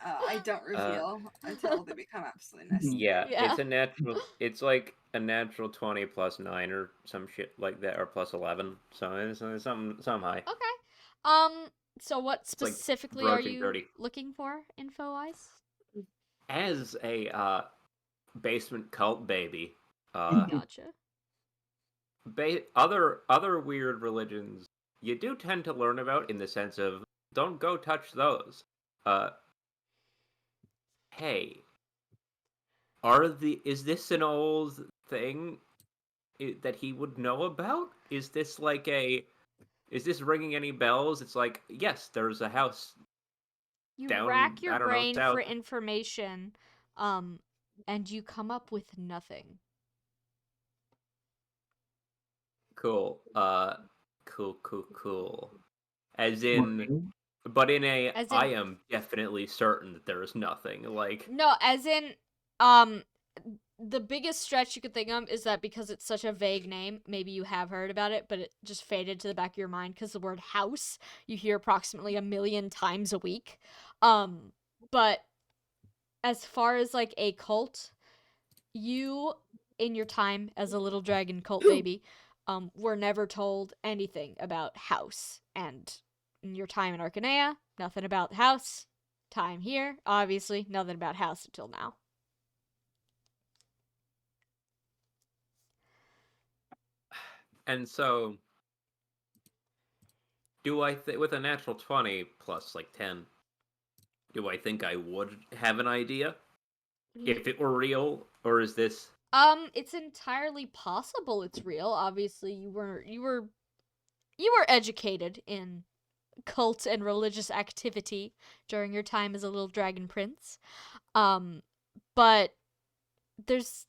I don't reveal until they become absolutely necessary. Yeah, Yeah. it's a natural. It's like a natural 20 plus 9 or some shit like that, or plus 11. So it's something high. Okay. So what like specifically are broaching you 30. looking for, info-wise? As a basement cult baby, Gotcha. other weird religions you do tend to learn about in the sense of don't go touch those. Hey, is this an old thing that he would know about? Is this ringing any bells? It's like, yes, there's a house You down, rack your I don't know, brain for south. information, and you come up with nothing. Cool. Cool. As in, but in a, As in- I am definitely certain that there is nothing. Like, No, as in, the biggest stretch you could think of is that because it's such a vague name, maybe you have heard about it, but it just faded to the back of your mind because the word house you hear approximately 1 million times a week. But as far as like a cult, you, in your time as a little dragon cult baby, were never told anything about house. And in your time in Arcanea, nothing about house. Time here, obviously, nothing about house until now. and so, do I with a natural 20 plus like 10? Do I think I would have an idea if it were real, or is this? It's entirely possible it's real. Obviously, you were educated in cult and religious activity during your time as a little dragon prince. But there's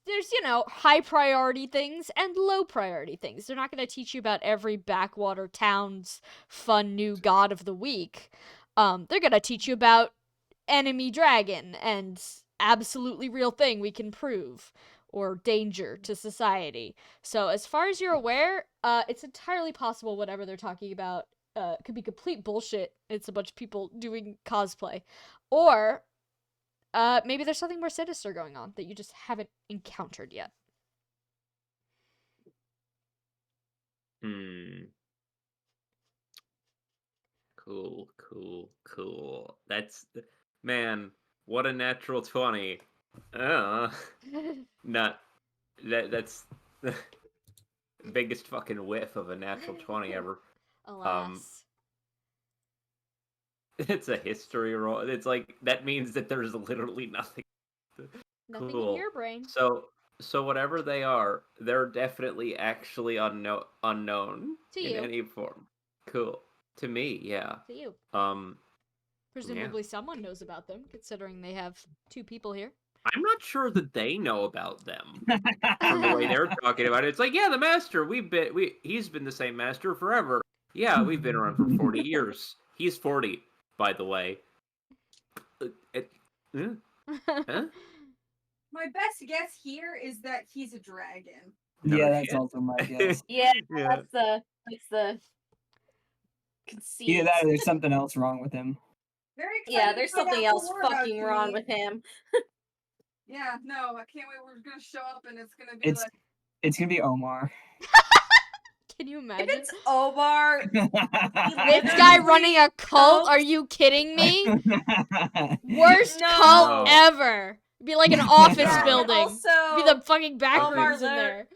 high priority things and low priority things. They're not going to teach you about every backwater town's fun new god of the week. They're going to teach you about enemy dragon and absolutely real thing we can prove, or danger to society. So as far as you're aware, it's entirely possible whatever they're talking about could be complete bullshit. It's a bunch of people doing cosplay. Or maybe there's something more sinister going on that you just haven't encountered yet. Cool. Man, what a natural 20. Not that's the biggest fucking whiff of a natural 20 ever. Alas. It's a history roll. It's like that means that there's literally nothing. Nothing Cool. in your brain. So whatever they are, they're definitely actually unknown To in you. any form. Cool. To me, yeah. To you. Um Presumably someone knows about them, considering they have 2 people here. I'm not sure that they know about them from the way they're talking about it. It's like, yeah, the master. He's been the same master forever. Yeah, we've been around for 40 years. He's 40, by the way. Huh? My best guess here is that he's a dragon. No Yeah, that's shit. also my guess. Yeah, Yeah. that's the conceit. Either that or there's something else wrong with him. Very excited. Yeah, to there's find something out else more about fucking wrong you. with him. Yeah, no, I can't wait. We're gonna show up and it's gonna be It's gonna be Omar. Can you If imagine? it's Omar, This literally- guy running a cult? so- Are you kidding me? Worst No. cult No. ever. It'd be like an office Yeah, and building. also, It'd be the fucking back Omar rooms in Ler- there.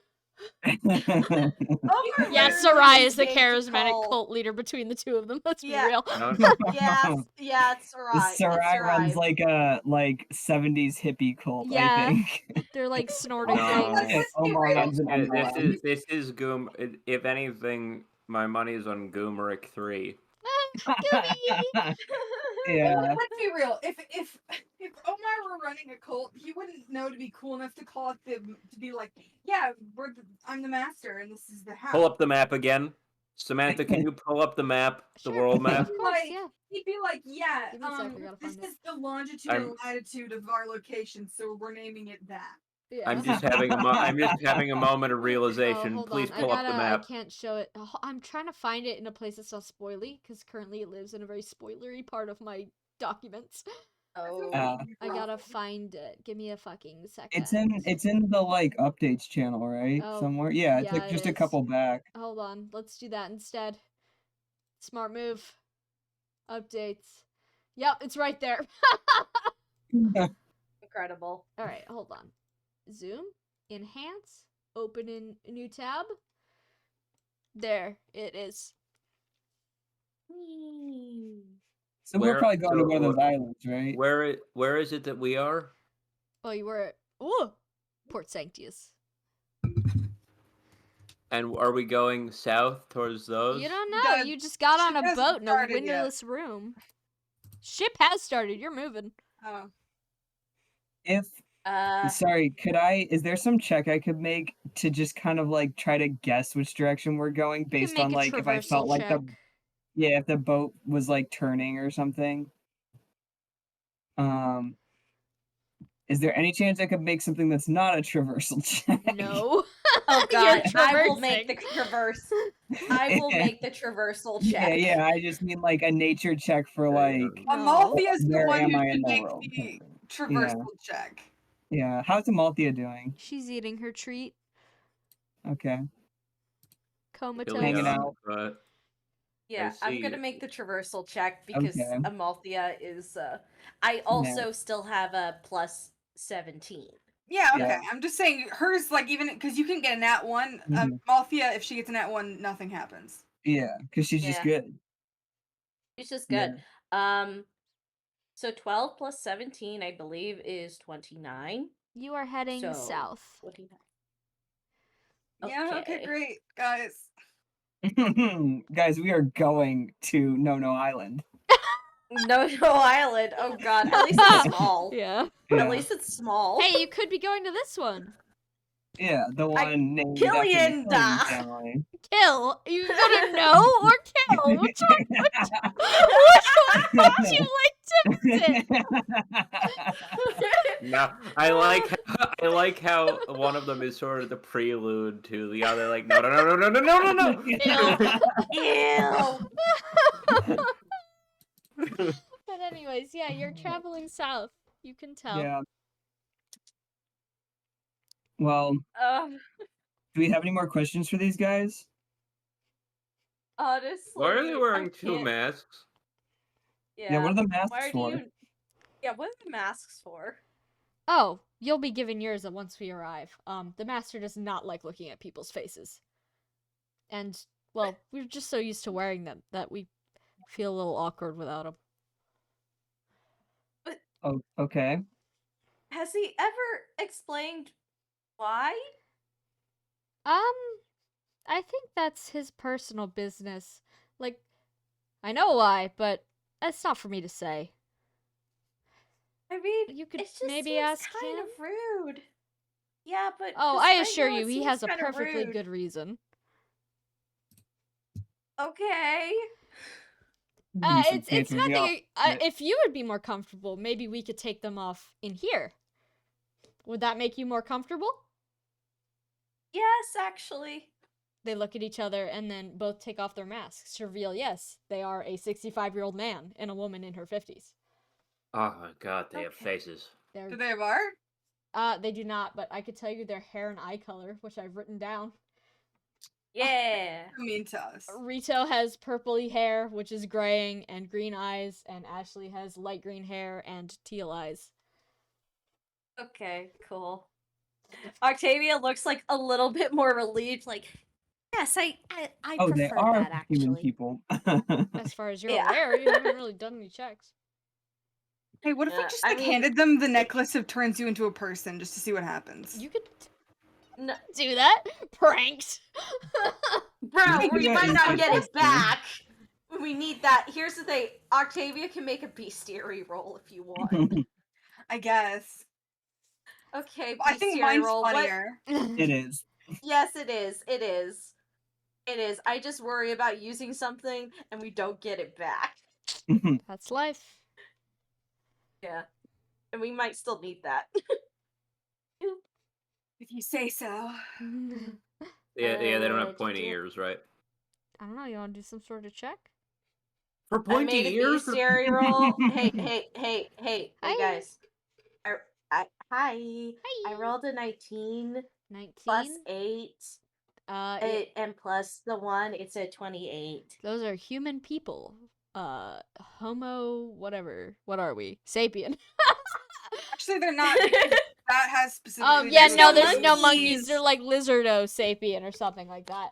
Omar Yeah, literally Sarai is the engaged a charismatic cult leader between the two of them. Let's be Yeah. real. No, Yeah, it's Sarai. Sarai runs like a 70s hippie cult, Yeah. I think. They're like snorting No. things. Let's be Omar real. runs an Emblem. this is Goom. If anything, my money's on Goomeric 3. Yeah. Let's be real. If Omar were running a cult, he wouldn't know to be cool enough to call it to be like, yeah, I'm the master and this is the house. Pull up the map again. Samantha, can you pull up the map, the Sure. world map? Of course, yeah. He'd be like, yeah, Give me a sec, I gotta this find it. is the longitude and latitude of our location, so we're naming it that. Yeah. I'm just having a moment of realization. hold Please on. pull up the I map. can't show it. Oh, I'm trying to find it in a place that's not spoily, because currently it lives in a very spoilery part of my documents. Oh. I gotta find it. Give me a fucking second. It's in the like updates channel, right? Oh, Somewhere. Yeah, it's yeah, like it just a is. couple back. Hold on. Let's do that instead. Smart move. Updates. Yep, it's right there. Incredible. All right, hold on. Zoom, enhance, open in a new tab. There it is. So we're probably going to so one of those islands, right? Where is it that we are? Oh, you were at Port Sanctius. And are we going south towards those? You don't know. The You just got on ship a hasn't boat in a started yet. windowless room. Ship has started. You're moving. Oh. If sorry, is there some check I could make to just kind of like try to guess which direction we're going based make on a like if I felt traversal like check. if the boat was like turning or something? Is there any chance I could make something that's not a traversal check? No. Oh You're god, I will make the traversing. traverse. I will make the traversal check. Yeah, I just mean like a nature check for There you like go. No. Amalthea's the where one am who I in can the make world? the traversal check. Yeah, how's Amalthea doing? She's eating her treat. Okay. Comatose. Really Hanging young, out. but Yeah, I I'm see. gonna make the traversal check because Okay. Amalthea is I also still have a plus 17. Yeah, okay. Yeah. I'm just saying hers, like, even because you can get a nat 1. Mhm. Amalthea, if she gets a nat 1, nothing happens. Yeah, because she's just Yeah. good. It's just Yeah. good. So 12 plus 17, I believe, is 29. You are heading So, south. 29. Yeah, okay, Okay. great. Guys. Guys, we are going to No Island. No Island. Oh god, at least it's small. Yeah. Yeah. At least it's small. Hey, you could be going to this one. Yeah, the one named Killian after the Killian da. family. Kill. You gonna know or kill? Which one would you like to pick? No, I like how one of them is sort of the prelude to the other. Like, no. Ew. But anyways, yeah, you're traveling south. You can tell. Yeah. Well, do we have any more questions for these guys? Honestly, Why are they wearing I two can't- masks? Yeah, what are the masks Why for? do you? Yeah, what are the masks for? Oh, you'll be given yours once we arrive. The master does not like looking at people's faces. And, well, we're just so used to wearing them that we feel a little awkward without them. Oh, okay. Has he ever explained why? I think that's his personal business. Like, I know why, but that's not for me to say. I mean, You could it just maybe seems ask kind him. of rude. Yeah, but Oh, 'cause I right assure now you, it he seems has a kinda perfectly rude. good reason. Okay. Maybe some It's faith with y'all. nothing. If you would be more comfortable, maybe we could take them off in here. Would that make you more comfortable? Yes, actually. They look at each other and then both take off their masks to reveal, yes, they are a 65-year-old man and a woman in her 50s. Oh my god, they have Okay. faces. Do they have art? They do not, but I could tell you their hair and eye color, which I've written down. Yeah. I mean to us. Rito has purpley hair, which is graying, and green eyes, and Ashley has light green hair and teal eyes. Okay, cool. Octavia looks like a little bit more relieved, like, yes, I Oh, prefer they are that human actually. people. As far as you're Yeah. aware, you haven't really done any checks. Hey, what if we Yeah, just I like mean- handed them the necklace that turns you into a person just to see what happens? You could No, do that. Pranks. bro, can we do might that not inside get it question. back. We need that. Here's the thing. Octavia can make a bestiary roll if you want. I guess. Okay, I think bestiary mine's roll. What? funnier. It is. Yes, it is. It is. It is. I just worry about using something and we don't get it back. That's life. Yeah. And we might still need that. If you say so. Yeah, they don't have Did pointy you- ears, right? I don't know. You want to do some sort of check? For I pointy made a ears? bestiary roll. Hey, Hi. guys. Hi. I Hi. rolled a 19 19. plus 8. Yeah, And plus the 1, it's a 28. those are human people. Homo, whatever. What are we? Sapien. Actually, they're not. Because that has specifically. Yeah, to do no, with there's no monkeys. monkeys. They're like lizardo sapien or something like that.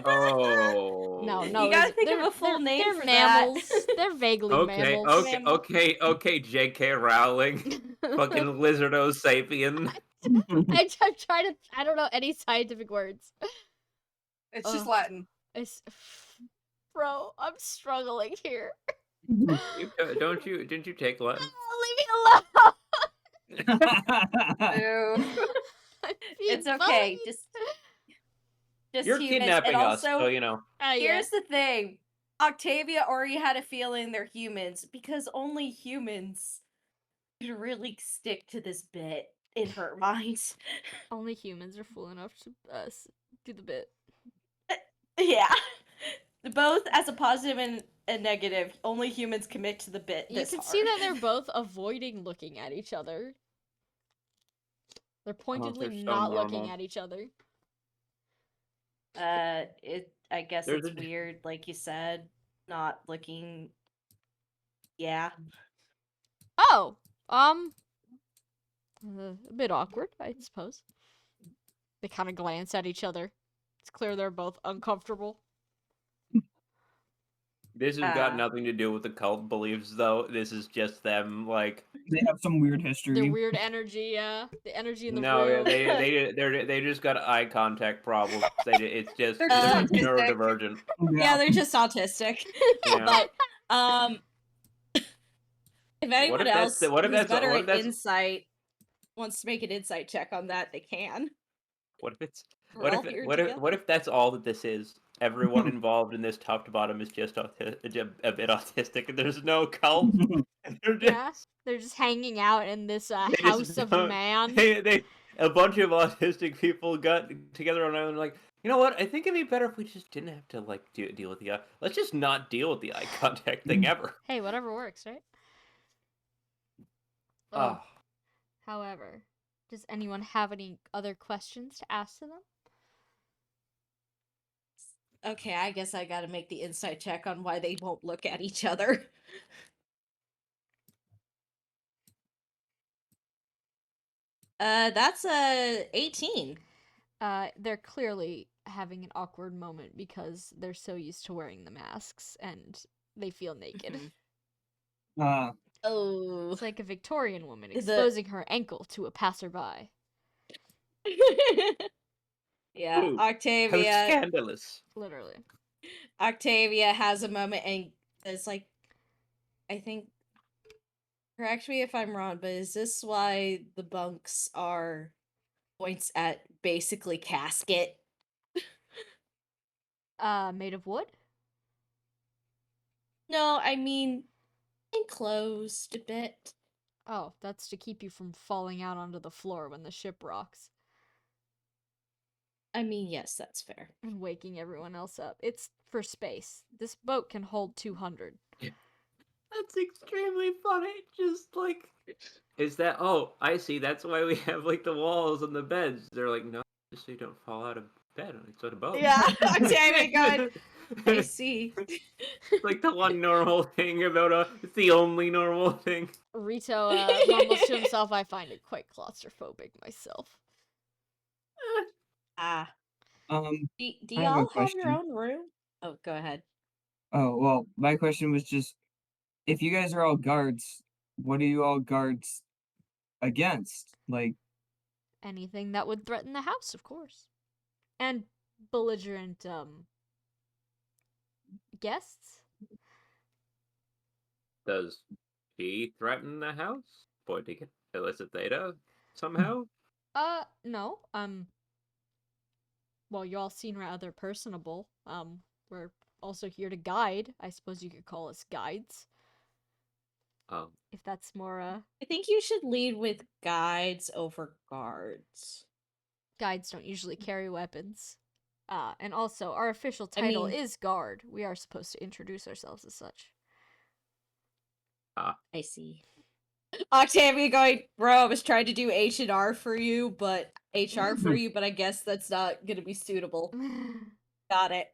Oh. No, no. You gotta think of they're- a full they're- name They're for mammals. that. They're vaguely Okay, mammals. okay, J.K. Rowling. Fucking lizardo sapien. I'm trying to. I don't know any scientific words. It's just Ugh. Latin. It's, bro, I'm struggling here. Didn't you take Latin? Leave me alone. Ew. I'm It's being okay. bullied. Just You're humans. kidnapping And us, also, so you know. Yeah. here's the thing. Octavia already had a feeling they're humans because only humans could really stick to this bit in her mind. Only humans are fool enough to do the bit. Yeah. Both as a positive and a negative. Only humans commit to the bit You this can hard. see that they're both avoiding looking at each other. They're pointedly they're so not looking normal. at each other. I guess There's it's a- weird, like you said, not looking. Yeah. Oh, a bit awkward, I suppose. They kind of glance at each other. It's clear they're both uncomfortable. This has got Uh, nothing to do with the cult beliefs, though. This is just them, like. They have some weird history. Their weird energy, the energy in the No, room. they just got eye contact problems. It's just They're just they're autistic. neurodivergent. yeah, they're just autistic. Yeah. But if anyone if that's else the- what if who's that's- better what if at that's- insight wants to make an insight check on that, they can. What if it's We're all here what together. if that's all that this is? Everyone involved in this top to bottom is just a bit autistic, and there's no cult. They're just, Yeah, they're just hanging out in this they just house of don't- man. They a bunch of autistic people got together on and like, you know what? I think it'd be better if we just didn't have to like deal with the let's just not deal with the eye contact thing ever. Hey, whatever works, right? Oh. However, does anyone have any other questions to ask to them? Okay, I guess I gotta make the insight check on why they won't look at each other. That's a 18. They're clearly having an awkward moment because they're so used to wearing the masks and they feel naked. Oh. It's like a Victorian woman Is it- exposing her ankle to a passerby. Yeah, Ooh, How Octavia. scandalous. Literally. Octavia has a moment and it's like, I think Correct me if I'm wrong, but is this why the bunks are points at basically casket? Made of wood? No, I mean enclosed a bit. Oh, that's to keep you from falling out onto the floor when the ship rocks I mean, yes, that's fair. and waking everyone else up. It's for space. This boat can hold 200. That's extremely funny. Just like, is that? Oh, I see. That's why we have like the walls and the beds. They're like, no, just so you don't fall out of bed. It's on a boat. Yeah, Octavia going, I see. It's like the one normal thing about it's the only normal thing. Rito mumbles to himself, I find it quite claustrophobic myself. Ah. Um, Do I have a y'all have your question. own room? Oh, go ahead. Oh, well, my question was just, if you guys are all guards, what are you all guards against? Like, Anything that would threaten the house, of course. And belligerent, guests? Does she threaten the house? Pointing at illicit data somehow? No. Well, you all seem rather personable. We're also here to guide. I suppose you could call us guides. Um, If that's more, I think you should lead with guides over guards. guides don't usually carry weapons. And also, our official I title mean- is guard. We are supposed to introduce ourselves as such. I see. Octavia going, bro, I was trying to do H&R for you, but I guess that's not gonna be suitable. Got it.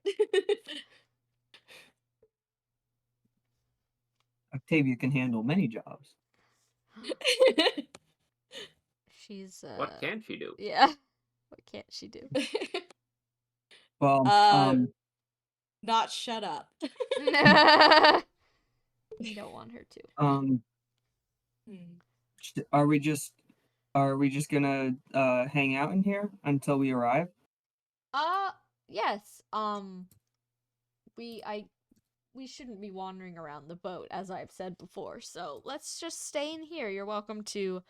Octavia can handle many jobs. She's, what can she do? Yeah. What can't she do? Well, Not shut up. We don't want her to. Are we just gonna hang out in here until we arrive? Yes. We shouldn't be wandering around the boat, as I've said before. So let's just stay in here. You're welcome to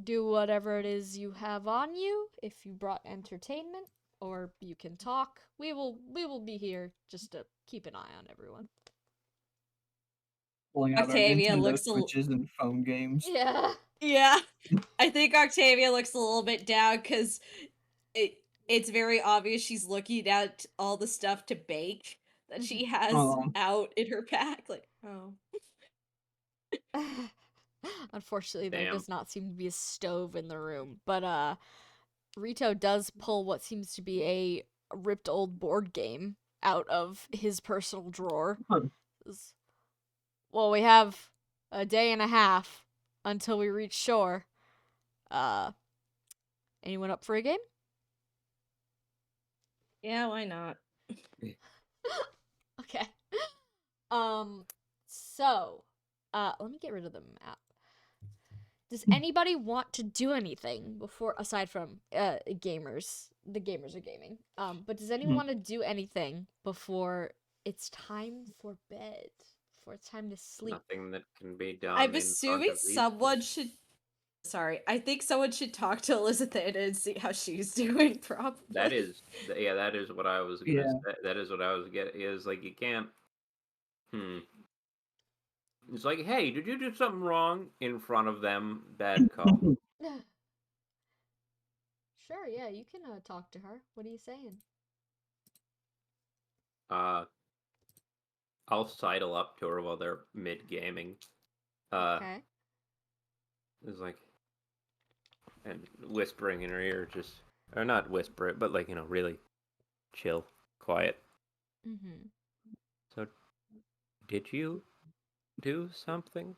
do whatever it is you have on you. If you brought entertainment, or you can talk, we will be here just to keep an eye on everyone. Pulling out Octavia our Nintendo looks Switches and phone games. Yeah. Yeah. I think Octavia looks a little bit down because it's very obvious she's looking at all the stuff to bake that she has Aw. out in her pack. Like, oh. Unfortunately, there Damn. does not seem to be a stove in the room, but Rito does pull what seems to be a ripped old board game out of his personal drawer. Huh. Well, we have a day and a half until we reach shore. Anyone up for a game? Yeah, why not? Okay. So, let me get rid of the map. Does anybody want to do anything before, aside from gamers? The gamers are gaming. But does anyone want to do anything before it's time for bed? Before it's time to sleep? Nothing that can be done. I'm in front assuming of these someone things. should. Sorry, I think someone should talk to Elizabeth and see how she's doing. Probably. That is, yeah, that is what I was gonna Yeah. say. That is what I was getting. Is like you can't. It's like, hey, did you do something wrong in front of them? Bad call. Sure, yeah, you can talk to her. What are you saying? I'll sidle up to her while they're mid gaming. Okay. It's like, and whispering in her ear, just or not whisper it, but like really chill, quiet. Mm-hmm. So, did you do something?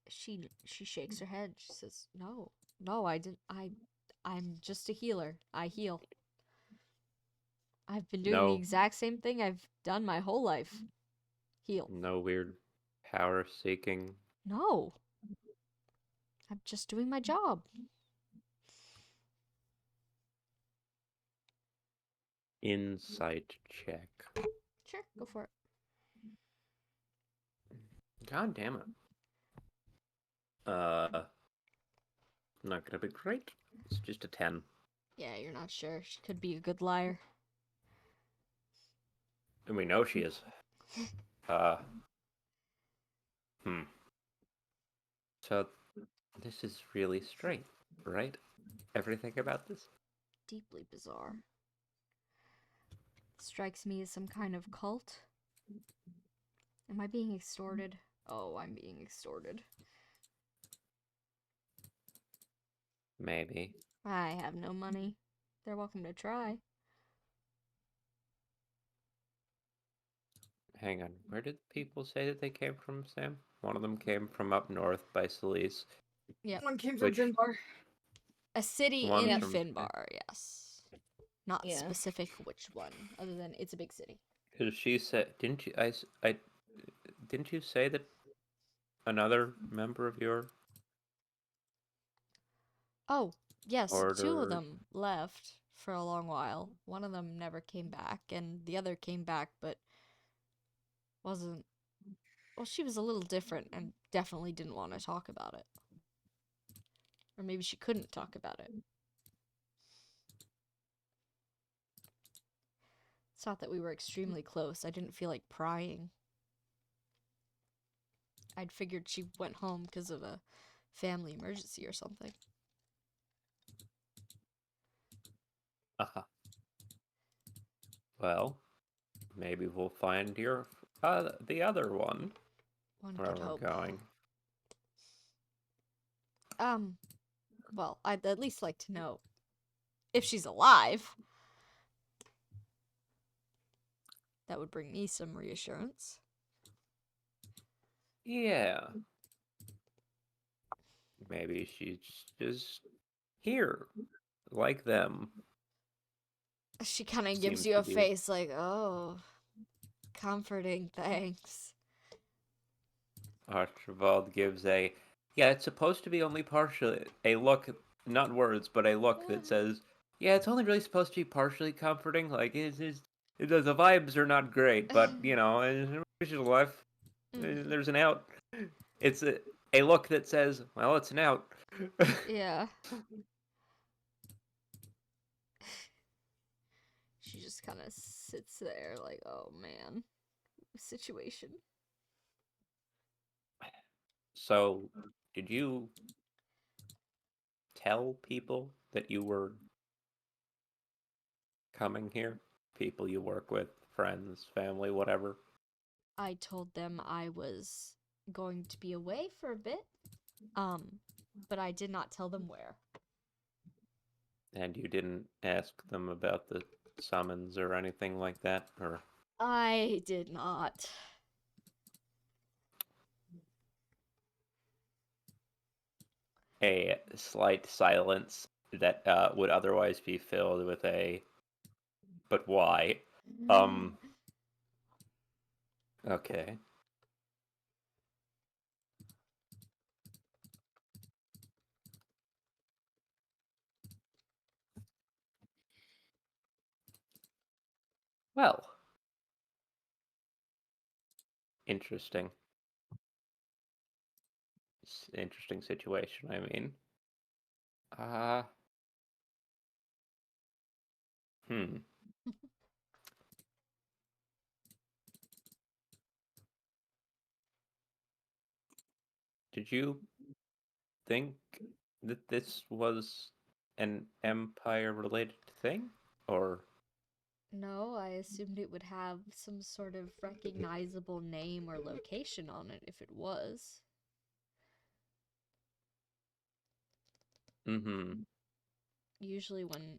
She shakes her head. She says, "No, I didn't. I'm just a healer. I heal. I've been doing the No. exact same thing I've done my whole life. Heal. No weird power seeking. No. I'm just doing my job." Insight check. Sure, go for it. God damn it. Not gonna be great. It's just a 10. Yeah, you're not sure. She could be a good liar. And we know she is. Uh, hmm. So, this is really strange, right? Everything about this? Deeply bizarre. Strikes me as some kind of cult. Am I being extorted? Oh, I'm being extorted. Maybe. I have no money. They're welcome to try. Hang on. Where did people say that they came from, Sam? One of them came from up north by Solis. Yep. One came from Which- Finbar. A city One in from- Finbar, yes. Not Yeah. specific which one, other than it's a big city. Because she said, didn't you? Didn't you say that another member of your Oh, yes, two of order? them left for a long while. One of them never came back, and the other came back, but wasn't. Well, she was a little different and definitely didn't want to talk about it. Or maybe she couldn't talk about it. It's not that we were extremely close. I didn't feel like prying. I'd figured she went home because of a family emergency or something. Well, maybe we'll find your the other one One where could we're hope. going. Well, I'd at least like to know if she's alive. That would bring me some reassurance. Yeah. Maybe she's just here, like them. She kind of gives Seems you to a be- face like, oh, comforting, thanks. Archibald gives a, yeah, it's supposed to be only partially, a look, not words, but a look that says, yeah, it's only really supposed to be partially comforting. Like, the vibes are not great, but, you know, she's alive. There's an out. It's a look that says, well, it's an out. Yeah. She just kind of sits there like, oh man, situation. So, did you tell people that you were coming here? People you work with, friends, family, whatever? I told them I was going to be away for a bit, but I did not tell them where. And you didn't ask them about the summons or anything like that? Or I did not. a slight silence that would otherwise be filled with a, but why? Okay. Well, interesting. Interesting situation, I mean. Hmm. Did you think that this was an empire-related thing? Or No, I assumed it would have some sort of recognizable name or location on it if it was. mm-hmm. Usually when,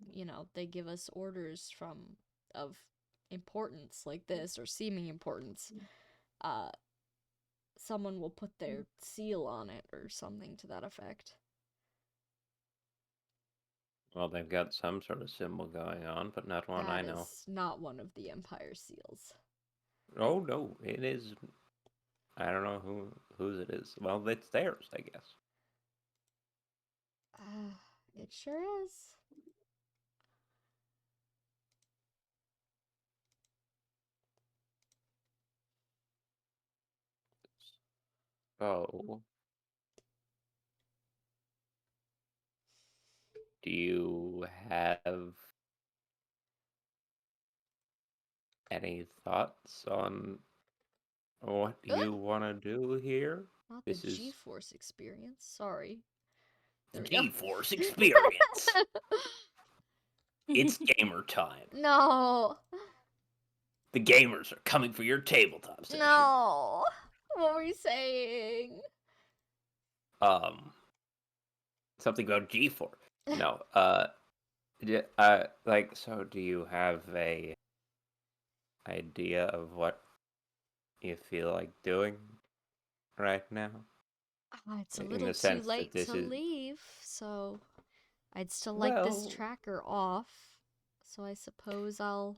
they give us orders of importance like this or seeming importance, uh someone will put their seal on it or something to that effect. Well, they've got some sort of symbol going on, but not one I That know. is not one of the Empire seals. Oh no, it is. I don't know whose it is. Well, it's theirs, I guess. It sure is. Oh, Do you have any thoughts on what you want to do here? Not This the is G-Force experience. Sorry. the There we go. G-Force experience. It's gamer time. No. The gamers are coming for your tabletop session. No. What were you saying? Something about G4. No, so do you have a idea of what you feel like doing right now? It's a In little the too sense that late this to is leave, so I'd still like this tracker off. So I suppose I'll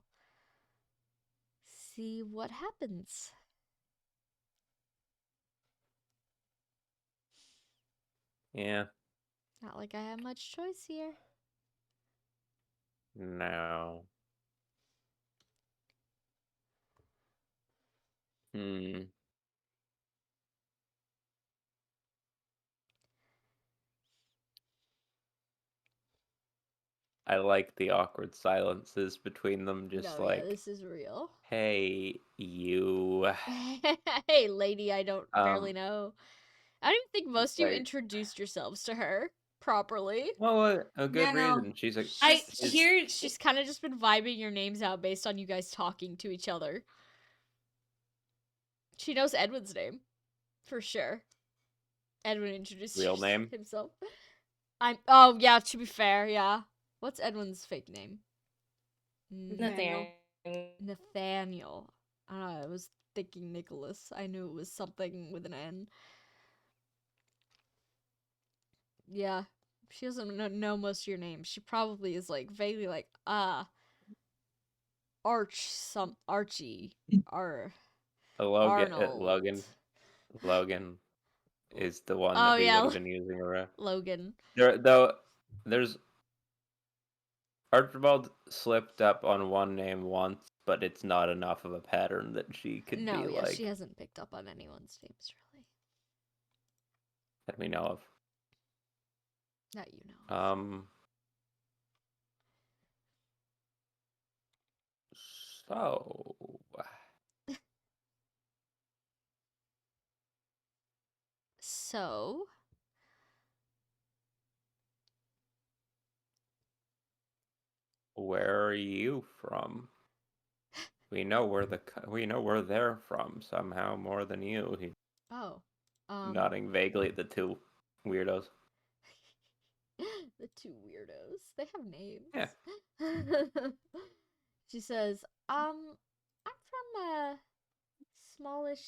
see what happens. yeah, Not like I have much choice here. no. I like the awkward silences between them, just No, like, yeah, this is real. hey, you. Hey, lady, I don't barely Um, know. I don't even think most of you like, introduced yourselves to her properly. well, a good Yeah, no. reason. She's like, She's kind of just been vibing your names out based on you guys talking to each other. She knows Edwin's name, for sure. Edwin introduced real name. himself. Oh yeah, to be fair, yeah. What's Edwin's fake name? Nathaniel. Nathaniel. I don't know, I was thinking Nicholas. I knew it was something with an N. Yeah. She doesn't know most of your names. She probably is like vaguely like, Archie. Arnold. Logan is the one Oh that we would yeah, have been using around. Logan. There's Archibald slipped up on one name once, but it's not enough of a pattern that she could No, be yeah, like she hasn't picked up on anyone's names really. that we know of. That you know of. So So, where are you from? We know where they're from somehow more than you. He's oh, nodding vaguely at the two weirdos. the two weirdos. They have names. Yeah. She says, I'm from a smallish,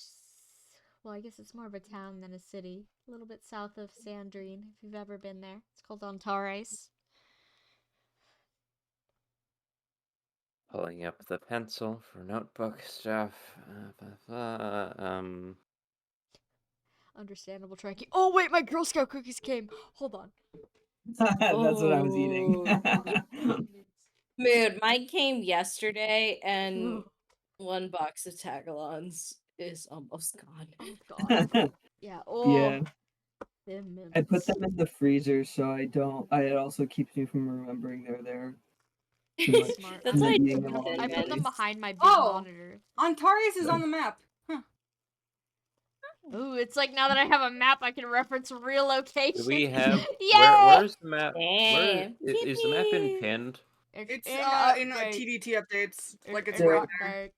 well, I guess it's more of a town than a city. A little bit south of Sandrine, if you've ever been there. It's called Antares. Pulling up the pencil for notebook stuff. Understandable tracking. Oh, wait, my Girl Scout cookies came. Hold on. That's what I was eating. Dude, mine came yesterday, and 1 box of tagalons is almost gone. Oh, God. Yeah, Yeah. Thin mints. I put them in the freezer so it also keeps me from remembering they're there. Too much. Smart. That's I why eating I them all I the put them days. behind my big Oh! monitor. Antares is on the map. Huh. Ooh, it's like now that I have a map, I can reference real locations. Do we have Yay! where's the map? Where Damn. is the map pinned? It's in in update. TDT updates. Like it's in right there.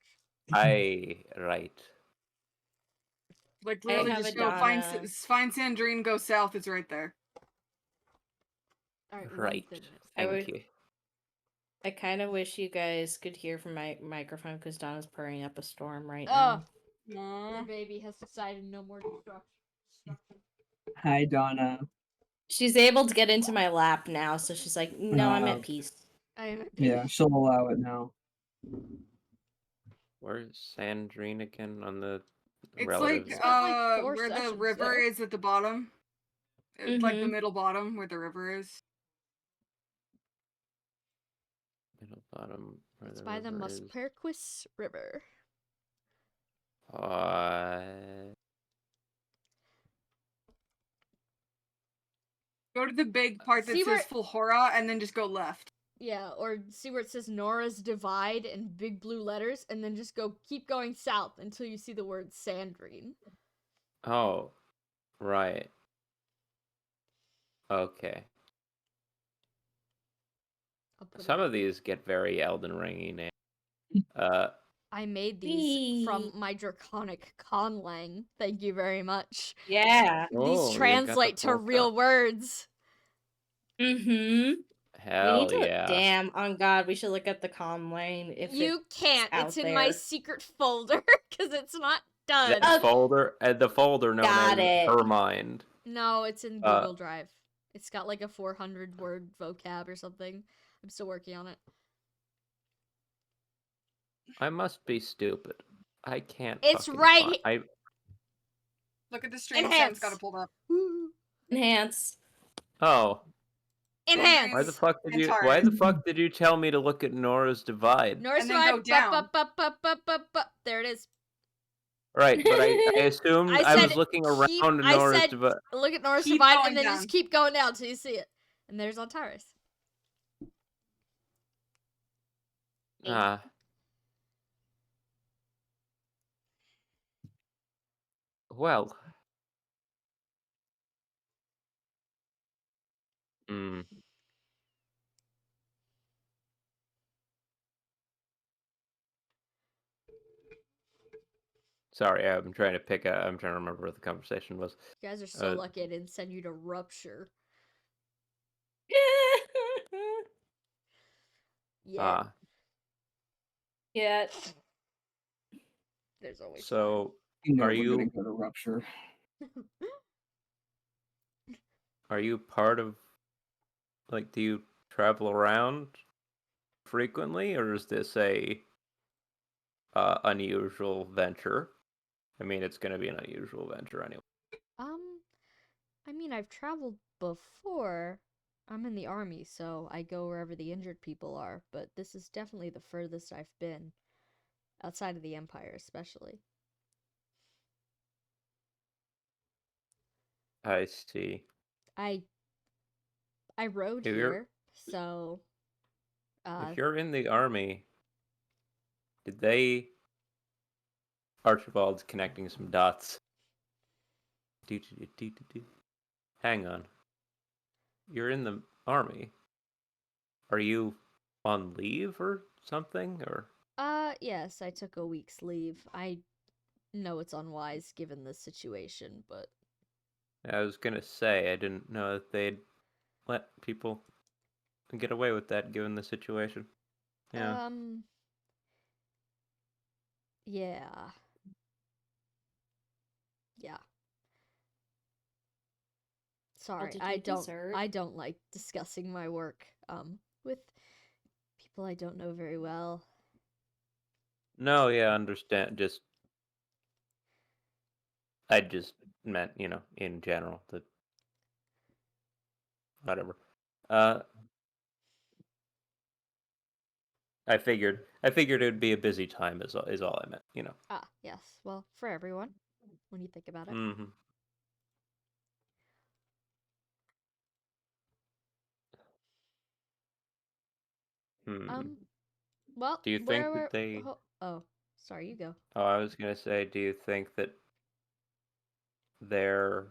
update. Right. Like I literally have just a go find Donna. find Sandrine, go south, it's right there. All right, Right. Thank you. I kind of wish you guys could hear from my microphone because Donna's purring up a storm right Oh, now. your baby has decided no more destruction. Hi, Donna. She's able to get into my lap now, so she's like, "No, I'm at peace." I am at Yeah, peace. she'll allow it now. Where's Sandrine again on the It's relatives? like like 4 where the sessions, river yeah. is at the bottom. It's like the Mhm. middle bottom where the river is. Middle bottom. Where It's the by the river is. Musperquis River. Go to the big part that See where- says Fulhora and then just go left. Yeah, or see where it says Nora's Divide in big blue letters, and then just keep going south until you see the word Sandrine. Oh, right. Okay. I'll put Some it. of these get very Elden Ringy names. I made these from my draconic conlang. Thank you very much. Yeah. Oh, These you got the translate to full real count. words. Mm-hmm. Hell yeah. Damn, on God, we should look at the con lane if You can't. out It's in my there. secret folder because it's not done. That folder, the folder known Got as it. Her Mind. No, it's in Google Drive. It's got like a 400 word vocab or something. I'm still working on it. I must be stupid. I can't. It's fucking right find- I Look at the stream. Enhance. Sam's got it pulled up. Woo. Enhance. oh. Enhance. Why the fuck did And you? Taurus. Why the fuck did you tell me to look at Nora's Divide? North And then go side. down. There it is. Right, but I assumed I I said was looking around keep- I Nora's said- Divide. Look at North Keep Divide going and then down. just keep going down till you see it. And there's Antares. Ah. Well. Hmm. Sorry, I'm trying to remember what the conversation was. You guys are so Uh, lucky I didn't send you to Rupture. Yeah. Ah. Yeah. There's always So, You know Are we're you- gonna go to Rupture. are you part of? Like, do you travel around frequently, or is this a unusual venture? I mean, it's going to be an unusual venture anyway. I mean, I've traveled before. I'm in the army, so I go wherever the injured people are, but this is definitely the furthest I've been. Outside of the Empire, especially. I see. I rode If you're- here, so If you're in the army, did they? Archibald's connecting some dots. Hang on. You're in the army. Are you on leave or something? Or yes, I took a week's leave. I know it's unwise given the situation, but I was gonna say I didn't know that they'd let people get away with that given the situation. Yeah. Yeah. Yeah. Sorry, did I you don't desert? I don't like discussing my work with people I don't know very well. No, yeah, understand. I just meant, in general, that whatever. I figured it would be a busy time is all I meant, Ah, yes. Well, for everyone when you think about it. Mm-hmm. Hmm. Well, Do you think that they? Oh, sorry, you go. Oh, I was gonna say, do you think that they're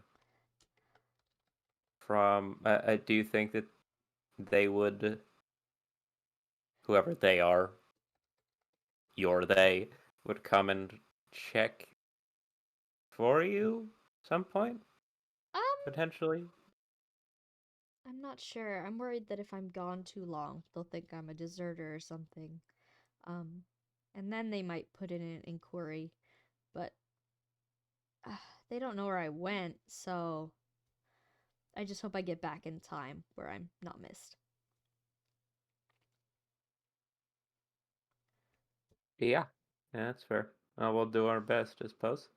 from? Do you think that they would, whoever they are, they would come and check for you some point potentially? I'm not sure. I'm worried that if I'm gone too long, they'll think I'm a deserter or something. And then they might put in an inquiry, but they don't know where I went, so I just hope I get back in time where I'm not missed. Yeah, that's fair. We'll do our best, I suppose.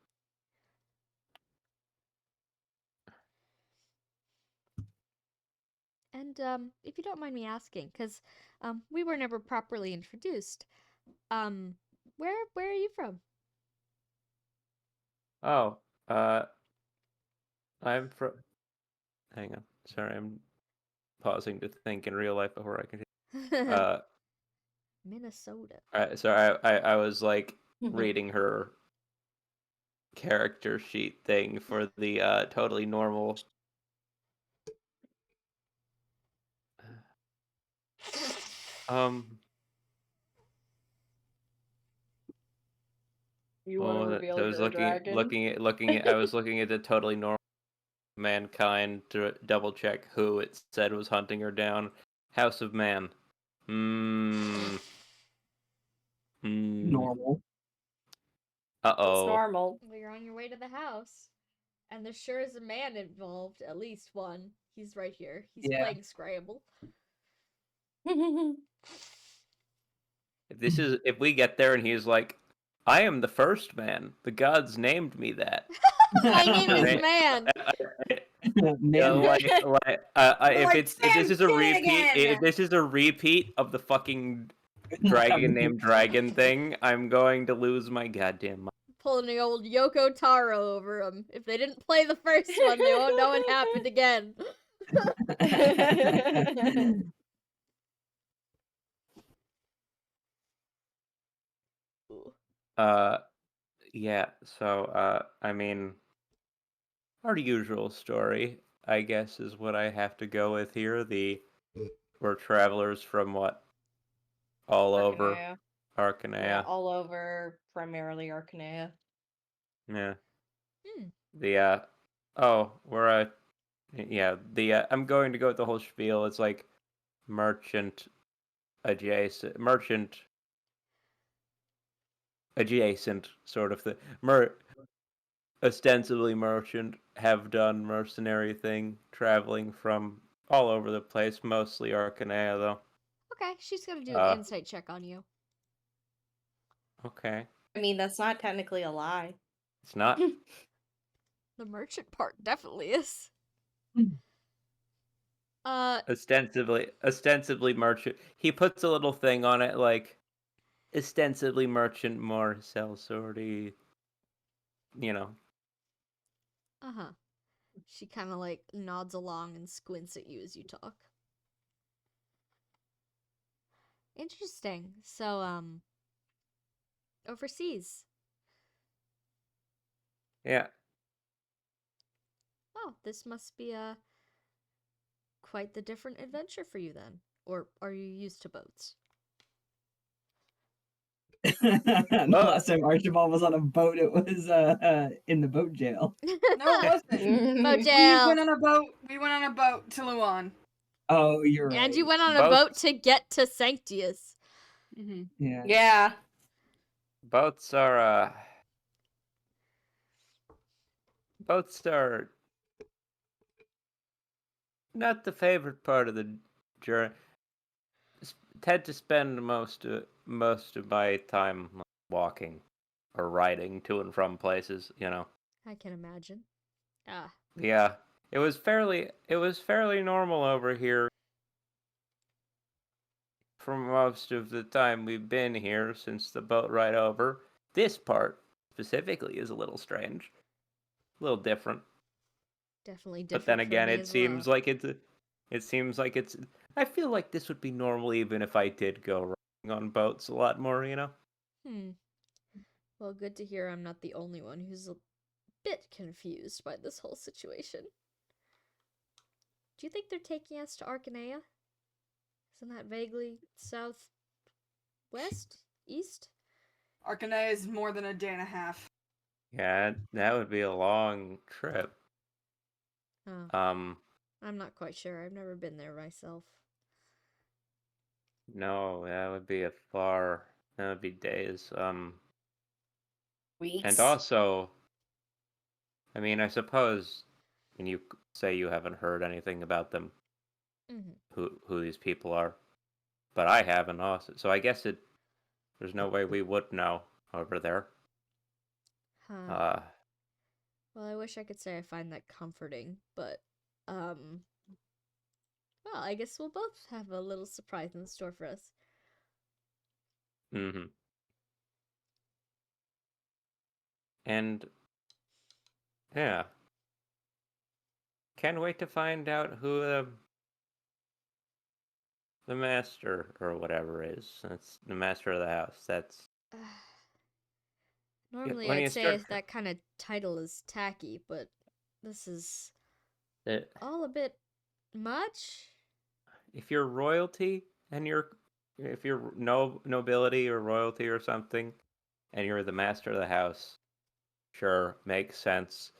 And if you don't mind me asking, because we were never properly introduced, where are you from? Oh, I'm from. Hang on. Sorry, I'm pausing to think in real life before I continue. Minnesota. So I was like reading her character sheet thing for the totally normal. You want to reveal I was your dragon? I was looking at the totally normal mankind to double check who it said was hunting her down. House of Man. Normal. Uh It's oh. normal. Well, you're on your way to the house. And there sure is a man involved, at least one. He's right here. He's Yeah. playing Scrabble. If we get there and he's like, I am the first man. The gods named me that. My name is Right. Man. Man, If this is a repeat, Again. if this is a repeat of the fucking dragon named Dragon thing, I'm going to lose my goddamn mind. Pulling the old Yoko Taro over him. If they didn't play the first one, they won't know what happened again. Yeah, so, I mean, our usual story, I guess, is what I have to go with here. We're travelers from what? All over Arcanea. Arcanea. Yeah, all over primarily Arcanea. Yeah. Hmm. I'm going to go with the whole spiel. It's like merchant adjacent sort of thing. Ostensibly merchant, have done mercenary thing, traveling from all over the place, mostly Arcanea though. Okay, she's gonna do an insight check on you. Okay. I mean, that's not technically a lie. It's not. The merchant part definitely is. Ostensibly merchant. He puts a little thing on it like ostensibly merchant, more sellswordy, you know. Uh-huh. She kind of like nods along and squints at you as you talk. Interesting. So, overseas. Yeah. Oh, this must be quite the different adventure for you then. Or are you used to boats? The last time Archibald was on a boat, it was in the boat jail. No, it wasn't. Boat We jail. went on a boat. We went on a boat to Luan. Oh, you're right. And you went on a boat to get to Sanctius. Mm-hmm. Yeah. Yeah. Boats are not the favorite part of the journey. Tend to spend most of my time walking or riding to and from places, you know. I can imagine. Ah. Yeah, it was fairly normal over here for most of the time we've been here since the boat ride over. This part specifically is a little strange, a little different. Definitely different. But then for again, me it as seems well. like it's. I feel like this would be normal even if I did go riding on boats a lot more, you know. Well, good to hear I'm not the only one who's a bit confused by this whole situation. Do you think they're taking us to Arcanea? Isn't that vaguely south, west, east? Arcanea is more than a day and a half. Yeah, that would be a long trip. Oh, I'm not quite sure. I've never been there myself. No, that would be days. Weeks. And also, I mean, I suppose when you say you haven't heard anything about them, who these people are, but I haven't also. So I guess there's no way we would know over there. Huh. Well, I wish I could say I find that comforting, but, well, I guess we'll both have a little surprise in store for us. Mm-hmm. And, yeah. can't wait to find out who the master or whatever is. That's the master of the house. That's Normally, when I'd you say start that kind of title is tacky, but this is it, all a bit much. if you're royalty and if you're nobility or royalty or something, and you're the master of the house, sure, makes sense.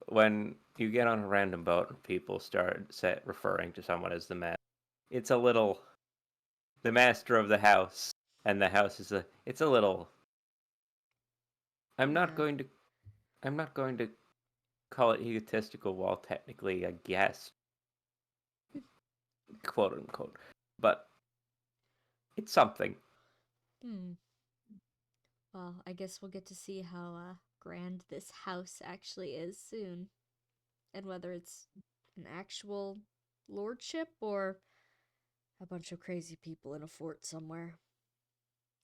When you get on a random boat and people start referring to someone as the master, it's a little the master of the house, and the house is it's a little. I'm not Yeah. going to. I'm not going to call it egotistical, while technically, I guess, quote unquote, but it's something. Well, I guess we'll get to see how grand this house actually is soon, and whether it's an actual lordship or a bunch of crazy people in a fort somewhere.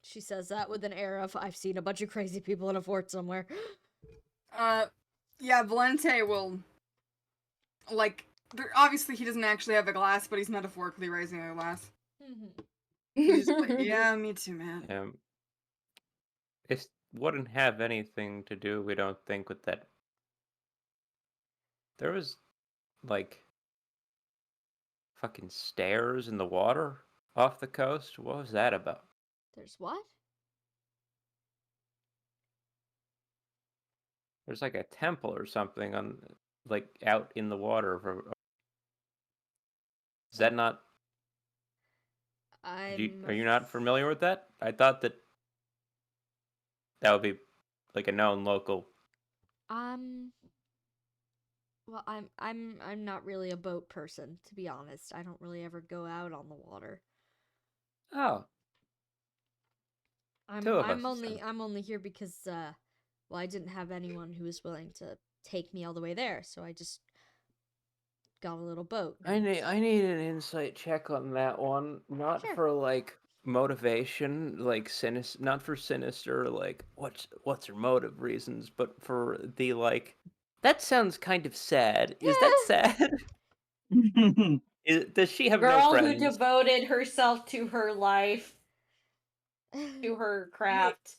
She says that with an air of, I've seen a bunch of crazy people in a fort somewhere. Yeah, Valente will, like, obviously he doesn't actually have a glass, but he's metaphorically raising a glass. He's just like, yeah, me too, man. It wouldn't have anything to do, we don't think, with that. There was, like, fucking stairs in the water off the coast. What was that about? There's what? There's like a temple or something on, like, out in the water. Is that not? Are you not familiar with that? I thought that would be like a known local. Well, I'm not really a boat person, to be honest. I don't really ever go out on the water. Oh, I'm two of I'm us, only then. I'm only here because well, I didn't have anyone who was willing to take me all the way there, so I just got a little boat. I need an insight check on that one. Not Sure. for like motivation, like sinister, not for sinister, like what's her motive reasons, but for the like. That sounds kind of sad. Is that sad? Does she have no Girl who friends? devoted herself to her life, to her craft,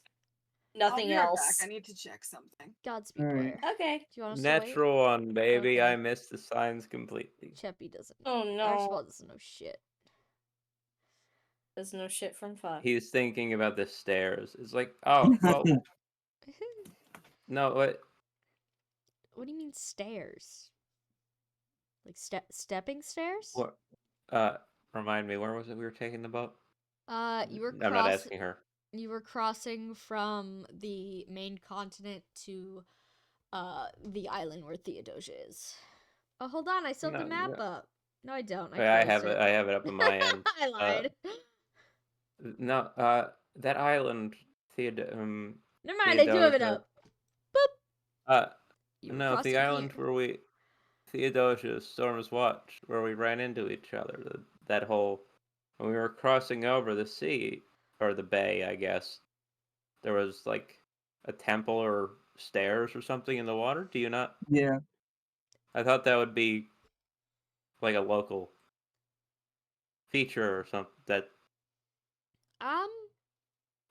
I'll nothing be right else. back. I need to check something. Godspeed, All right. player. Okay. Do you want us to wait? Natural one, baby. Okay. I missed the signs completely. Cheppy doesn't. Oh no. Archibald doesn't know shit. There's no shit from fuck. He's thinking about the stairs. It's like, oh, well, no, what? What do you mean stairs? Like stepping stairs? What? Remind me, where was it we were taking the boat? You were I'm not asking her. You were crossing from the main continent to the island where Theodosia is. Oh, hold on, I still have the map up. No, I don't. I closed have it. I have it up on my end. I lied. No, that island, Never mind, I do have it Theodosia. up. You were No, the crossing island here. where Theodosia, Storm's Watch, where we ran into each other. That whole, when we were crossing over the sea, or the bay, I guess, there was like a temple or stairs or something in the water. Do you not? Yeah. I thought that would be like a local feature or something. That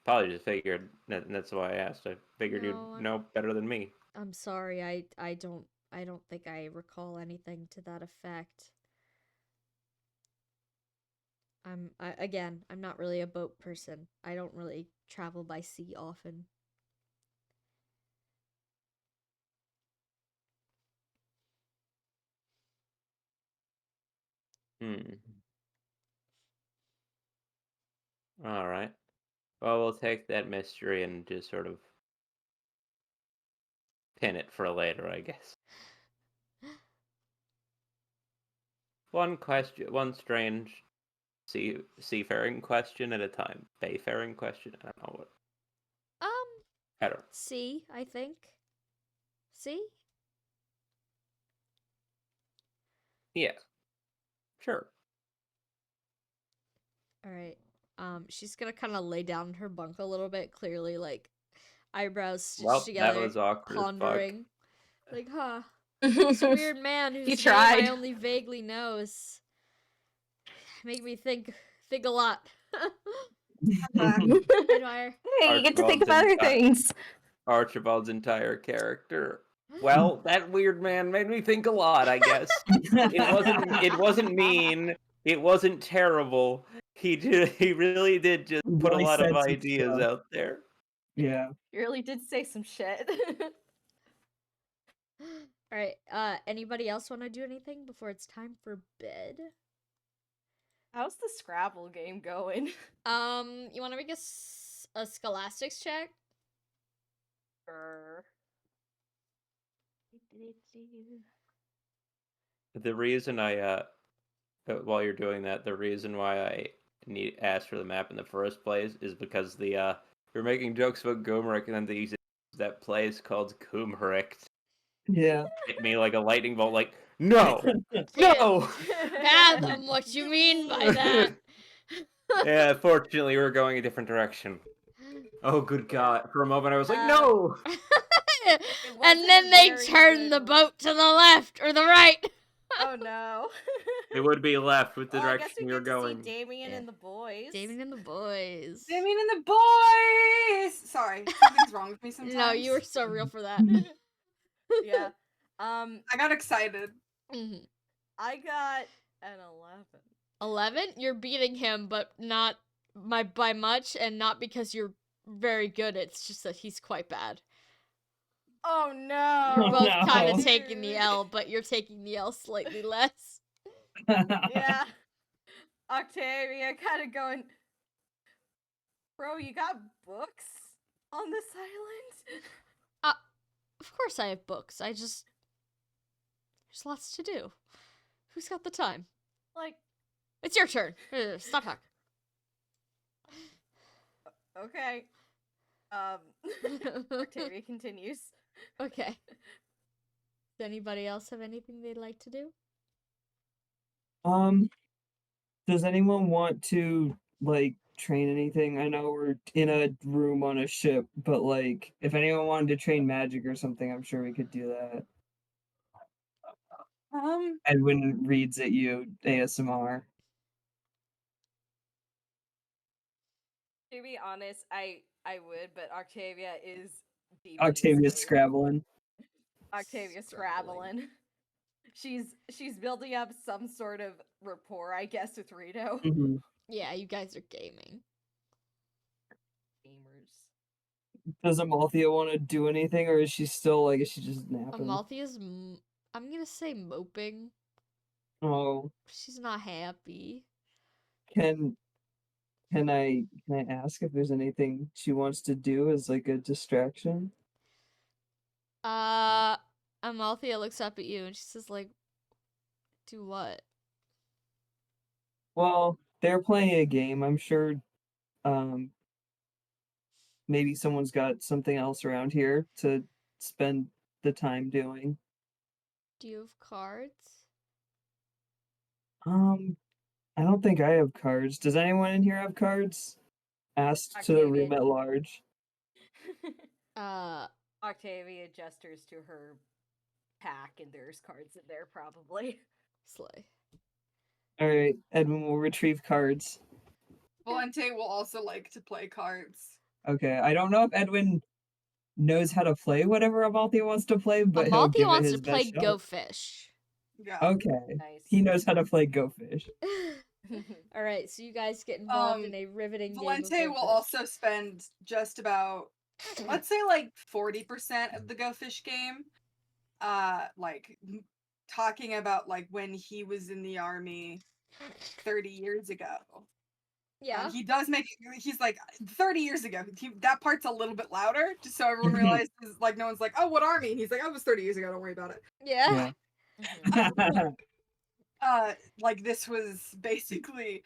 probably just figured. That's why I asked. I figured you'd know better than me. I'm sorry. I don't think I recall anything to that effect. Again, I'm not really a boat person. I don't really travel by sea often. All right. Well, we'll take that mystery and just sort of pin it for later, I guess. One strange seafaring question at a time. Bayfaring question. I don't know what. I don't. Sea, I think. Sea? Yeah. Sure. All right. She's gonna kind of lay down in her bunk a little bit, clearly like eyebrows stitched together, that was awkward. pondering. Like, huh? This weird man whose name tried. I only vaguely know is make me think a lot. Hey, Dwyer. Hey, you get to think of Archibald's other entire- things. Archibald's entire character. Well, that weird man made me think a lot, I guess. It wasn't mean. It wasn't terrible. He really did just put a Really lot of said some ideas stuff. out there. Yeah. You really did say some shit. All right. Anybody else want to do anything before it's time for bed? How's the Scrabble game going? You want to make a scholastics check? The reason while you're doing that, the reason why I asked for the map in the first place is because you're making jokes about Gomerich, and then they use that place called Gomerich Yeah. hit me like a lightning bolt. Like, no, no. Fathom what you mean by that. Yeah, fortunately, we're going a different direction. Oh, good God! For a moment, I was like, Uh, no. And wasn't then a they very turn the good boat to the left or the right. Oh no. It would be left with the Well, I guess direction we you're get to going. see Damien Yeah. and the boys. Damien and the boys. Damien and the boys. Sorry, something's wrong with me sometimes. No, you were so real for that. Yeah. I got excited. Mhm. I got an 11. 11? You're beating him, but not by much, and not because you're very good. It's just that he's quite bad. Oh no. You're both no. kind of taking the L, but you're taking the L slightly less. Yeah. Octavia kind of going, bro, you got books on this island? Of course I have books. There's lots to do. Who's got the time? Like, It's your turn. Stop talking. okay. Octavia continues. Okay. Does anybody else have anything they'd like to do? Does anyone want to like train anything? I know we're in a room on a ship, but like if anyone wanted to train magic or something, I'm sure we could do that. Edwin reads at you ASMR. To be honest, I would, but Octavia is deep Octavia's asleep. scrabbling. Octavia's Scrabbling. scrabbling. She's building up some sort of rapport, I guess, with Rito. Mhm. Yeah, you guys are gaming. Gamers. Does Amalthea want to do anything, or is she still like? Is she just napping? Amalthea's, I'm gonna say moping. Oh, She's not happy. can I ask if there's anything she wants to do as like a distraction? Amalthea looks up at you and she says, like, do what? Well, they're playing a game. I'm sure maybe someone's got something else around here to spend the time doing. Do you have cards? I don't think I have cards. Does anyone in here have cards? Asked to the room Octavia. at large. Octavia gestures to her pack, and there's cards in there, probably. Slay. Alright, Edwin will retrieve cards. Volente will also like to play cards. Okay, I don't know if Edwin knows how to play whatever Amalthea wants to play, but he'll Amalthea give it wants his to play best shot. Go Fish. Yeah. Okay, Nice. he knows how to play Go Fish. Alright, so you guys get involved in a riveting game of Volente Go will Fish. also spend just about, let's say, like 40% of the Go Fish game, talking about like when he was in the army 30 years ago. Yeah. He does make he's like 30 years ago. That part's a little bit louder, just so everyone realizes. Like no one's like, "Oh, what army?" And he's like, "I was 30 years ago. Don't worry about it." Yeah. Like this was basically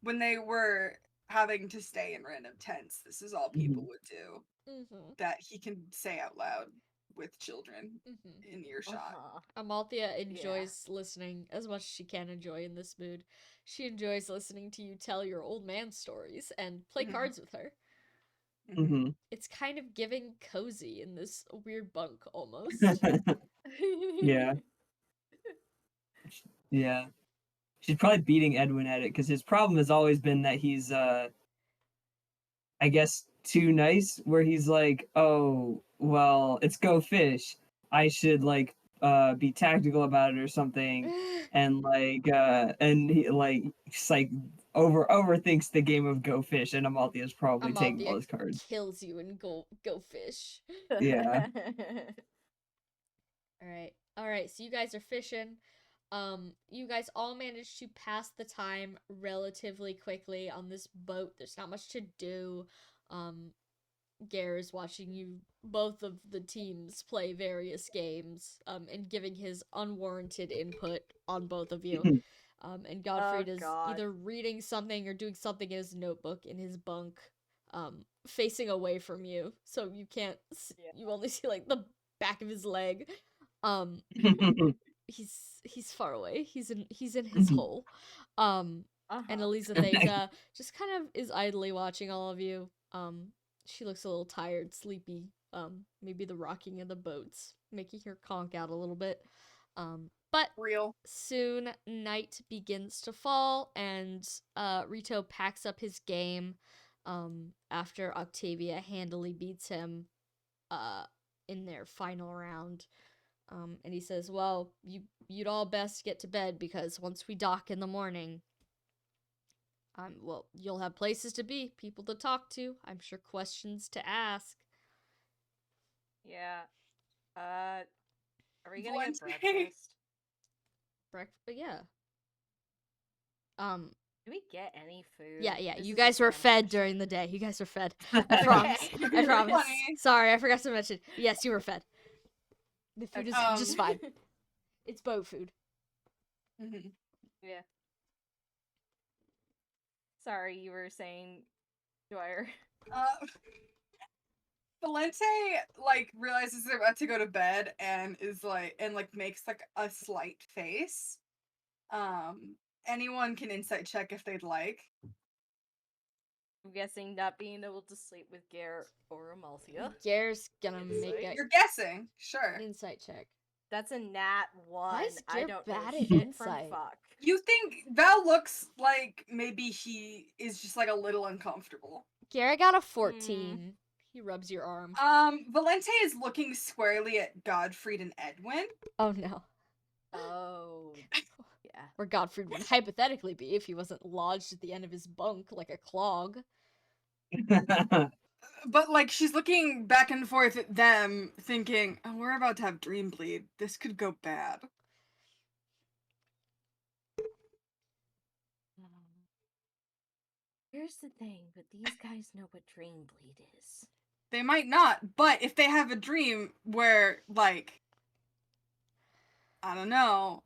when they were having to stay in random tents. This is all people would do that he can say out loud with children in earshot. Amalthea enjoys listening as much as she can enjoy in this mood. She enjoys listening to you tell your old man stories and play cards with her. It's kind of giving cozy in this weird bunk almost. Yeah. Yeah. She's probably beating Edwin at it because his problem has always been that he's I guess too nice where he's like, "Oh, well, it's go fish. I should like be tactical about it or something." And he like just like overthinks the game of go fish, and Amalthea's probably taking all Amalthea his cards. kills you and go fish. Yeah. All right. So you guys are fishing. You guys all managed to pass the time relatively quickly on this boat. There's not much to do. Gare is watching you, both of the teams, play various games, and giving his unwarranted input on both of you. And Godfried is God. either reading something or doing something in his notebook in his bunk, facing away from you, so you can't. You only see like the back of his leg. He's far away. He's in his hole. And Eliza Theta just kind of is idly watching all of you. She looks a little tired, sleepy. Maybe the rocking of the boats making her conk out a little bit. But Real. soon night begins to fall, and Rito packs up his game after Octavia handily beats him in their final round. And he says, "Well, you'd all best get to bed because once we dock in the morning, well, you'll have places to be, people to talk to, I'm sure questions to ask." Yeah. Are we gonna get Valente. breakfast? But yeah. Do we get any food? Yeah. This You is a guys were camp fed mission. during the day. You guys were fed. Okay. I promise. I promise. Funny. Sorry, I forgot to mention. Yes, you were fed. The food is Okay. just fine. It's boat food. Mhm. Yeah. Sorry, you were saying, Dwyer. Valente like realizes they're about to go to bed and is like makes like a slight face. Anyone can insight check if they'd like. I'm guessing not being able to sleep with Gare or Amalthea. Gare's gonna make a You're guessing, sure. insight check. That's a nat 1. Why is I Gare don't bad know at shit insight? from fuck. You think Val looks like maybe he is just like a little uncomfortable. Gare got a 14. He rubs your arm. Valente is looking squarely at Godfried and Edwin. Oh no. Oh, yeah. Where Godfried would hypothetically be if he wasn't lodged at the end of his bunk like a clog. But like she's looking back and forth at them, thinking, "Oh, we're about to have dream bleed. This could go bad." Here's the thing, but these guys know what dream bleed is. They might not, but if they have a dream where, like, I don't know,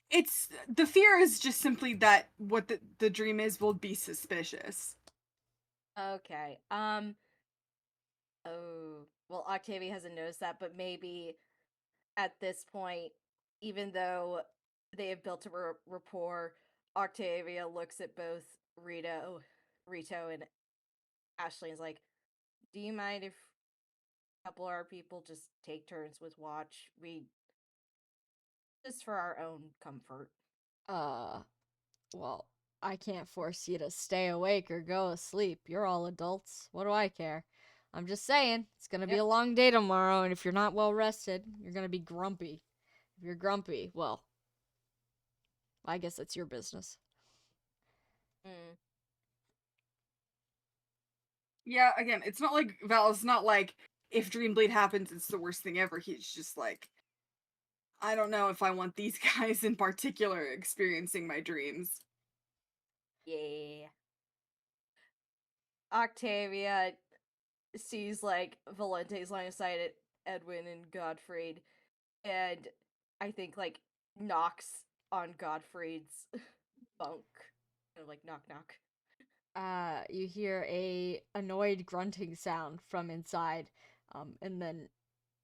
it's the fear is just simply that what the dream is will be suspicious. Okay. Oh, well, Octavia hasn't noticed that, but maybe at this point, even though they have built a rapport, Octavia looks at both Rito, and Ashley and is like, "Do you mind if a couple of our people just take turns with watch? Just for our own comfort." Well, I can't force you to stay awake or go asleep. You're all adults. What do I care? I'm just saying, it's gonna be Yep. a long day tomorrow, and if you're not well rested, you're gonna be grumpy. If you're grumpy, well, I guess that's your business. Yeah, again, it's not like Val's not like if dream bleed happens, it's the worst thing ever. He's just like, I don't know if I want these guys in particular experiencing my dreams. Yeah. Octavia sees like Valente's line of sight at Edwin and Godfried, and I think like knocks on Godfried's bunk. Kind of like knock knock. You hear a annoyed grunting sound from inside, and then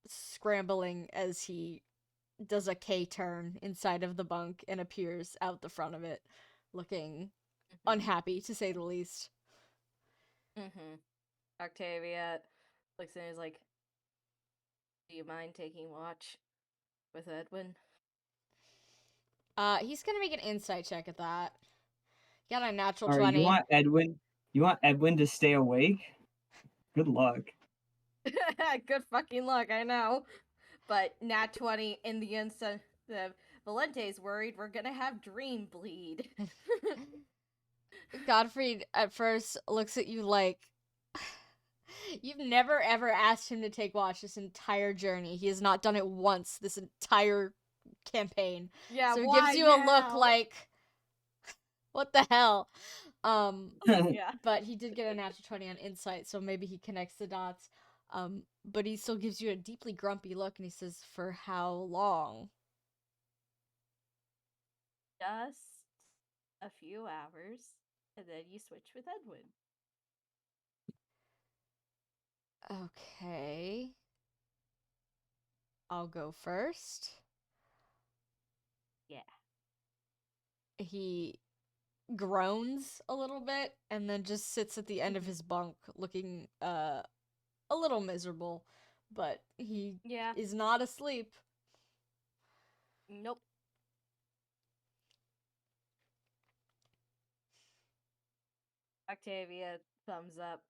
scrambling as he does a K-turn inside of the bunk and appears out the front of it, looking unhappy to say the least. Octavia looks and is like, do you mind taking watch with Edwin? He's gonna make an insight check at that. Got a natural All right, 20. you want Edwin to stay awake? Good luck. Good fucking luck, I know. But nat 20 in the instant, the Valente's worried we're gonna have dream bleed. Godfrey at first looks at you like you've never ever asked him to take watch this entire journey. He has not done it once this entire campaign. Yeah, So he why gives you a look now? like, what the hell? Yeah. But he did get a natural 20 on insight, so maybe he connects the dots. But he still gives you a deeply grumpy look, and he says, "For how long?" Just a few hours, and then you switch with Edwin. Okay. I'll go first. Yeah. He groans a little bit and then just sits at the end of his bunk looking a little miserable, but he Yeah. is not asleep. Nope. Octavia, thumbs up.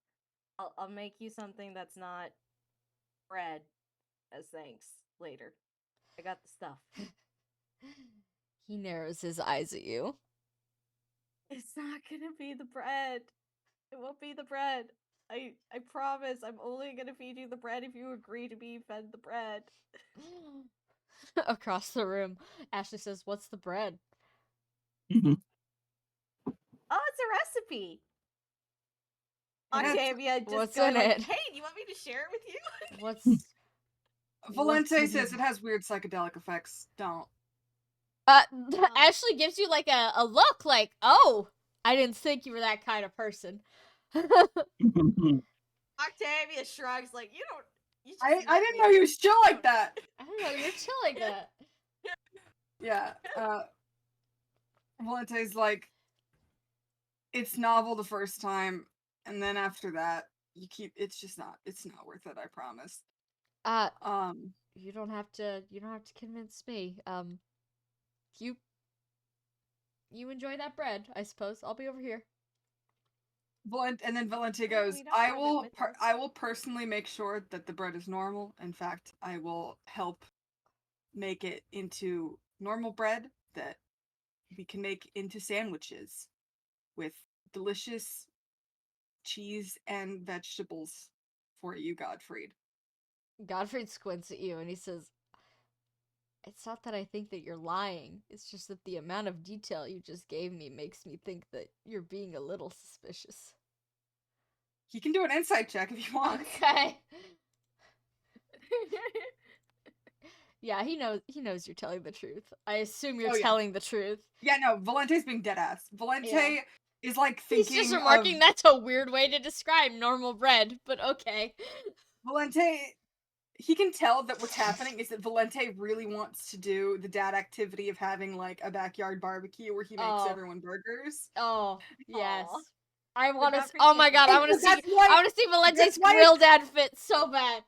I'll make you something that's not bread as thanks later. I got the stuff. He narrows his eyes at you. It's not gonna be the bread. It won't be the bread. I promise. I'm only gonna feed you the bread if you agree to be fed the bread. Across the room, Ashley says, "What's the bread?" Oh, it's a recipe. Octavia just What's goes in like, it? "Hey, do you want me to share it with you?" What's Valente in says it has weird psychedelic effects. Don't. Ashley gives you like a look like, "Oh, I didn't think you were that kind of person." Octavia shrugs like, "You don't. You just I met didn't me. know you was chill like that. I don't know, you're chill like that. Yeah. Valente's like, it's novel the first time, and then after that, it's not worth it, I promise. You don't have to convince me. You enjoy that bread, I suppose. I'll be over here. And then Valente Yeah, goes, we don't have it with us." I will personally make sure that the bread is normal. In fact, I will help make it into normal bread that we can make into sandwiches with delicious cheese and vegetables for you, Godfrey. Godfrey squints at you and he says, "It's not that I think that you're lying. It's just that the amount of detail you just gave me makes me think that you're being a little suspicious." He can do an insight check if you want. Okay. Yeah, he knows you're telling the truth. I assume you're Oh, yeah. telling the truth. Yeah, no, Valente's being dead ass. Valente is like thinking He's just remarking that's a weird way to describe normal bread, but okay. Valente, he can tell that what's happening is that Valente really wants to do the dad activity of having like a backyard barbecue where he makes Oh. everyone burgers. Oh, yes. Aw. I want to. Godfrey Oh my can't god! I wait. want to see. That's why- I want to see Valente's that's why grilled outfit so bad.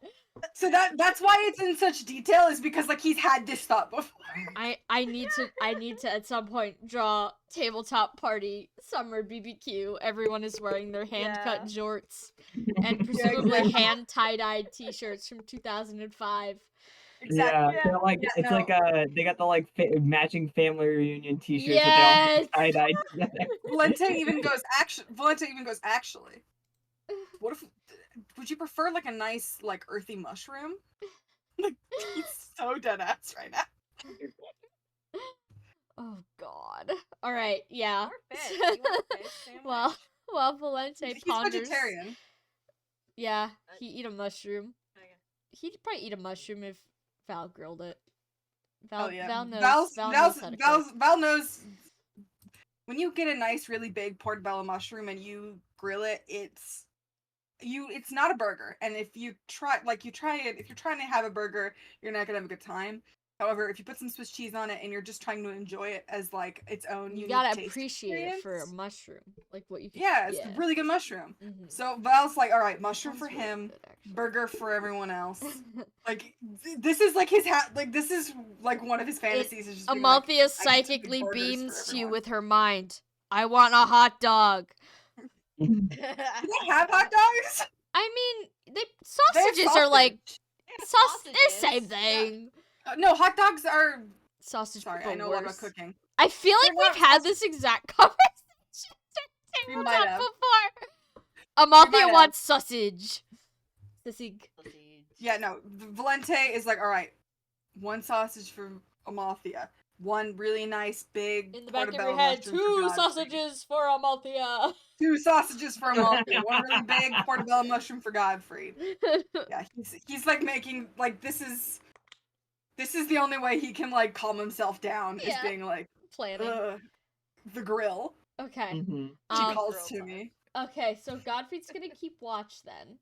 So that's why it's in such detail, is because like he's had this thought before. I need to at some point draw tabletop party summer BBQ. Everyone is wearing their hand cut jorts and presumably exactly. hand tie-dyed t-shirts from 2005. Exactly. Yeah, they're like Yeah, it's no. like they got the like matching family reunion T-shirts Yes. that they all tie-dyed together. Valente even goes actually. What if would you prefer like a nice like earthy mushroom? Like he's so dead ass right now. Oh god. All right. Yeah. Or fish. You want a fish sandwich? Well, Valente He's ponders. vegetarian. Yeah, he eat a mushroom. Okay. He'd probably eat a mushroom if Val grilled it. Oh yeah. Val knows. Val knows how to cook. Val knows when you get a nice, really big portobello mushroom and you grill it, it's not a burger. And if you're trying to have a burger, you're not gonna have a good time. However, if you put some Swiss cheese on it and you're just trying to enjoy it as like its own You unique gotta taste appreciate it for a experience, mushroom, like what you can. yeah, it's a really good mushroom. Mhm. So Val's like, all right, mushroom Sounds for really him, good, actually. burger for everyone else. Like this is like his like this is like one of his fantasies is just being like, Amalthea I get to make psychically burgers for beams to you everyone. with her mind. I want a hot dog. Do they have hot dogs? I mean, They have sausages are like Sausages. the same thing. No, hot dogs are. Sausage. Sorry, but I know a lot about worse. cooking. I feel like They're we've not had this exact conversation at We Tabletop might have. before. Amalthea have. wants sausage. Sausage. Yeah, no. Valente is like, all right, one sausage for Amalthea, one really nice big In the back of portobello your head, mushroom for 2 Godfrey. sausages for Amalthea. 2 sausages for Amalthea, one really big portobello mushroom for Godfrey. Yeah, he's like making like this is the only way he can like calm himself down is Yeah. being like Planning. the grill. Okay. Mhm. She Um, calls grill to time. me. Okay, so Godfrey's gonna keep watch then.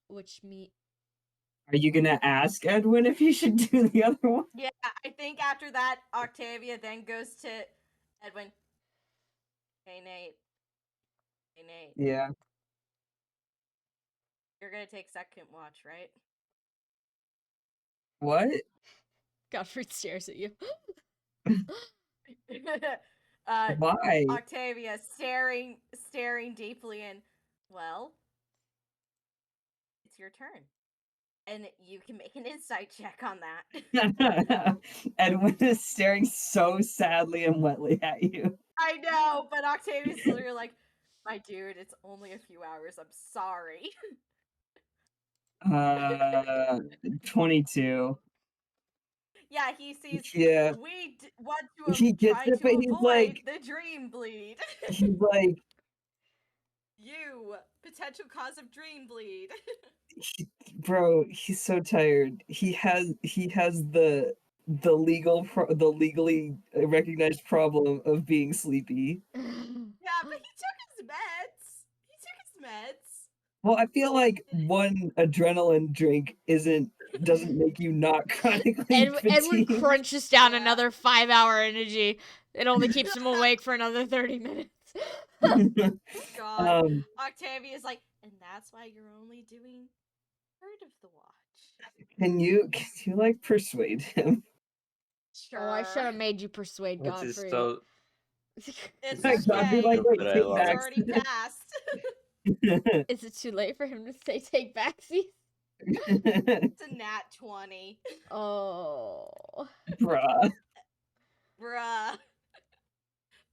Which Are you gonna ask Edwin if he should do the other one? Yeah, I think after that, Octavia then goes to Edwin. Hey, Nate. Hey, Nate. Yeah. You're gonna take second watch, right? What? Godfrey stares at you. Why? Octavia staring deeply in. Well, it's your turn. And you can make an insight check on that. Edwin is staring so sadly and wetly at you. I know, but Octavia's literally like, my dude, it's only a few hours. I'm sorry. 22. Yeah, he sees. Yeah. We want to He gets try it, but to he's avoid like- the dream bleed. He's like, You potential cause of dream bleed. bro, he's so tired. He has the legally recognized problem of being sleepy. Yeah, but he took his meds. Well, I feel like one adrenaline drink doesn't make you not chronically Edwin fatigued. crunches down Yeah. another 5-hour energy. It only keeps him awake for another 30 minutes. God. um, Octavia's like, and that's why you're only doing third of the watch. can you like persuade him? Sure. Oh, I should have made you persuade Which is Godfrey. so It's Like, Godfrey, okay. like, wait, But I take love It's it. backs. already passed. Is it too late for him to say take backsies? It's a nat 20. Oh. Bruh. Bruh.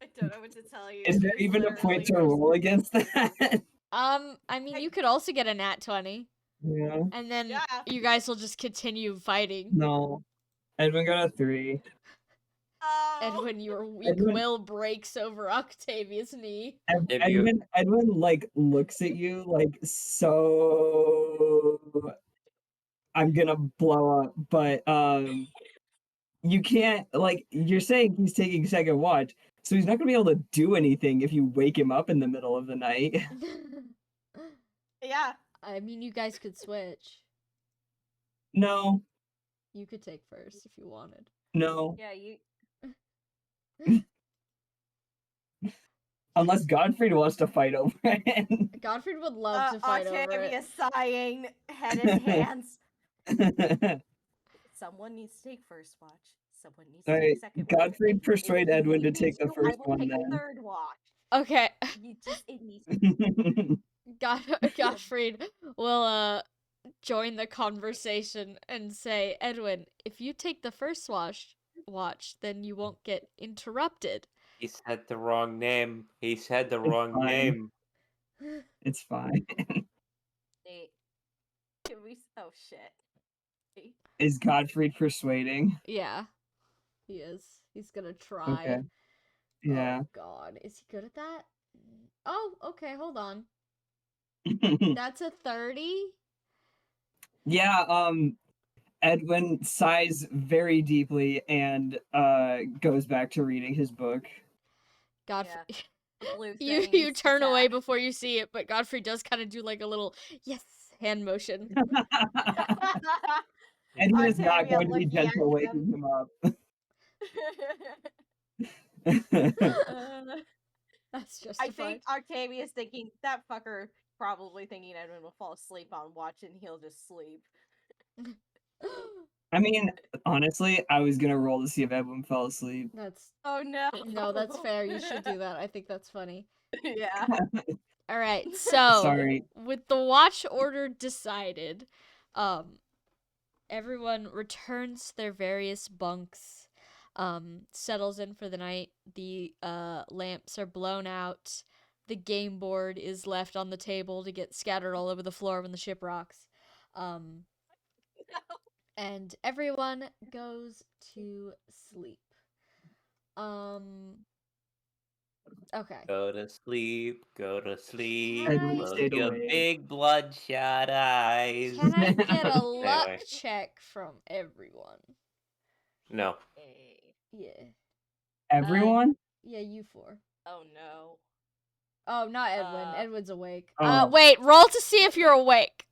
I don't know what to tell you. Is there It's even a literally point to her- roll against that? I mean, you could also get a nat 20, Yeah. and then Yeah. you guys will just continue fighting. No. Edwin got a 3. Oh. Edwin, your weak Edwin- will breaks over Octavia's knee. If you- Edwin like looks at you like, so I'm gonna blow up, but you can't, like, you're saying he's taking second watch, so he's not gonna be able to do anything if you wake him up in the middle of the night. Yeah. I mean, you guys could switch. No, You could take first if you wanted. no. Yeah, you. Unless Godfrey wants to fight over it. Godfrey would love to fight over Octavia it. sighing, head in hands. Someone needs to take first watch. Someone needs to Alright, take second watch. Godfrey If persuade you Edwin to need me take the to, first I will one take then. a third watch. Okay. It needs. Godfried will join the conversation and say, Edwin, if you take the first watch, then you won't get interrupted. He said the wrong name. He said the wrong fine. name. It's fine. Nate, can we? Oh shit. Is Godfrey persuading? Yeah, he is. He's gonna try. Okay. Yeah. Oh God, is he good at that? Oh, okay. Hold on. That's a 30. Yeah, Edwin sighs very deeply and goes back to reading his book. Godfrey. The blue You things turn away attack. before you see it, but Godfrey does kind of do like a little yes hand motion. Edwin is not Octavia going to be looking at gentle waking him. him up. That's I justified. think Octavia's thinking that fucker probably thinking Edwin will fall asleep on watch and he'll just sleep. I mean, honestly, I was gonna roll to see if Edwin fell asleep. That's Oh no. no, that's fair. You should do that. I think that's funny. Yeah. All right, so Sorry. with the watch order decided, everyone returns to their various bunks, settles in for the night. The lamps are blown out. The game board is left on the table to get scattered all over the floor when the ship rocks. And everyone goes to sleep. Okay. Go to sleep, go to sleep. Edwin Close stayed your awake. big bloodshot eyes. Can I get a luck Anyway. check from everyone? No. Yeah. Everyone? Yeah, you four. Oh no. Oh, not Edwin. Edwin's awake. Oh. Wait, roll to see if you're awake.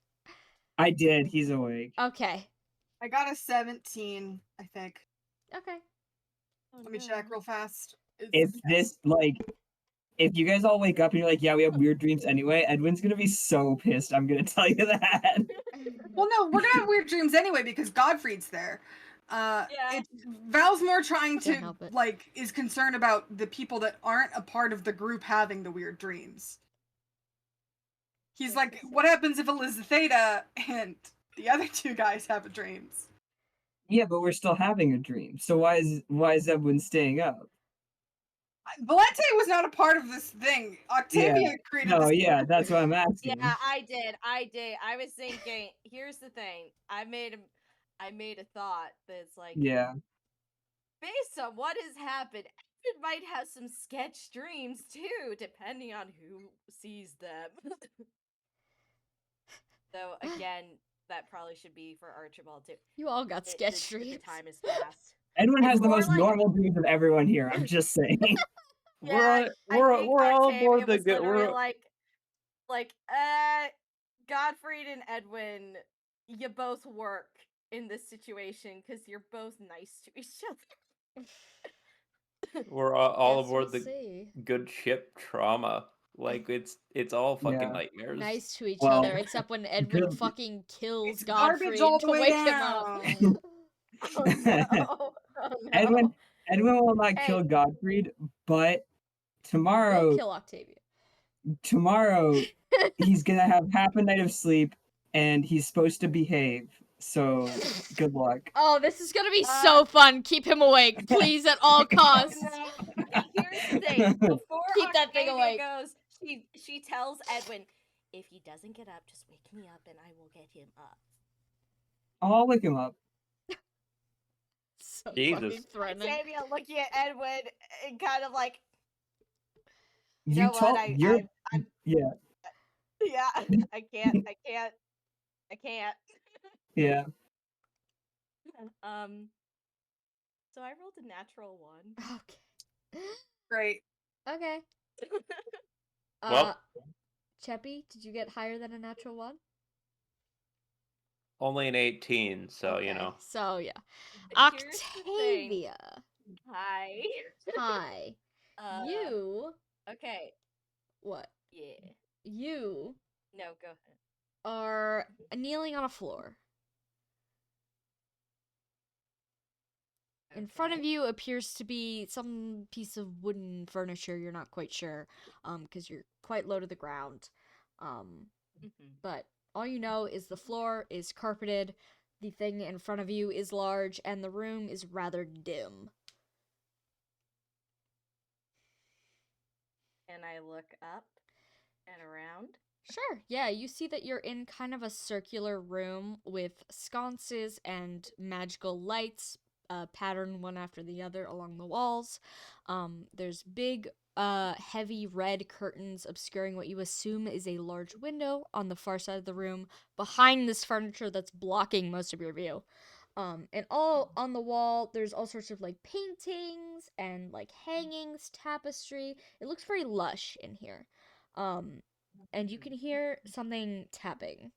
I did. He's awake. Okay. I got a 17, I think. Okay. Oh, Let me no. check real fast. If this, like, if you guys all wake up and you're like, yeah, we have weird dreams anyway, Edwin's gonna be so pissed. I'm gonna tell you that. Well, no, we're gonna have weird dreams anyway because Godfrey's there. It's Val's more trying Can't to help it. like is concerned about the people that aren't a part of the group having the weird dreams. He's like, what happens if Elizabetheta and the other two guys have dreams? Yeah, but we're still having a dream. So why is Edwin staying up? Valente was not a part of this thing. Octavia created No, this. yeah, that's what I'm asking. Yeah, I did. I was thinking. Here's the thing. I made a thought that's like, Yeah. based on what has happened, it might have some sketch dreams too, depending on who sees them. Though again, that probably should be for Archibald too. You all got sketch The dreams. time has passed. Edwin It's has the more most like- normal dreams of everyone here. I'm just saying. Yeah, we're I think all Octavia aboard the was good. literally We're like, Godfrey and Edwin, you both work in this situation because you're both nice to each other. we're all Guess aboard we'll the see. good ship trauma. Like it's all fucking Yeah. nightmares. Nice to each Well, other, except when Edwin good- fucking kills It's Godfrey garbage all to the way wake him up. down. Oh no! Oh, no. Edwin will not Hey. kill Godfrey, but He'll tomorrow kill Octavia. he's gonna have half a night of sleep and he's supposed to behave. So good luck. Oh, this is gonna be so fun. Keep him awake, please, at all costs. No. Here's the thing. Before Keep that thing Octavia awake. goes, she tells Edwin, if he doesn't get up, just wake me up and I will get him up. I'll wake him up. So Jesus. fucking threatening. Octavia looking at Edwin and kind of like, You know what, told I- yeah, yeah, I can't. yeah. So I rolled a natural 1. Okay. Great. Okay. Well. Cheppy, did you get higher than a natural 1? Only an 18, so you Okay, know. So yeah. Here's the thing. Octavia. Hi. Hi. You. Okay. What? Yeah. You No, go ahead. are kneeling on a floor. In front of you appears to be some piece of wooden furniture. You're not quite sure, because you're quite low to the ground. But all you know is the floor is carpeted, the thing in front of you is large, and the room is rather dim. Can I look up and around? Sure, yeah, you see that you're in kind of a circular room with sconces and magical lights patterned one after the other along the walls. There's big, heavy red curtains obscuring what you assume is a large window on the far side of the room behind this furniture that's blocking most of your view. And all on the wall, there's all sorts of like paintings and like hangings, tapestry. It looks very lush in here. And you can hear something tapping.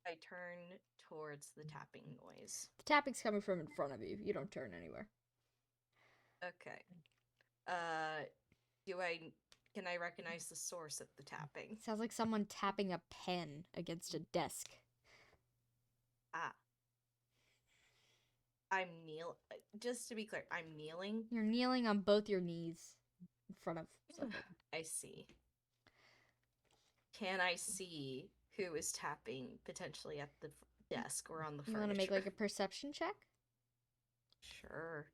I turn towards the tapping noise. The tapping's coming from in front of you. You don't turn anywhere. Okay. Can I recognize the source of the tapping? Sounds like someone tapping a pen against a desk. Ah. Just to be clear, I'm kneeling. You're kneeling on both your knees in front of something. I see. Can I see who is tapping potentially at the desk or on the You furniture? want to make like a perception check? Sure.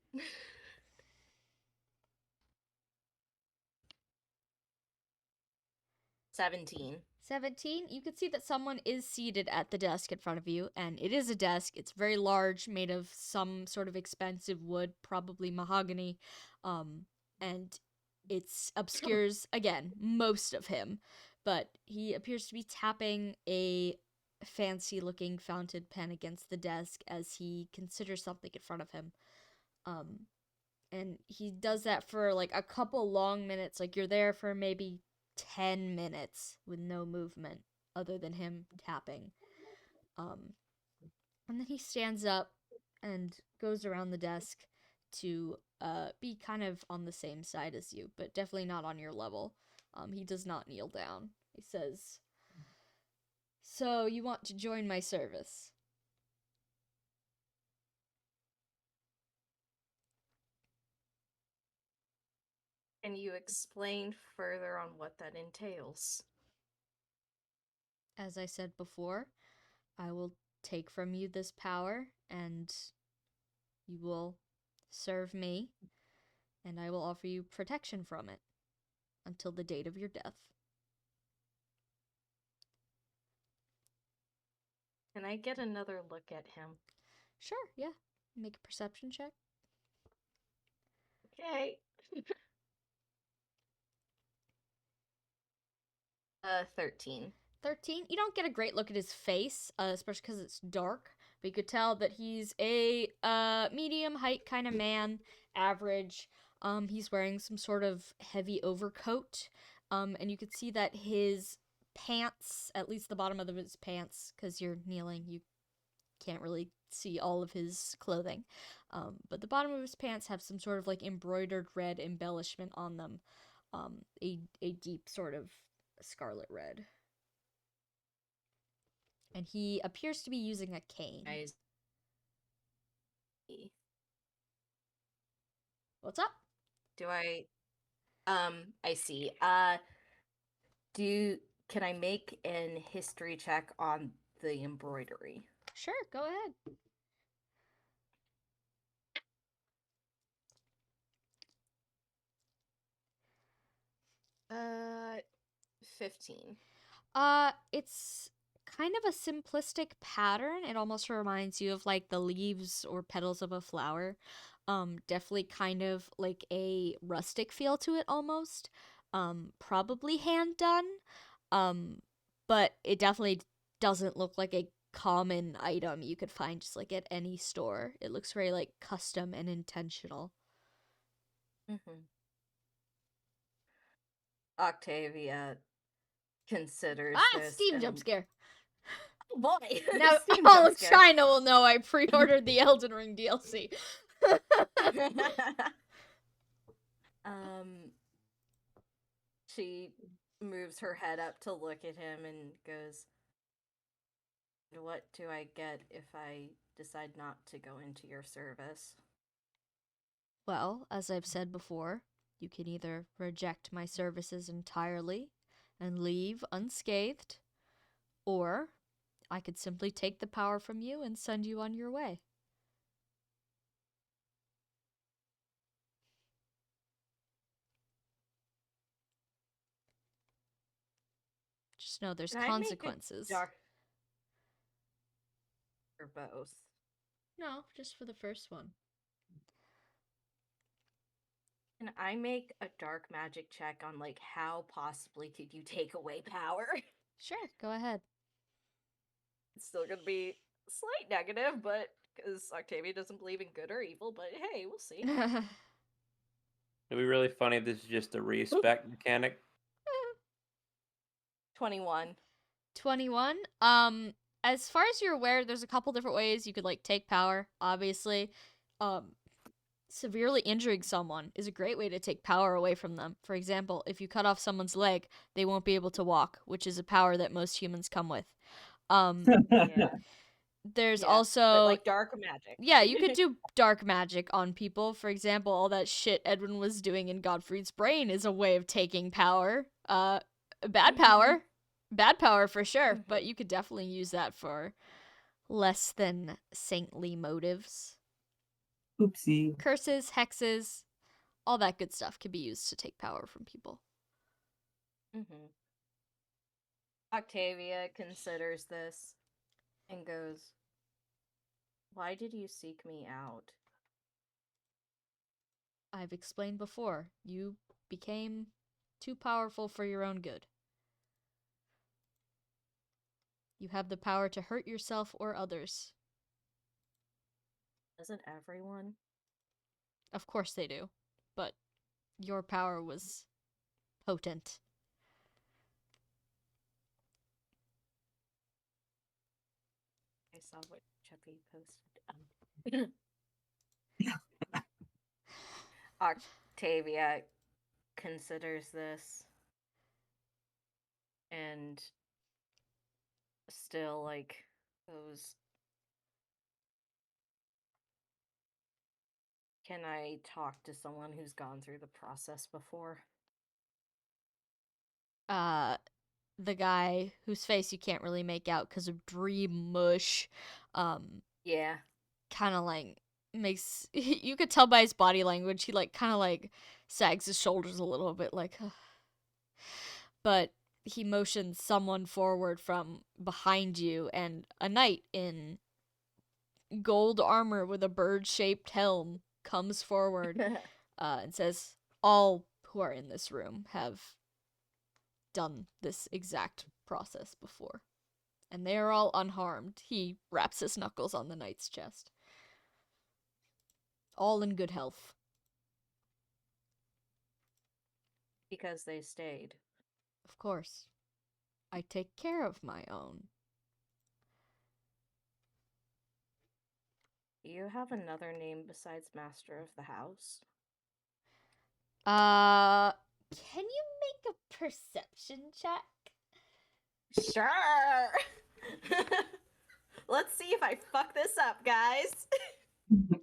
17. 17. You can see that someone is seated at the desk in front of you, and it is a desk. It's very large, made of some sort of expensive wood, probably mahogany, and it obscures, again, most of him, but he appears to be tapping a fancy-looking fountain pen against the desk as he considers something in front of him. And he does that for like a couple long minutes. Like you're there for maybe 10 minutes with no movement other than him tapping. And then he stands up and goes around the desk to be kind of on the same side as you, but definitely not on your level. He does not kneel down. He says, "So you want to join my service?" Can you explain further on what that entails? As I said before, I will take from you this power, and you will serve me, and I will offer you protection from it until the date of your death. Can I get another look at him? Sure, yeah. Make a perception check. Okay. 13. 13. You don't get a great look at his face, especially because it's dark, but you could tell that he's a medium height kind of man, average. He's wearing some sort of heavy overcoat, and you could see that his pants, at least the bottom of his pants, because you're kneeling, you can't really see all of his clothing, but the bottom of his pants have some sort of like embroidered red embellishment on them, a deep sort of scarlet red. And he appears to be using a cane. I see. What's up? I see. Can I make an history check on the embroidery? Sure, go ahead. 15. It's kind of a simplistic pattern. It almost reminds you of like the leaves or petals of a flower. Definitely kind of like a rustic feel to it almost. Probably hand done. But it definitely doesn't look like a common item you could find just like at any store. It looks very like custom and intentional. Mm-hmm. Octavia considers this. Steam jump scare. Oh boy! Now Steam all jump of scare. China will know I pre-ordered the Elden Ring DLC. She moves her head up to look at him and goes, "What do I get if I decide not to go into your service?" Well, as I've said before, you can either reject my services entirely and leave unscathed, or I could simply take the power from you and send you on your way. Just know there's Can I make a consequences. For both. No, just for the first one. Can I make a dark magic check on like how possibly could you take away power? Sure, go ahead. It's still gonna be slight negative, but because Octavia doesn't believe in good or evil, but hey, we'll see. It'd be really funny if this is just a respec mechanic. 21. 21. as far as you're aware, there's a couple different ways you could like take power. Obviously, severely injuring someone is a great way to take power away from them. For example, if you cut off someone's leg, they won't be able to walk, which is a power that most humans come with. Yeah. There's Yeah, also but like dark magic. yeah, you could do dark magic on people. For example, all that shit Edwin was doing in Godfrey's brain is a way of taking power. Bad power. Bad power for sure, but you could definitely use that for less than saintly motives. Oopsie. Curses, hexes, all that good stuff can be used to take power from people. Octavia considers this and goes, "Why did you seek me out?" I've explained before, you became too powerful for your own good. You have the power to hurt yourself or others. Doesn't everyone? Of course they do, but your power was potent. I saw what Cheppy posted. Octavia considers this and still like goes, "Can I talk to someone who's gone through the process before?" The guy whose face you can't really make out because of dream mush, Yeah. kind of like makes you could tell by his body language he like kind of like sags his shoulders a little bit like but he motions someone forward from behind you, and a knight in gold armor with a bird-shaped helm comes forward and says, all who are in this room have done this exact process before, and they are all unharmed. He raps his knuckles on the knight's chest. All in good health. Because they stayed. Of course. I take care of my own. Do you have another name besides Master of the House? Can you make a perception check? Sure. Let's see if I fuck this up, guys.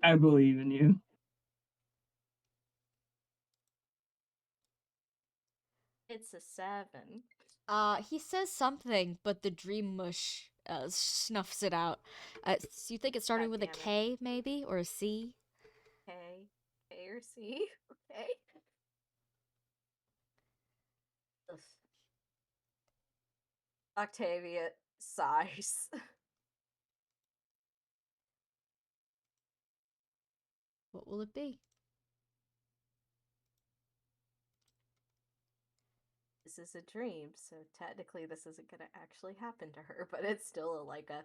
I believe in you. It's a 7. He says something, but the dream mush snuffs it out. So you think it started God with a damn it. K, maybe? Or a C? K or C? Okay. Ugh. Octavia sighs. What will it be? This is a dream, so technically this isn't gonna actually happen to her, but it's still like a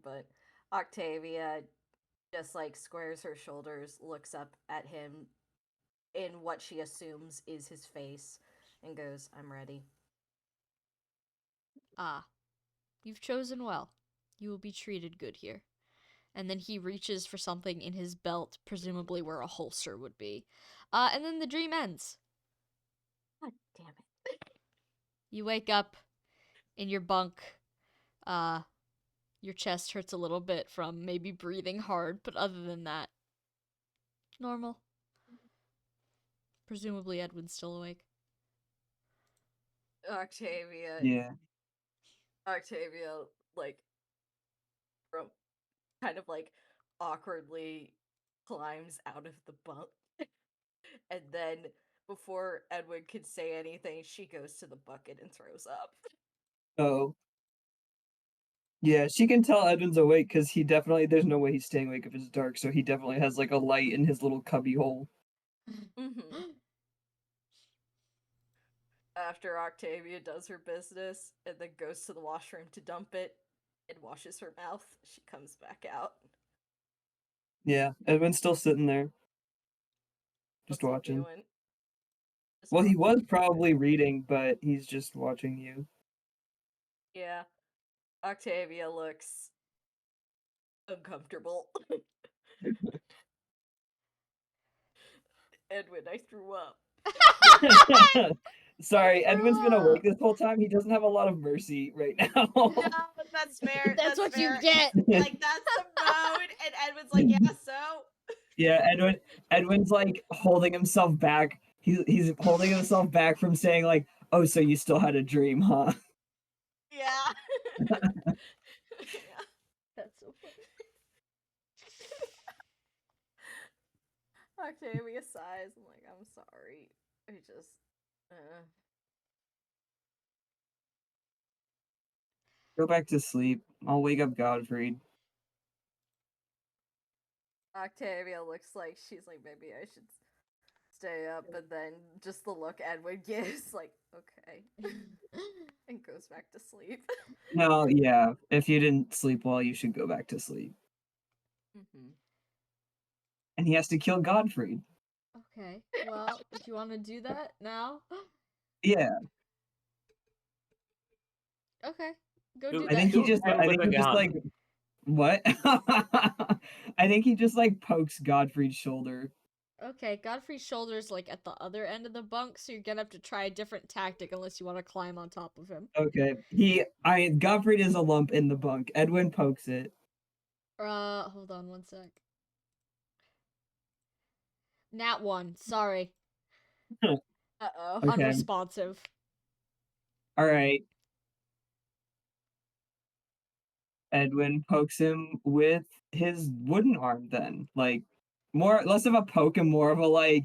but Octavia just like squares her shoulders, looks up at him in what she assumes is his face, and goes, "I'm ready." Ah, you've chosen well. You will be treated good here. And then he reaches for something in his belt, presumably where a holster would be. And then the dream ends. God damn it. You wake up in your bunk. Your chest hurts a little bit from maybe breathing hard, but other than that, normal. Presumably Edwin's still awake. Octavia, like, from kind of like awkwardly climbs out of the bunk. And then before Edwin could say anything, she goes to the bucket and throws up. Oh. Yeah, she can tell Edwin's awake because he definitely, there's no way he's staying awake if it's dark, so he definitely has like a light in his little cubby hole. After Octavia does her business and then goes to the washroom to dump it and washes her mouth, she comes back out. Yeah, Edwin's still sitting there. Just What's he watching. doing? Just Well, he was watching. probably reading, but he's just watching you. Yeah. Octavia looks uncomfortable. Edwin, I threw up. Sorry, Edwin's been Wow. awake this whole time. He doesn't have a lot of mercy right now. No, that's fair. That's what fair. you get. Like, that's the mode, and Edwin's like, yeah, so? Yeah, Edwin's like holding himself back. He's holding himself back from saying like, "Oh, so you still had a dream, huh?" Yeah. That's so funny. Octavia sighs. I'm like, I'm sorry. I just, Go back to sleep. I'll wake up Godfrey. Octavia looks like she's like, maybe I should stay up, but then just the look Edwin gives, like, okay, and goes back to sleep. No, yeah. If you didn't sleep well, you should go back to sleep. Mm-hmm. And he has to kill Godfrey. Okay. Well, do you want to do that now? Yeah. Okay. Go Who- do I that. think he Who just hit him I with think a he just gun? like what? I think he just like pokes Godfrey's shoulder. Okay, Godfrey's shoulder's like at the other end of the bunk, so you're gonna have to try a different tactic unless you want to climb on top of him. Okay. Godfrey is a lump in the bunk. Edwin pokes it. Hold on one sec. Nat 1, sorry. Uh-oh. Okay. Unresponsive. All right. Edwin pokes him with his wooden arm then. Like less of a poke and more of a like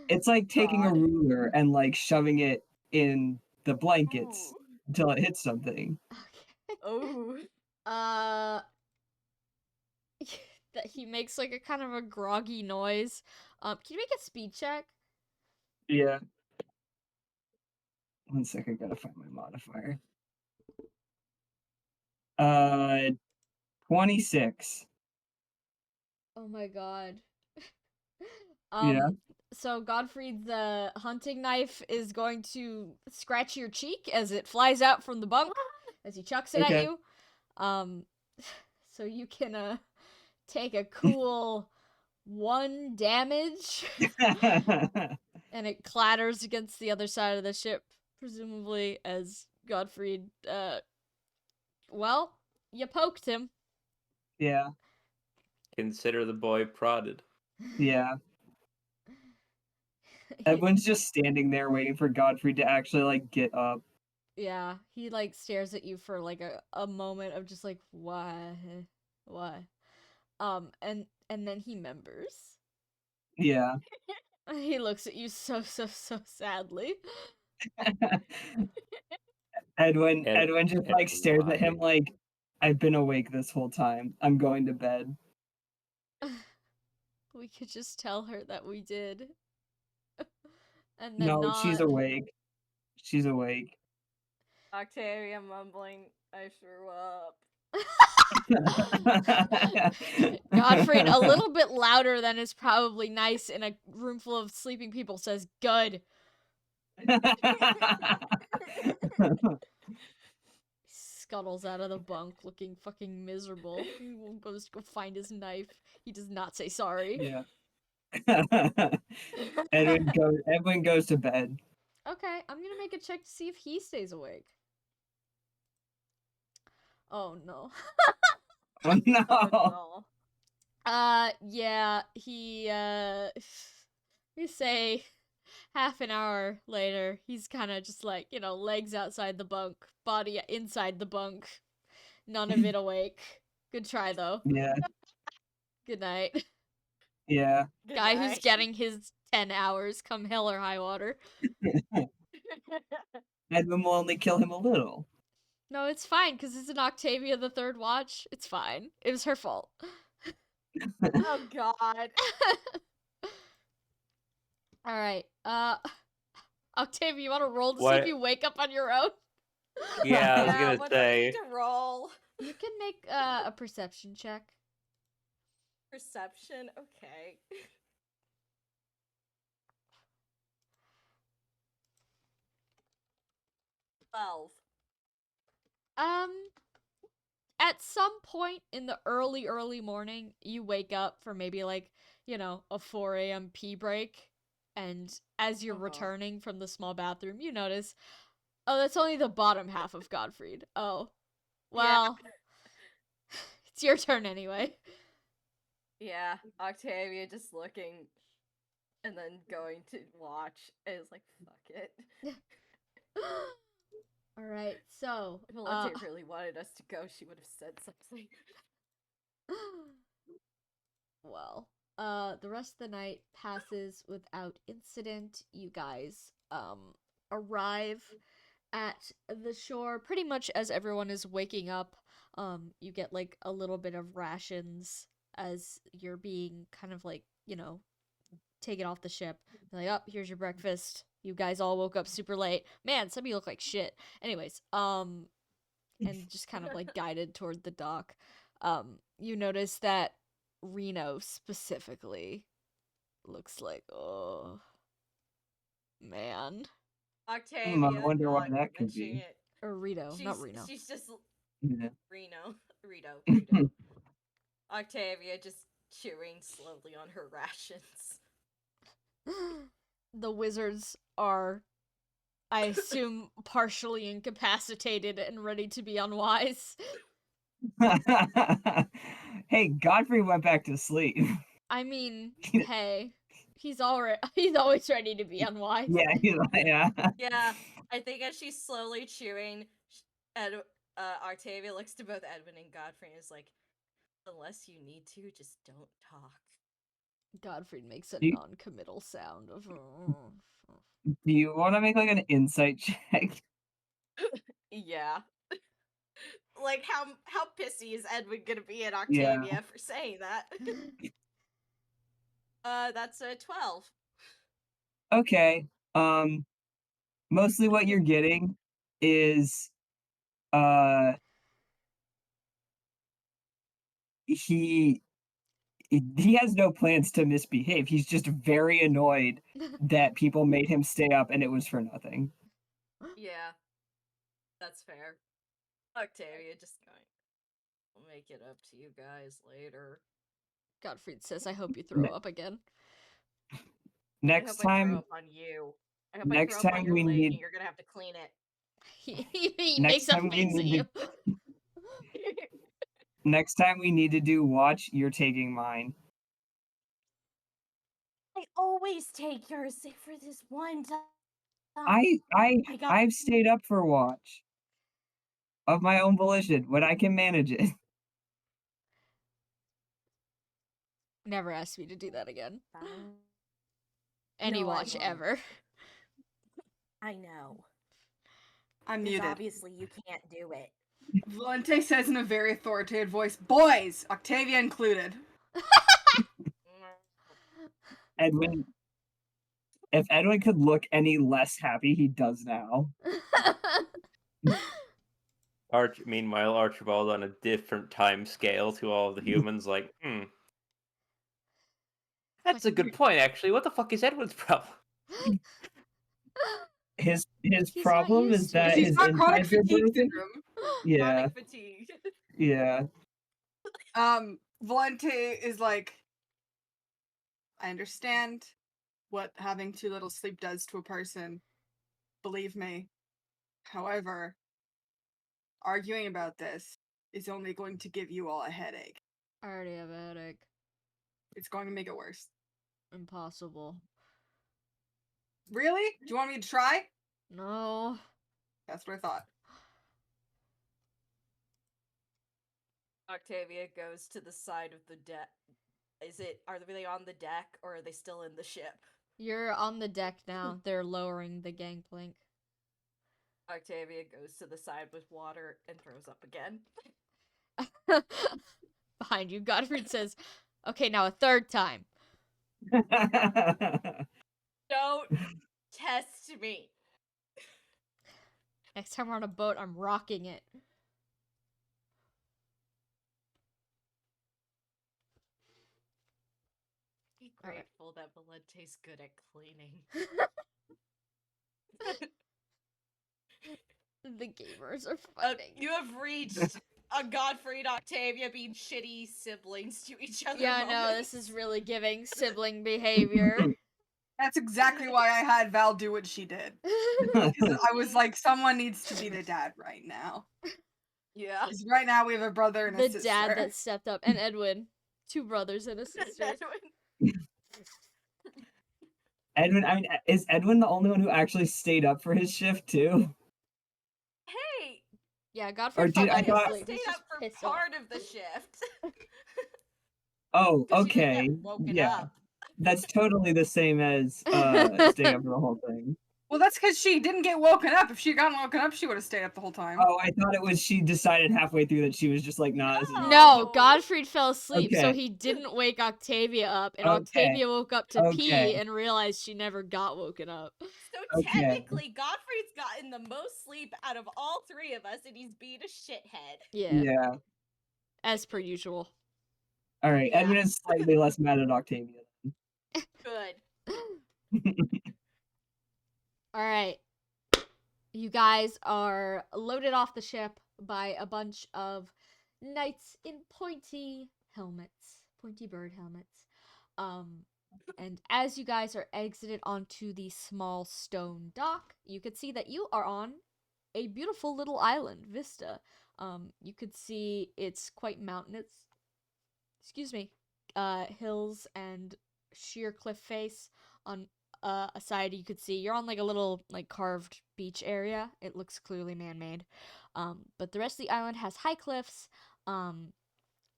it's like taking a God. ruler and like shoving it in the blankets Ooh. until it hits something. Okay. Oh. That he makes like a kind of a groggy noise. Can you make a speed check? Yeah. 1 second, gotta find my modifier. 26. Oh my god. Yeah. So Godfrey's hunting knife is going to scratch your cheek as it flies out from the bunk as he chucks it at Okay. you. So you can take a cool 1 damage and it clatters against the other side of the ship, presumably as Godfrey well, you poked him. Yeah. Consider the boy prodded. Yeah. Edwin's just standing there waiting for Godfrey to actually like get up. Yeah, he like stares at you for like a moment of just like why. And then he members. Yeah. He looks at you so sadly. Edwin just like stares at him Why? like, I've been awake this whole time. I'm going to bed. We could just tell her that we did. And then No, not. she's awake. She's awake. Octavia mumbling, I threw up. Godfrey, a little bit louder than is probably nice in a room full of sleeping people, says, "Good." Scuttles out of the bunk looking fucking miserable. He goes to go find his knife. He does not say sorry. Yeah. Edwin goes to bed. Okay, I'm gonna make a check to see if he stays awake. Oh no. Oh no. Oh, Yeah, he, we say half an hour later, he's kind of just like, legs outside the bunk, body inside the bunk. None of it awake. Good try, though. Yeah. Good night. Yeah. Good Guy who's night. getting his 10 hours come hell or high water. Edwin will only kill him a little. No, it's fine, because it's an Octavia the Third watch. It's fine. It was her fault. Oh God. Alright, Octavia, you want to roll to see What? if you wake up on your own? Yeah, I was Yeah, gonna what do I say. need to roll? You can make a perception check. Perception? Okay. 12. At some point in the early morning, you wake up for maybe like, a 4 a.m. pee break. And as you're returning from the small bathroom, you notice, oh, that's only the bottom half of Godfried. Oh, well, it's your turn anyway. Yeah, Octavia just looking and then going to watch. And it's like, fuck it. Alright, so, If Valente really wanted us to go, she would have said something. well, the rest of the night passes without incident. You guys, arrive at the shore pretty much as everyone is waking up. You get like a little bit of rations as you're being kind of like, taken off the ship. They're like, oh, here's your breakfast. You guys all woke up super late. Man, some of you look like shit. Anyways, and just kind of like guided toward the dock. You notice that Reno specifically looks like, oh, man. Octavia, I wonder why not that could mentioning be. it. Or Rito, not Reno. She's just Yeah. Rito. Octavia just chewing slowly on her rations. The wizards are, I assume, partially incapacitated and ready to be unwise. Hey, Godfrey went back to sleep. I mean, hey, he's always ready to be unwise. Yeah, yeah. Yeah, I think as she's slowly chewing, Octavia looks to both Edwin and Godfrey and is like, unless you need to, just don't talk. Godfrey makes a You- non-committal sound of. Do you want to make like an insight check? Yeah. Like how pissy is Edwin gonna be at Octavia for saying that? That's a 12. Okay. Mostly what you're getting is he he has no plans to misbehave. He's just very annoyed that people made him stay up and it was for nothing. Yeah. That's fair. Octavia just going, I'll make it up to you guys later. Godfried says, I hope you throw up again. Next I hope I throw time, up on you. I hope next I throw up time on your we leg need- and you're gonna have to clean it. He Next makes a time we face at need you. next time we need to do watch, you're taking mine. I always take yours, save for this one time. I've stayed up for watch of my own volition when I can manage it. Never ask me to do that again. Fine. Any No, I watch won't. ever. I know. I'm Because muted. obviously you can't do it. Valente says in a very authoritative voice, boys, Octavia included. Edwin, if Edwin could look any less happy, he does now. Meanwhile, Archibald on a different time scale to all of the humans, like, that's a good point, actually. What the fuck is Edwin's problem? His He's problem not is used to that it. She's his got chronic insides are fatigue broken. syndrome. Yeah, Chronic fatigue. yeah. Valente is like, I understand what having too little sleep does to a person. Believe me. However, arguing about this is only going to give you all a headache. I already have a headache. It's going to make it worse. Impossible. Really? Do you want me to try? No. That's what I thought. Octavia goes to the side of the deck. Are they on the deck or are they still in the ship? You're on the deck now. They're lowering the gangplank. Octavia goes to the side with water and throws up again. Behind you, Godfried says, okay, now a third time. Don't test me. Next time we're on a boat, I'm rocking it. Be grateful that Valente's good at cleaning. The gamers are fighting. You have reached a Godfrey and Octavia being shitty siblings to each other. Yeah, no, moment. this is really giving sibling behavior. That's exactly why I had Val do what she did. Because I was like, someone needs to be the dad right now. Yeah. 'Cause right now we have a brother and a The sister. dad that stepped up, and Edwin, 2 brothers and a sister. Edwin, I mean, is Edwin the only one who actually stayed up for his shift too? Hey, Yeah, Godfrey Or fell did I back thought? asleep. stayed He's up just for pissed off. part of the shift. Oh, 'Cause you didn't okay. get woken Yeah, up. that's totally the same as staying up for the whole thing. Well, that's because she didn't get woken up. If she had gotten woken up, she would have stayed up the whole time. Oh, I thought it was she decided halfway through that she was just like, nah, this is No, Oh. Godfrey fell asleep, so Okay. he didn't wake Octavia up, and Okay. Octavia woke up to pee Okay. and realized she never got woken up. So Okay. technically, Godfrey's gotten the most sleep out of all 3 of us, and he's being a shithead. Yeah, Yeah. as per usual. All right. Yeah. Edwin is slightly less mad at Octavia. Good. Alright. You guys are loaded off the ship by a bunch of knights in pointy helmets. Pointy bird helmets. And as you guys are exited onto the small stone dock, you could see that you are on a beautiful little island vista. You could see it's quite mountainous. Excuse me. Hills and sheer cliff face. On a side you could see you're on like a little like carved beach area. It looks clearly man-made. But the rest of the island has high cliffs.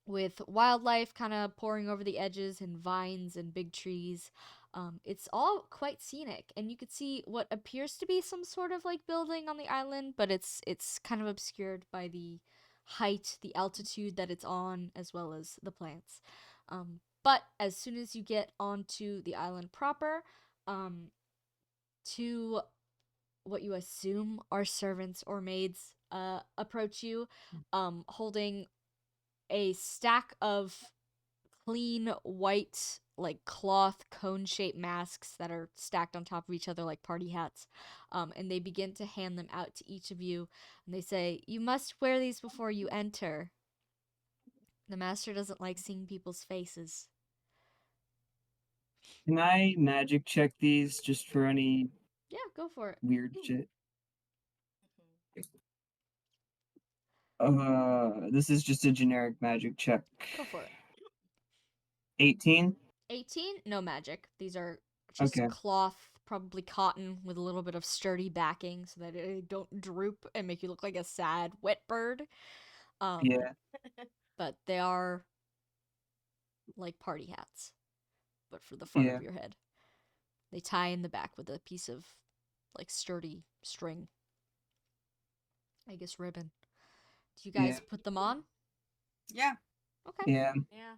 With wildlife kind of pouring over the edges and vines and big trees. It's all quite scenic, and you could see what appears to be some sort of like building on the island, but it's kind of obscured by the height, the altitude that it's on, as well as the plants. But as soon as you get onto the island proper, two what you assume are servants or maids approach you, holding a stack of clean white like cloth cone-shaped masks that are stacked on top of each other like party hats, and they begin to hand them out to each of you, and they say, "You must wear these before you enter. The master doesn't like seeing people's faces." Can I magic check these just for any Yeah, go for it. weird shit? This is just a generic magic check. Go for it. 18? 18? No magic. These are just Okay. cloth, probably cotton, with a little bit of sturdy backing so that it don't droop and make you look like a sad wet bird. Yeah. But they are like party hats, but for the front Yeah. of your head. They tie in the back with a piece of like sturdy string. I guess ribbon. Do you guys Yeah. put them on? Yeah. Okay. Yeah. Yeah.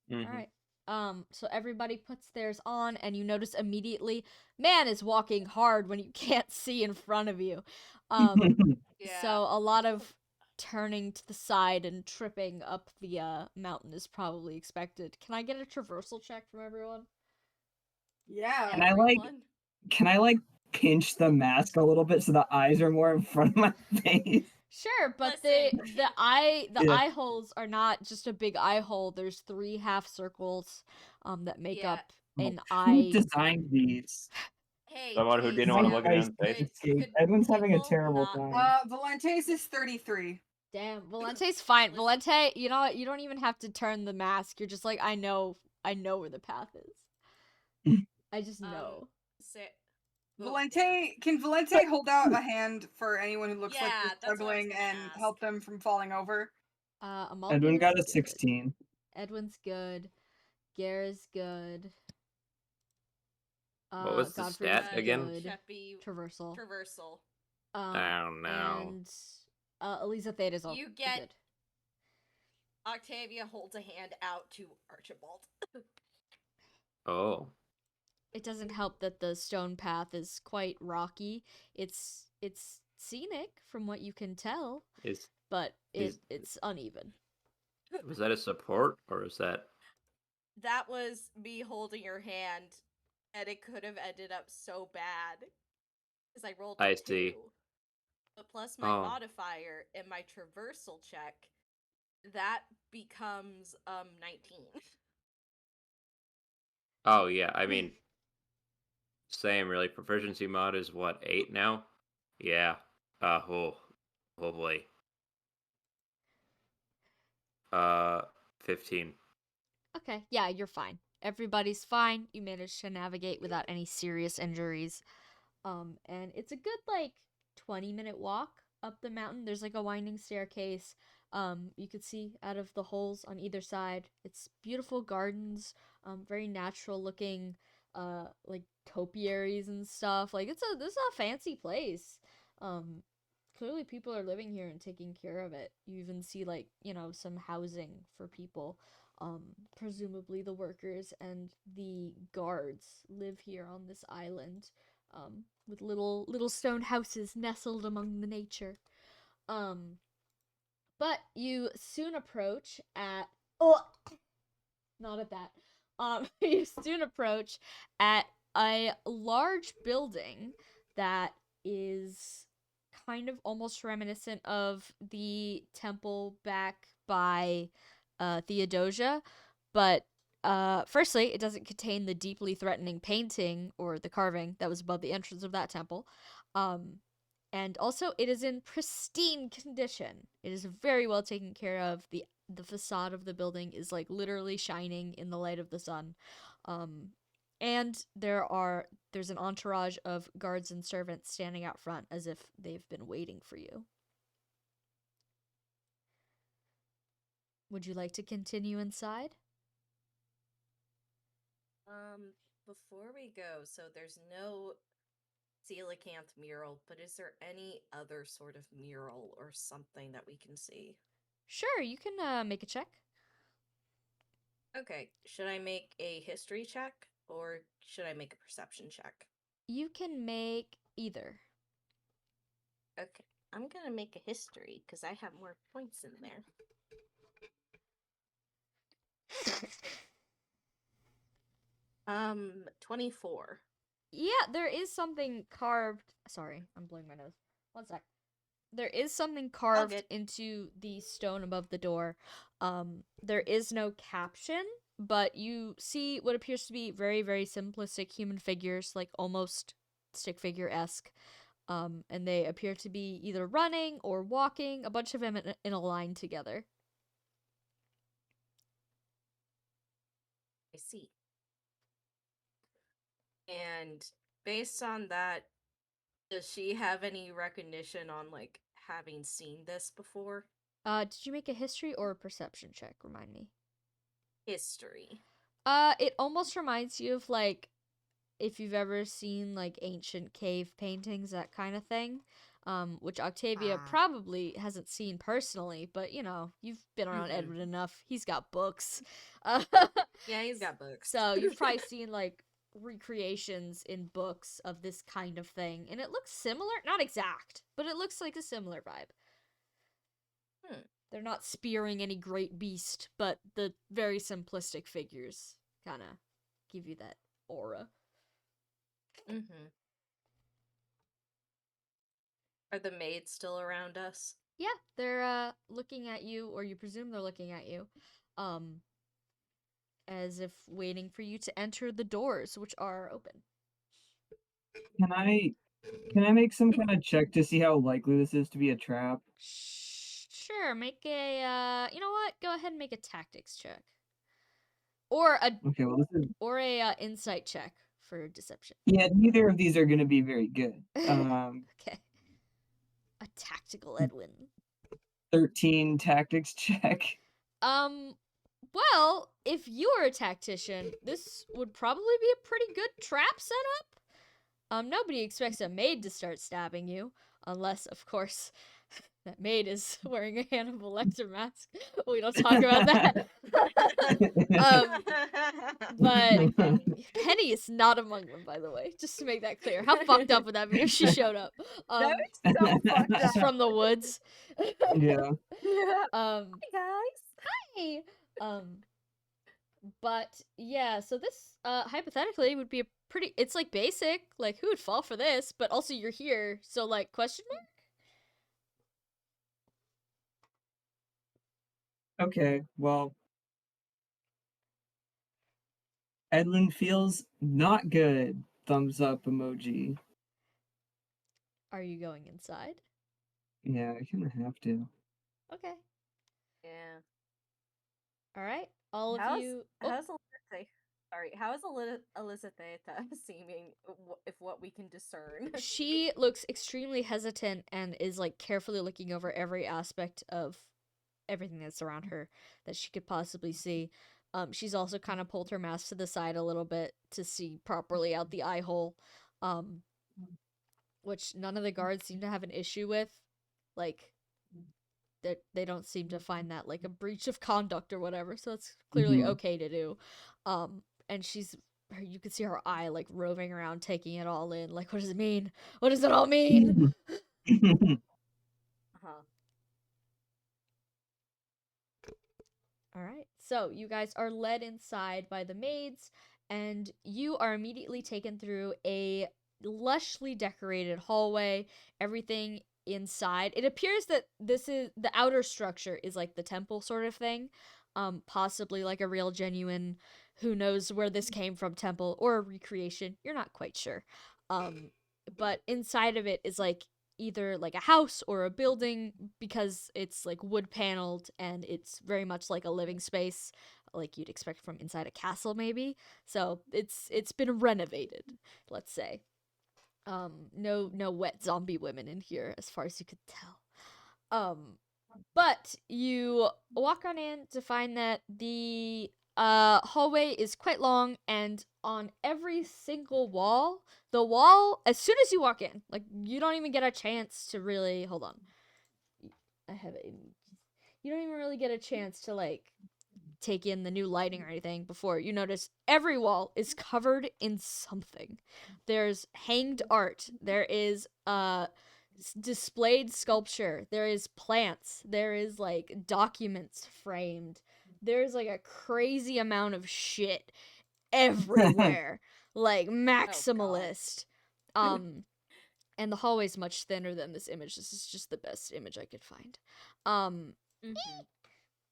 Mhm. All right. So everybody puts theirs on, and you notice immediately, man is walking hard when you can't see in front of you. Yeah. So a lot of turning to the side and tripping up the mountain is probably expected. Can I get a traversal check from everyone? Yeah. Can I, like- Everyone. Can I like pinch the mask a little bit so the eyes are more in front of my face? Sure, but Listen. the eye Yeah. eye holes are not just a big eye hole. There's 3 half circles that make Yeah. up an Who eye. designed these? Hey, Someone who hey, didn't want to My look at eyes his face. escaped. Edwin's having a people terrible not- time. Valente's is 33. Damn, Valente's fine. Valente, you know what? You don't even have to turn the mask. You're just like, I know where the path is. I just know. Valente, can Valente hold out a hand for anyone who looks like Yeah, they're that's what I was struggling gonna and ask. help them from falling over? Amalfi Edwin got a is good. 16. Edwin's good. Gara's good. What was the Godfrey's stat again? good. Cheppy Traversal. traversal. I don't know. And Elisa Theda's all You get- good. Octavia holds a hand out to Archibald. Oh. It doesn't help that the stone path is quite rocky. It's scenic from what you can tell, Is but Is- it's uneven. was that a support or is that That was me holding your hand, and it could have ended up so bad. Because I rolled a I 2. see. but plus my modifier and my traversal check, that becomes 19. Oh yeah, I mean, same really. Proficiency mod is what, 8 now? Yeah. Oh boy. 15. Okay, yeah, you're fine. Everybody's fine. You managed to navigate without any serious injuries. And it's a good like 20-minute walk up the mountain. There's like a winding staircase. You could see out of the holes on either side. It's beautiful gardens, very natural looking, like topiaries and stuff. Like this is a fancy place. Um, Clearly people are living here and taking care of it. You even see like, some housing for people. Presumably the workers and the guards live here on this island, with little stone houses nestled among the nature. Um, but you soon approach at not at that. You soon approach at a large building that is kind of almost reminiscent of the temple back by Theodosia, but firstly, it doesn't contain the deeply threatening painting or the carving that was above the entrance of that temple. And also, it is in pristine condition. It is very well taken care of. The facade of the building is like literally shining in the light of the sun. And there's an entourage of guards and servants standing out front as if they've been waiting for you. Would you like to continue inside? Before we go, so there's no coelacanth mural, but is there any other sort of mural or something that we can see? Sure, you can make a check. Okay, should I make a history check or should I make a perception check? You can make either. Okay, I'm gonna make a history because I have more points in there. 24. Yeah, there is something carved. Sorry, I'm blowing my nose. One sec. There is something carved into the stone above the door. There is no caption, but you see what appears to be very, very simplistic human figures, like almost stick figure-esque. And they appear to be either running or walking, a bunch of them in a line together. I see. And based on that, does she have any recognition on like having seen this before? Did you make a history or a perception check? Remind me. History. It almost reminds you of like if you've ever seen like ancient cave paintings, that kind of thing. Which Octavia probably hasn't seen personally, but you've been around Edward enough. He's got books. Yeah, he's got books. So you've probably seen like recreations in books of this kind of thing, and it looks similar, not exact, but it looks like a similar vibe. They're not spearing any great beast, but the very simplistic figures kind of give you that aura. Are the maids still around us? Yeah, they're looking at you, or you presume they're looking at you, as if waiting for you to enter the doors, which are open. Can I make some kind of check to see how likely this is to be a trap? Sure, make a you know what? Go ahead and make a tactics check. Or a Okay, well this is insight check for deception. Yeah, neither of these are going to be very good. Okay. A tactical Edwin. 13 tactics check. Well, if you were a tactician, this would probably be a pretty good trap setup. Nobody expects a maid to start stabbing you, unless, of course, that maid is wearing a Hannibal Lecter mask. We don't talk about that. But Penny is not among them, by the way, just to make that clear. How fucked up would that be if she showed up? That is so fucked up. Just from the woods. Yeah. Hi guys. Hi. But yeah, so this hypothetically would be a pretty, it's like basic, like who would fall for this, but also you're here, so like question mark? Okay, well, Edwin feels not good. Thumbs up emoji. Are you going inside? Yeah, I kind of have to. Okay. Yeah. All right. All of How's you. how's Elizabeth? Sorry, how is Elizabeth seeming? If what we can discern. She looks extremely hesitant and is like carefully looking over every aspect of everything that's around her that she could possibly see. She's also kind of pulled her mask to the side a little bit to see properly out the eye hole, which none of the guards seem to have an issue with. Like, they don't seem to find that like a breach of conduct or whatever, so it's clearly Mhm. okay to do. And you can see her eye like roving around, taking it all in. Like, what does it mean? What does it all mean? Huh. All right. So you guys are led inside by the maids, and you are immediately taken through a lushly decorated hallway. Everything inside. It appears that this is the outer structure is like the temple sort of thing. Possibly like a real genuine who knows where this came from temple or a recreation. You're not quite sure. But inside of it is like either like a house or a building because it's like wood paneled and it's very much like a living space like you'd expect from inside a castle maybe. So it's been renovated, let's say. No wet zombie women in here as far as you could tell. But you walk on in to find that the hallway is quite long, and on every single wall, the wall, as soon as you walk in, like, you don't even get a chance to really. Hold on. I have it. You don't even really get a chance to, like, take in the new lighting or anything before you notice every wall is covered in something. There's hanged art. There is displayed sculpture. There is plants. There is like documents framed. There's like a crazy amount of shit everywhere. Like maximalist. And the hallway's much thinner than this image. This is just the best image I could find.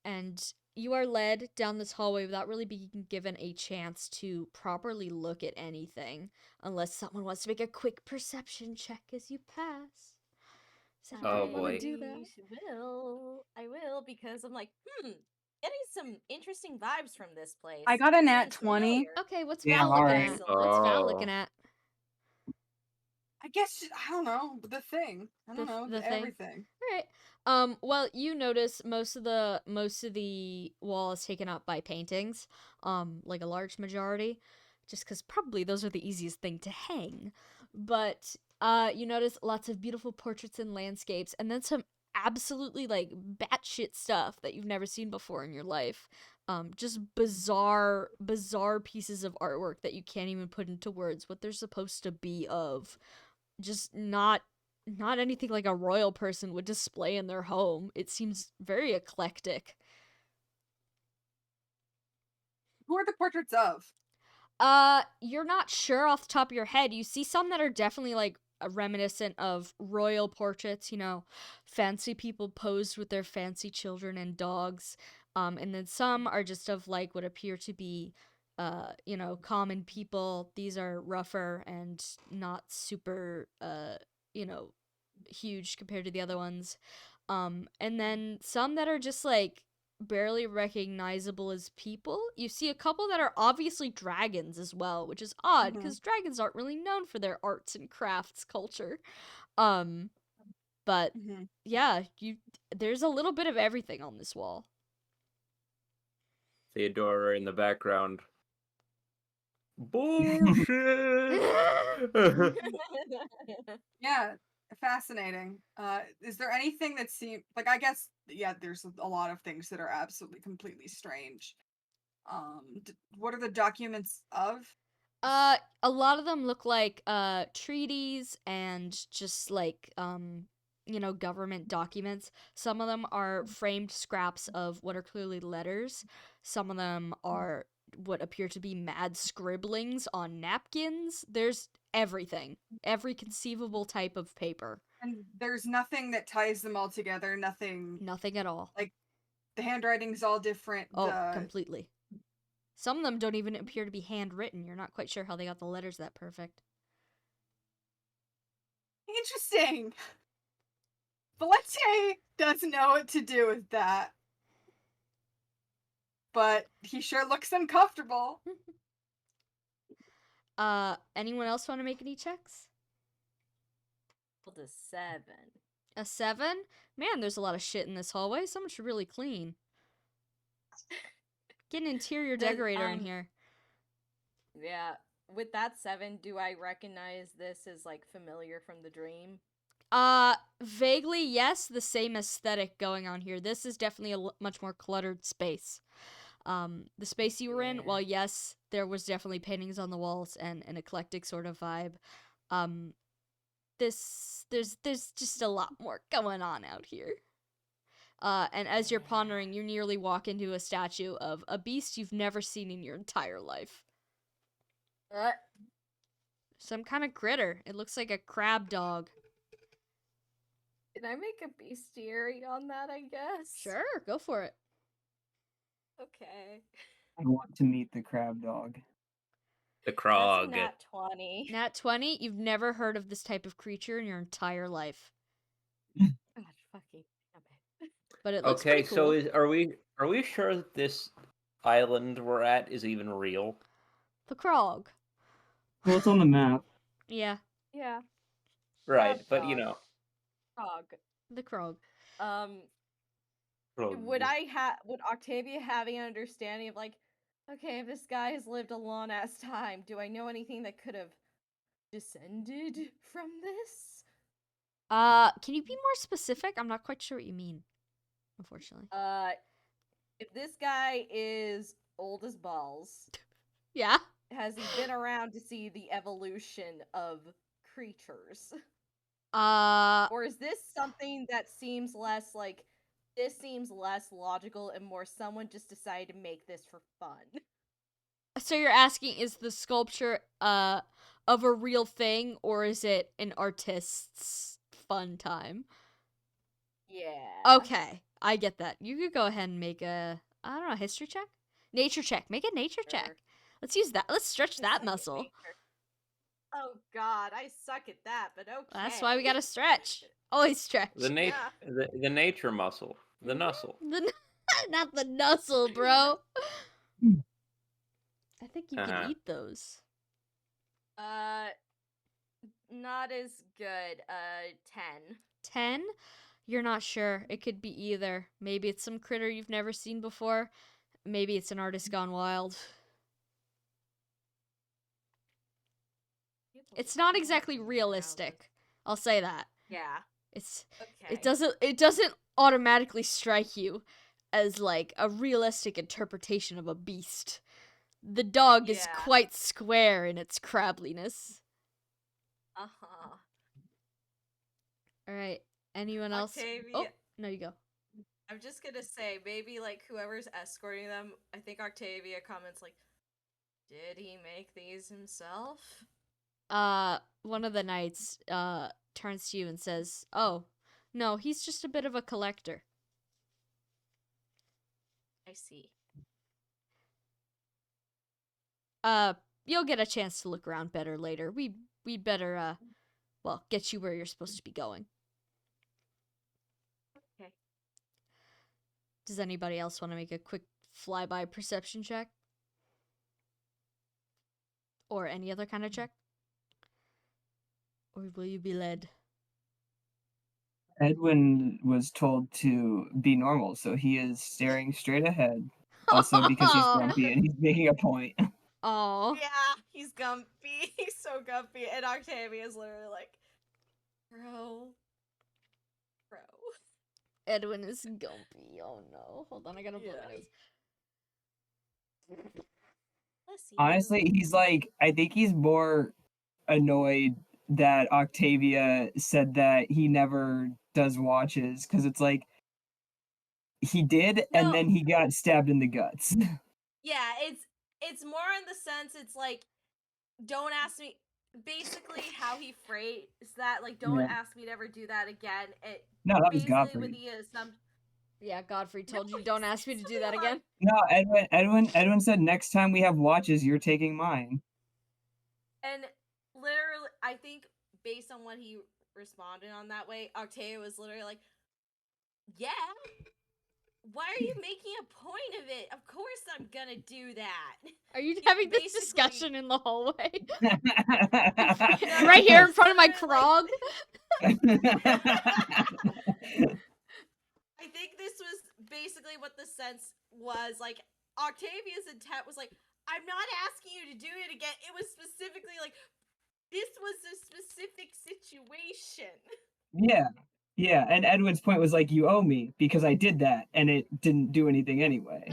And you are led down this hallway without really being given a chance to properly look at anything, unless someone wants to make a quick perception check as you pass. Does Oh, anybody want to boy. do that? I will because I'm like, getting some interesting vibes from this place. I got a nat Seems 20. familiar. Okay, what's Yeah, Val looking alright. at? What's Val Oh. looking at? I guess I don't know the thing. I don't know The thing? everything. All right. Well, you notice most of the wall is taken up by paintings, like a large majority, just because probably those are the easiest thing to hang. But you notice lots of beautiful portraits and landscapes, and then some absolutely like batshit stuff that you've never seen before in your life. Just bizarre pieces of artwork that you can't even put into words what they're supposed to be of. Just not anything like a royal person would display in their home. It seems very eclectic. Who are the portraits of? You're not sure off the top of your head. You see some that are definitely like reminiscent of royal portraits, fancy people posed with their fancy children and dogs. And then some are just of like what appear to be common people. These are rougher and not super huge compared to the other ones. And then some that are just like barely recognizable as people. You see a couple that are obviously dragons as well, which is odd because dragons aren't really known for their arts and crafts culture. But yeah, there's a little bit of everything on this wall. Theodora in the background. Bullshit! Yeah, fascinating. Is there anything that seems like I guess there's a lot of things that are absolutely completely strange. What are the documents of? A lot of them look like treaties and just like government documents. Some of them are framed scraps of what are clearly letters. Some of them are what appear to be mad scribblings on napkins. There's everything. Every conceivable type of paper. And there's nothing that ties them all together. Nothing at all. Like The handwriting's all different. Oh, completely. Some of them don't even appear to be handwritten. You're not quite sure how they got the letters that perfect. Interesting. Valente doesn't know what to do with that. But he sure looks uncomfortable. Anyone else want to make any checks? Rolled a 7. A 7? Man, there's a lot of shit in this hallway. Someone should really clean. Get an interior decorator in here. Yeah. With that 7, do I recognize this as like familiar from the dream? Vaguely, yes. The same aesthetic going on here. This is definitely a much more cluttered space. The space you were in, Yeah. while yes, there was definitely paintings on the walls and an eclectic sort of vibe. There's just a lot more going on out here. And as you're pondering, you nearly walk into a statue of a beast you've never seen in your entire life. Some kind of critter. It looks like a crab dog. Can I make a bestiary on that, I guess? Sure, go for it. Okay. I want to meet the crab dog. The That's Krog. a nat 20. Nat 20, you've never heard of this type of creature in your entire life. God fucking damn it. But it looks Okay, pretty cool. so are we sure that this island we're at is even real? The Krog. Well, it's on the map. Yeah, Yeah. Right, Crab but you dog. know. Frog. the Krog. Would Octavia having an understanding of like, okay, if this guy has lived a long ass time, do I know anything that could have descended from this? Can you be more specific? I'm not quite sure what you mean, unfortunately. If this guy is old as balls, Yeah? has he been around to see the evolution of creatures? Or is this something that seems less like this seems less logical and more someone just decided to make this for fun? So you're asking, is the sculpture, of a real thing, or is it an artist's fun time? Yeah. Okay, I get that. You could go ahead and make a, I don't know, history check? Nature check. Make a nature check. Sure. Let's use that. Let's stretch I that suck at muscle. nature. Oh god, I suck at that, but okay. That's why we gotta stretch. Always stretch. Yeah. The nature muscle. The nussle. Not the nussle, bro. I think you Uh-huh. can eat those. Not as good. 10. 10? You're not sure. It could be either. Maybe it's some critter you've never seen before. Maybe it's an artist gone wild. It's not exactly realistic. I'll say that. Yeah. It's Okay. it doesn't automatically strike you as like a realistic interpretation of a beast. The dog is Yeah. quite square in its crabliness. Uh-huh. All right. Anyone else? Octavia. Oh, no, you go. I'm just gonna say, maybe like whoever's escorting them, I think Octavia comments like, did he make these himself? One of the knights turns to you and says, "Oh, no, he's just a bit of a collector." I see. You'll get a chance to look around better later. We'd better well, get you where you're supposed to be going. Okay. Does anybody else want to make a quick flyby perception check? Or any other kind of check? Or will you be led? Edwin was told to be normal, so he is staring straight ahead. Also because he's grumpy and he's making a point. Oh. Yeah, he's gumpy. He's so gumpy. And Octavia's literally like, bro. Edwin is gumpy. Oh no. Hold on, I gotta blow my nose. Honestly, he's like, I think he's more annoyed that Octavia said that he never does watches, because it's like, he did, and No. then he got stabbed in the guts. Yeah, it's more in the sense it's like, don't ask me. Basically, how he phrased that, like, don't Yeah. ask me to ever do that again. It No, that was basically Godfrey. with the assumption. Yeah, Godfrey told you don't ask me to do that again. No, Edwin said next time we have watches, you're taking mine. And literally, I think based on what he responded on that way, Octavia was literally like, "Yeah, why are you making a point of it? Of course I'm gonna do that." Are you He having this basically- discussion in the hallway? No, Right here in it's front of my literally, Krog? I think this was basically what the sense was. Like, Octavia's intent was like, "I'm not asking you to do it again. It was specifically like, this was a specific situation." Yeah, and Edwin's point was like, you owe me because I did that, and it didn't do anything anyway.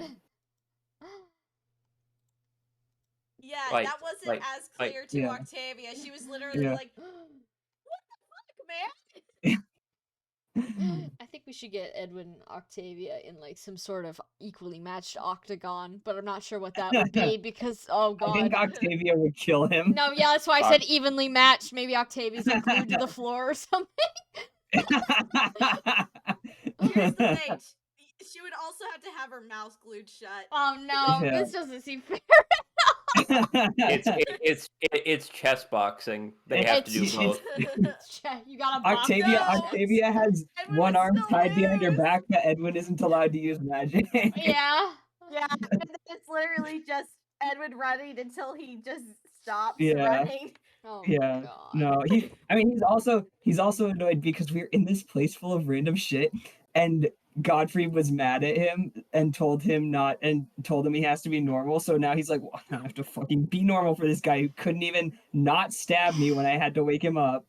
Yeah, Like- that wasn't like- as clear to yeah. Octavia. She was literally Yeah. like, "What the fuck, man?" I think we should get Edwin and Octavia in like some sort of equally matched octagon, but I'm not sure what that would be because oh I think god. Octavia would kill him. No, yeah, that's why I said evenly matched. Maybe Octavia's like glued to the floor or something. Here's the thing. She would also have to have her mouth glued shut. Oh no, Yeah. this doesn't seem fair. It's chess boxing. They have to do It's- both. You gotta box Octavia it. Octavia has Edwin one would arm still tied behind her lose. back, but Edwin isn't allowed to use magic. Yeah. Yeah, and then it's literally just Edwin running until he just stops Yeah. running. Oh Yeah. god. No, he's also annoyed because we're in this place full of random shit, and Godfrey was mad at him and told him he has to be normal. So now he's like, well, I have to fucking be normal for this guy who couldn't even not stab me when I had to wake him up.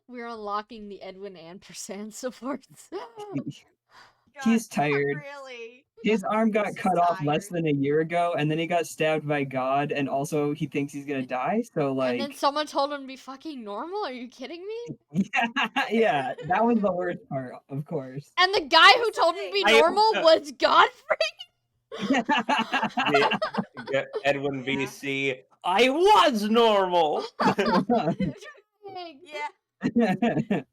We're unlocking the Edwin ampersand supports. He's God, tired. Really? His arm got He's cut off less tired. than a year ago, and then he got stabbed by God, and also he thinks he's gonna die. So And then like, someone told him to be fucking normal? Are you kidding me? yeah, that was the worst part, of course. And the guy who told him to be I- normal was Godfrey? Yeah, Edwin VC. I was normal. Yeah. God.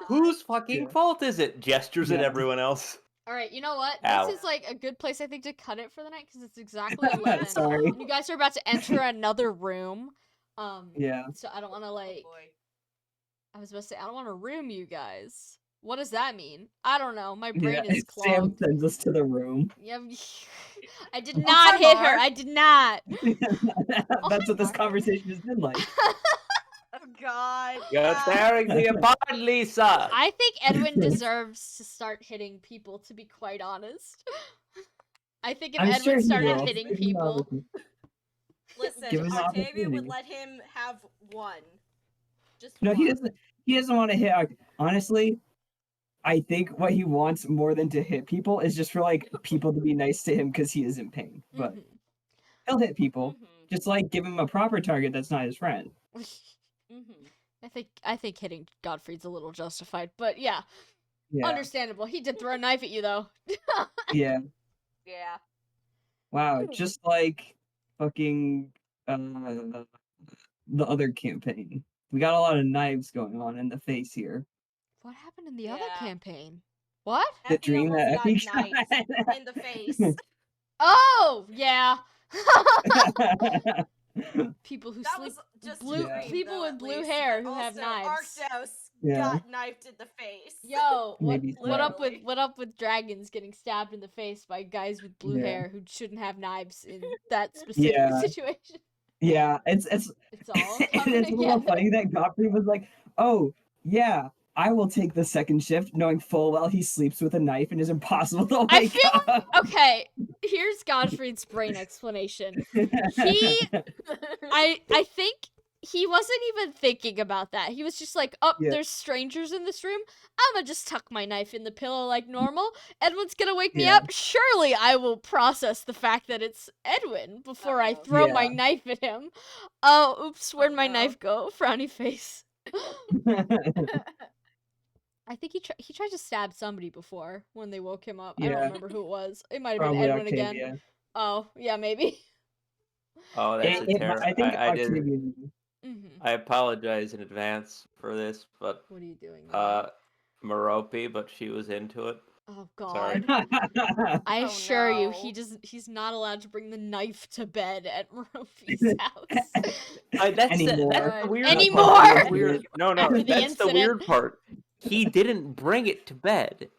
Whose fucking Yeah. fault is it? Gestures at Yeah. everyone else. Alright, you know what? Ow. This is like a good place, I think, to cut it for the night because it's exactly 11. Sorry. And you guys are about to enter another room. Yeah. So I don't want to Oh, like. boy. I was about to say I don't want to room you guys. What does that mean? I don't know. My brain Yeah. is Sam clogged. sends us to the room. Yeah, I did Oh, not hi, hit her. Mark. I did not. That's what this Mark. conversation has been like. Oh God. You're tearing me apart, Lisa. I think Edwin deserves to start hitting people, to be quite honest. I think if I'm Edwin sure he started will. hitting Give him the people. opportunity. Listen, Give him the Octavia would opportunity. let him have one. Just No, one. he doesn't. He doesn't want to hit. Honestly, I think what he wants more than to hit people is just for like people to be nice to him because he is in pain. But Mhm. he'll hit people. Mhm, Just like give him a proper target that's not his friend. mhm. I think hitting Godfrey's a little justified, but yeah, Yeah. understandable. He did throw a knife at you though. Yeah. Yeah. Wow. Just like fucking the other campaign. We got a lot of knives going on in the face here. What happened in the other Yeah. campaign? What? The Effie dream that almost Effie got knifed got. in the face. Oh yeah. People who That sleep was just blue- a dream, people though, with at blue least, hair but who have also knives. Arctos Yeah. got knifed in the face. Yo, what Maybe what up with Literally. what up with dragons getting stabbed in the face by guys with blue Yeah. hair who shouldn't have knives in that specific Yeah. situation? Yeah, it's It's all and coming it's a little together. funny that Godfrey was like, "Oh yeah, I will take the second shift," knowing full well he sleeps with a knife and is impossible to I wake feel up. Okay, here's Godfrey's brain explanation. I think he wasn't even thinking about that. He was just like, "Oh, Yeah. there's strangers in this room. I'm gonna just tuck my knife in the pillow like normal. Edwin's gonna wake me Yeah. up. Surely I will process the fact that it's Edwin before I Uh-oh. throw my Yeah. knife at him. Oh, oops, where'd my no. knife go? Frowny face. I think he tried to stab somebody before when they woke him up. I don't Yeah. remember who it was. It might have been Probably Edwin again. Octavia. Oh, yeah, maybe. Oh, that's a terrible. I think I didn't. Octavia. Mm-hmm. I apologize in advance for this, but What are you doing? Now? Merope, but she was into it. Oh Sorry. God. I Oh, assure you, no. he's not allowed to bring the knife to bed at Murphy's house. That's the Good. weird Anymore! part. The weird, no, After the that's the incident. weird part. He didn't bring it to bed.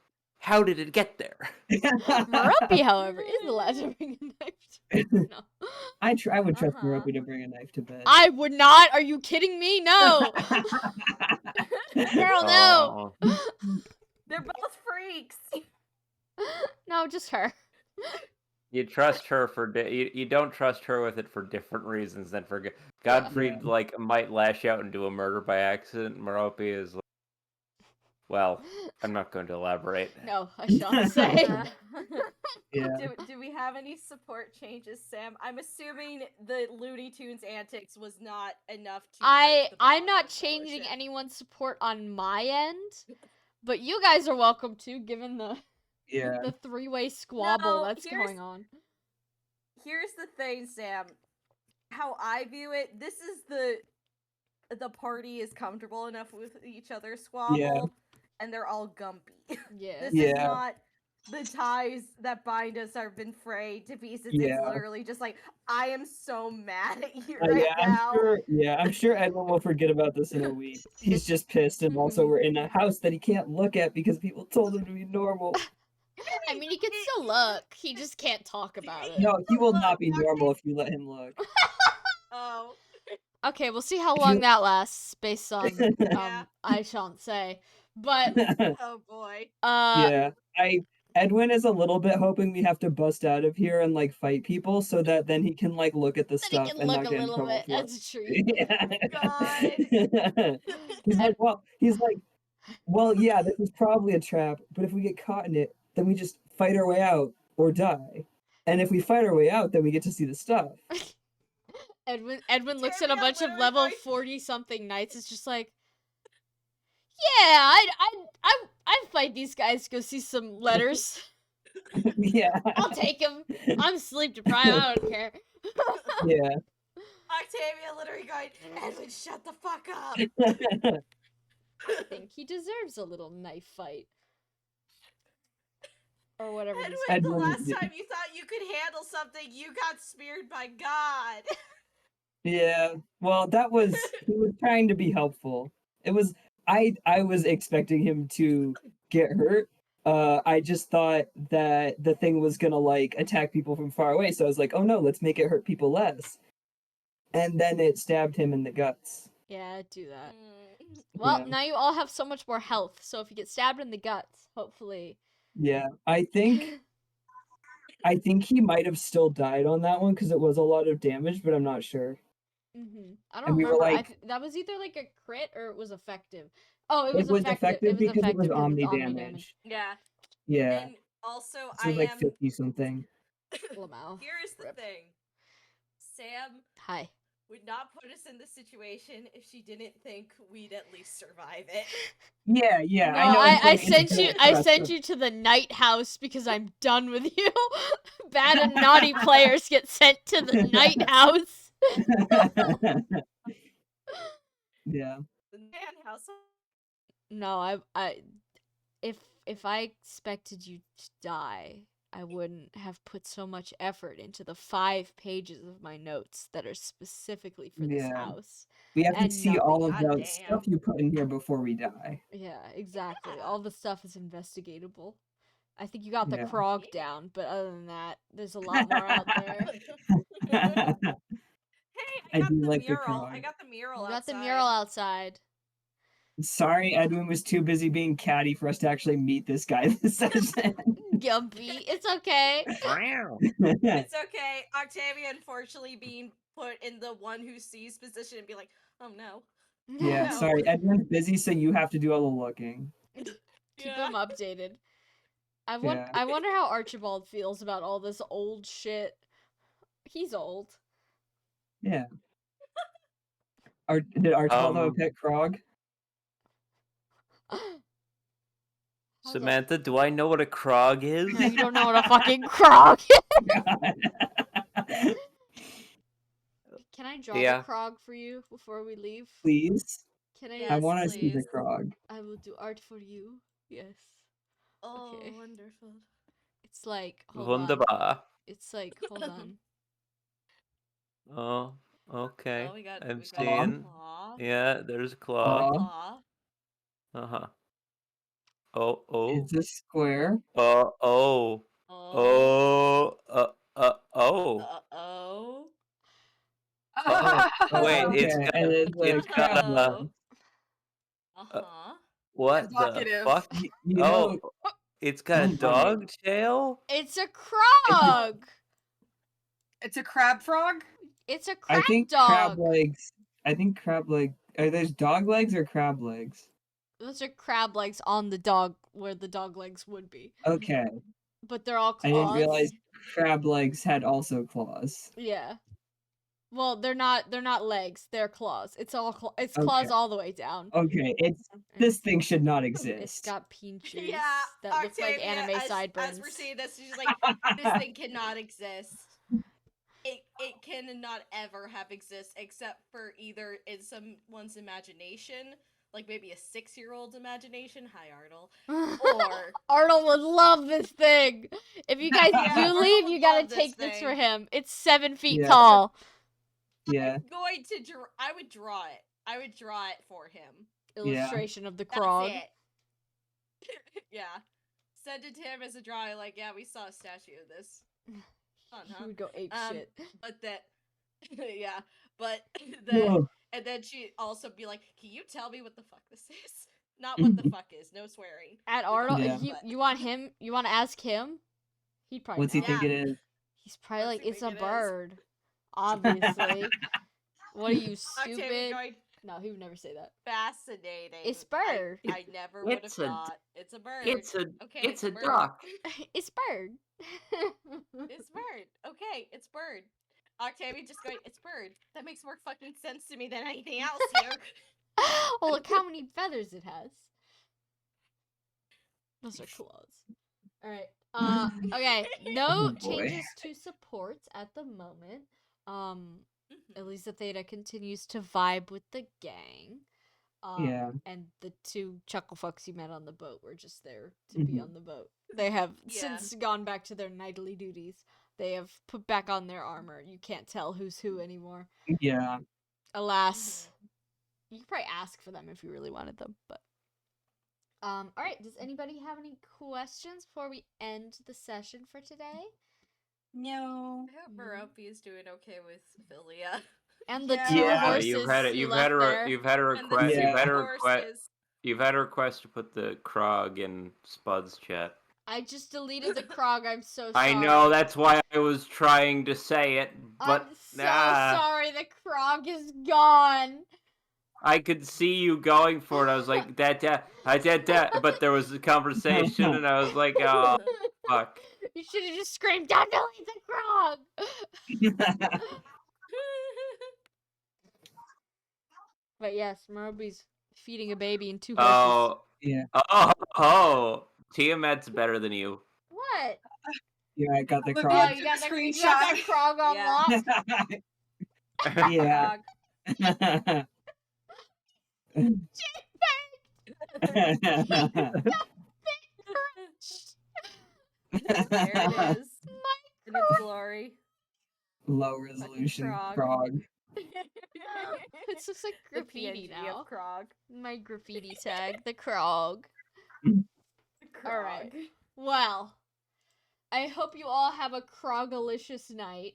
How did it get there? Murapi, however, is allowed to bring a knife to bed. No. I would trust Uh-huh. Murapi to bring a knife to bed. I would not. Are you kidding me? No. Girl, no. Oh. They're both freaks. No, just her. You trust her for you don't trust her with it for different reasons than for Godfrey. Yeah. Like might lash out and do a murder by accident. Merope is like, well, I'm not going to elaborate. No, I shan't say. Yeah. Do we have any support changes, Sam? I'm assuming the Looney Tunes antics was not enough to. break the I'm bond not of changing fellowship. anyone's support on my end, but you guys are welcome to, given the Yeah. the three-way squabble No, that's here's- going on. Here's the thing, Sam. How I view it, this is the party is comfortable enough with each other squabble, and they're all gumpy. Yeah. This is Yeah. not the ties that bind us have been frayed to pieces. Yeah. It's literally just like, I am so mad at you Yeah, right now. I'm sure Edwin will forget about this in a week. He's just pissed, and also we're in a house that he can't look at because people told him to be normal. I mean, he can still look. He just can't talk about it. No, he will Look, not be Dr. normal if you let him look. Oh. Okay, we'll see how If long you- that lasts, based on Yeah. I shan't say. But Oh boy. Yeah, Edwin is a little bit hoping we have to bust out of here and like fight people so that then he can like look at the then he stuff can and look not a get in little trouble bit for it. as a treat. God. he's like, well, yeah, this is probably a trap, but if we get caught in it, then we just fight our way out or die. And if we fight our way out, then we get to see the stuff. Edwin looks at a Tavia bunch of literally level going- 40 something knights. It's just like, yeah, I'd fight these guys to go see some letters. Yeah. I'll take them. I'm sleep deprived. I don't care. Yeah. Octavia literally going, Edwin, shut the fuck up. I think he deserves a little knife fight. Or whatever these Edwin, the Edwin- last time you thought you could handle something, you got speared by God. Yeah. Well, he was trying to be helpful. It was I was expecting him to get hurt. I just thought that the thing was gonna like attack people from far away, so I was like, oh no, let's make it hurt people less. And then it stabbed him in the guts. Yeah, do that. Well, Yeah. now you all have so much more health, so if you get stabbed in the guts, hopefully. Yeah. I think he might have still died on that one because it was a lot of damage, but I'm not sure. I don't And we were remember. like- that was either like a crit or it was effective. Oh, it It was was effective because it was effective omni it's damage. Yeah. Yeah. And also, So I it was like am. 50 something. Lamau. Here's the Rip. thing Sam Hi. would not put us in this situation if she didn't think we'd at least survive it. Yeah, yeah. No, I know. I it's like- sent you. I sent you to the night house because I'm done with you. Bad and naughty players get sent to the night house. Yeah. The man house. No, if I expected you to die, I wouldn't have put so much effort into the 5 pages of my notes that are specifically for this Yeah. house. We have to And see all of nothing. the God stuff damn. you put in here before we die. Yeah, exactly. Yeah. All the stuff is investigatable. I think you got the Yeah. Krog down, but other than that, there's a lot more out there. Hey, I I got do the like the mural. I Krog. got the mural. You got the outside. mural outside. Sorry, Edwin was too busy being catty for us to actually meet this guy this session. Gumpy, it's okay. It's okay. Octavia, unfortunately, being put in the one who sees position and be like, oh no. Yeah, No. sorry. Edwin's busy, so you have to do all the looking. Keep Yeah. him updated. Yeah. I wonder how Archibald feels about all this old shit. He's old. Yeah. Did Archibald have a pet Krog? How's that- Samantha, do I know what a Krog is? No, you don't know what a fucking Krog is. Can I draw Yeah. the Krog for you before we leave? Please? Can I? Yeah. I Yes, want to see the please. Krog. I will do art for you. Yes. Oh, Okay. wonderful. It's like, hold on. Wunderbar. It's like, hold on. Oh, okay. Oh, we got I'm a seeing. claw. Yeah, there's a A claw. claw. Uh-huh. Oh. It's a square. Oh. Oh. Oh. Oh. Uh-oh. Oh. Wait, Okay, and it's a it's got crab a leg. Uh-huh. what the Evocative. fuck? You Oh, know, it's got a oh my. dog tail? It's a crog! It's a crab frog. It's a I crab think crab dog! legs. I think crab leg. Are those dog legs or crab legs? Those are crab legs on the dog, where the dog legs would be. Okay, But they're all I claws. didn't realize crab legs had also claws. Yeah. Well, they're not legs, they're claws. It's all it's claws Okay. all the way down. Okay, this thing should not exist. It's got pinches Yeah, that look like Octavia, anime as sideburns. we're seeing this, she's like, this thing cannot exist. It cannot ever have exist except for either in someone's imagination, like maybe a 6-year-old's imagination. Hi, Arnold. Or Arnold would love this thing. If you guys Yeah, do Arnold leave, would you gotta love this take this for thing. him. It's 7 feet Yeah. tall. Yeah. going to I would draw it. I would draw it for him. Illustration of the That's crog. it. Yeah. Send it to him as a drawing. Like, yeah, we saw a statue of this. Fun, He huh? would go ape shit. But that, yeah. But then, Whoa. and then she'd also be like, "Can you tell me what the fuck this is? Not what the fuck is. No swearing." At We Arnold, got Yeah. it, you, but- you want him? You want to ask him? He'd probably What's he know. think it is? He's probably What's like, he it's a think it is?" bird. Obviously. What are you, Octavia stupid? going, No, he would never say that. fascinating. It's bird. I never would have It's a d- thought. It's a bird. It's a Okay, it's a bird. duck. It's bird. It's bird. Okay, it's bird. Octavia just going, it's bird. That makes more fucking sense to me than anything else here. Oh, look how many feathers it has. Those are claws. Alright. Okay. No Oh, boy. changes to supports at the moment. Elisa Theta continues to vibe with the gang. Yeah. And the 2 chuckle fucks you met on the boat were just there to be on the boat. They have since gone back to their knightly duties. They have put back on their armor. You can't tell who's who anymore. Yeah. Alas. You could probably ask for them if you really wanted them, but alright, does anybody have any questions before we end the session for today? No. I hope Merope is doing okay with Philia. And the Yeah. 2 Yeah. horses You've had you left there. you've had a And the request. two You've had a request to put the Krog in Spud's chat. I just deleted the Krog. I'm so sorry. I know, that's why I was trying to say it, but I'm so sorry. The Krog is gone. I could see you going for it. I was like, but there was a conversation, and I was like, oh, fuck. You should have just screamed, "Don't delete the Krog!" But yes, Marobi's feeding a baby and 2 horses. Oh, Yeah. oh, Tiamat's better than you. What? Yeah, I got the Look, Oh, crop. you got that Screenshot. Krog on Yeah. lock? Yeah. There it is. In its glory. Low resolution Krog. frog. It's just like The graffiti PNG now. of Krog. My graffiti tag, the Krog. Krog. Alright. Well, I hope you all have a Krogalicious night.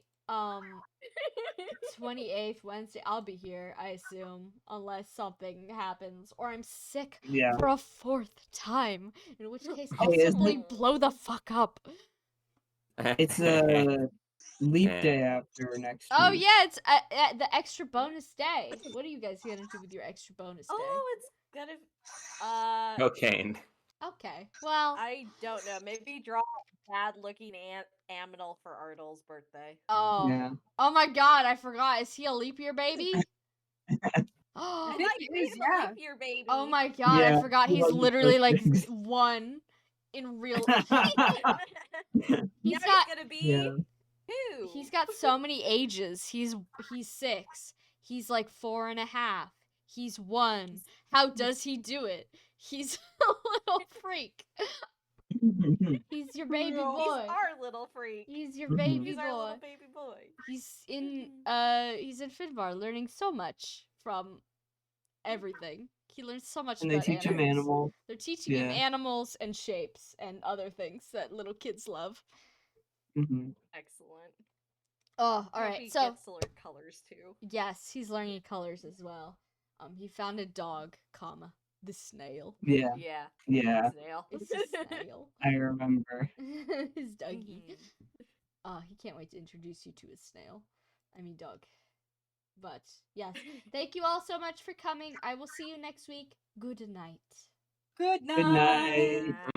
28th Wednesday, I'll be here, I assume, unless something happens, or I'm sick Yeah. for a 4th time, in which case I'll Hey, isn't simply it- blow the fuck up. It's a leap day after next Oh week. yeah, it's the extra bonus day. What are you guys gonna do with your extra bonus day? Oh, it's gonna. Cocaine. Okay, well, I don't know. Maybe draw a bad-looking aminal for Arnold's birthday. oh, Yeah. oh my god, I forgot. Is he a leap year baby? I Oh, thought think you it is, made him yeah. a leap year baby. oh my god, I Yeah, forgot. he He's wasn't literally like things. 1 in real. Now He's got gonna be Yeah. 2. he's got so many ages. He's 6. He's like 4.5. He's 1. How does he do it? He's a little freak. He's your baby Real. boy. He's our little freak. He's your Mhm. baby He's boy. our little baby boy. He's in Finbar learning so much from everything. He learns so much And they about teach him animals. animals. They're teaching him Yeah. animals and shapes and other things that little kids love. Hmm. Excellent. Oh, all Hope right. he So gets to learn colors too. yes, he's learning colors as well. He found a dog, comma, the snail. Yeah. Yeah. Yeah. Snail. It's a snail. I remember. His doggy. Mhm. He can't wait to introduce you to his snail. I mean, dog. But yes, thank you all so much for coming. I will see you next week. Good night. Good night. Good night. Uh,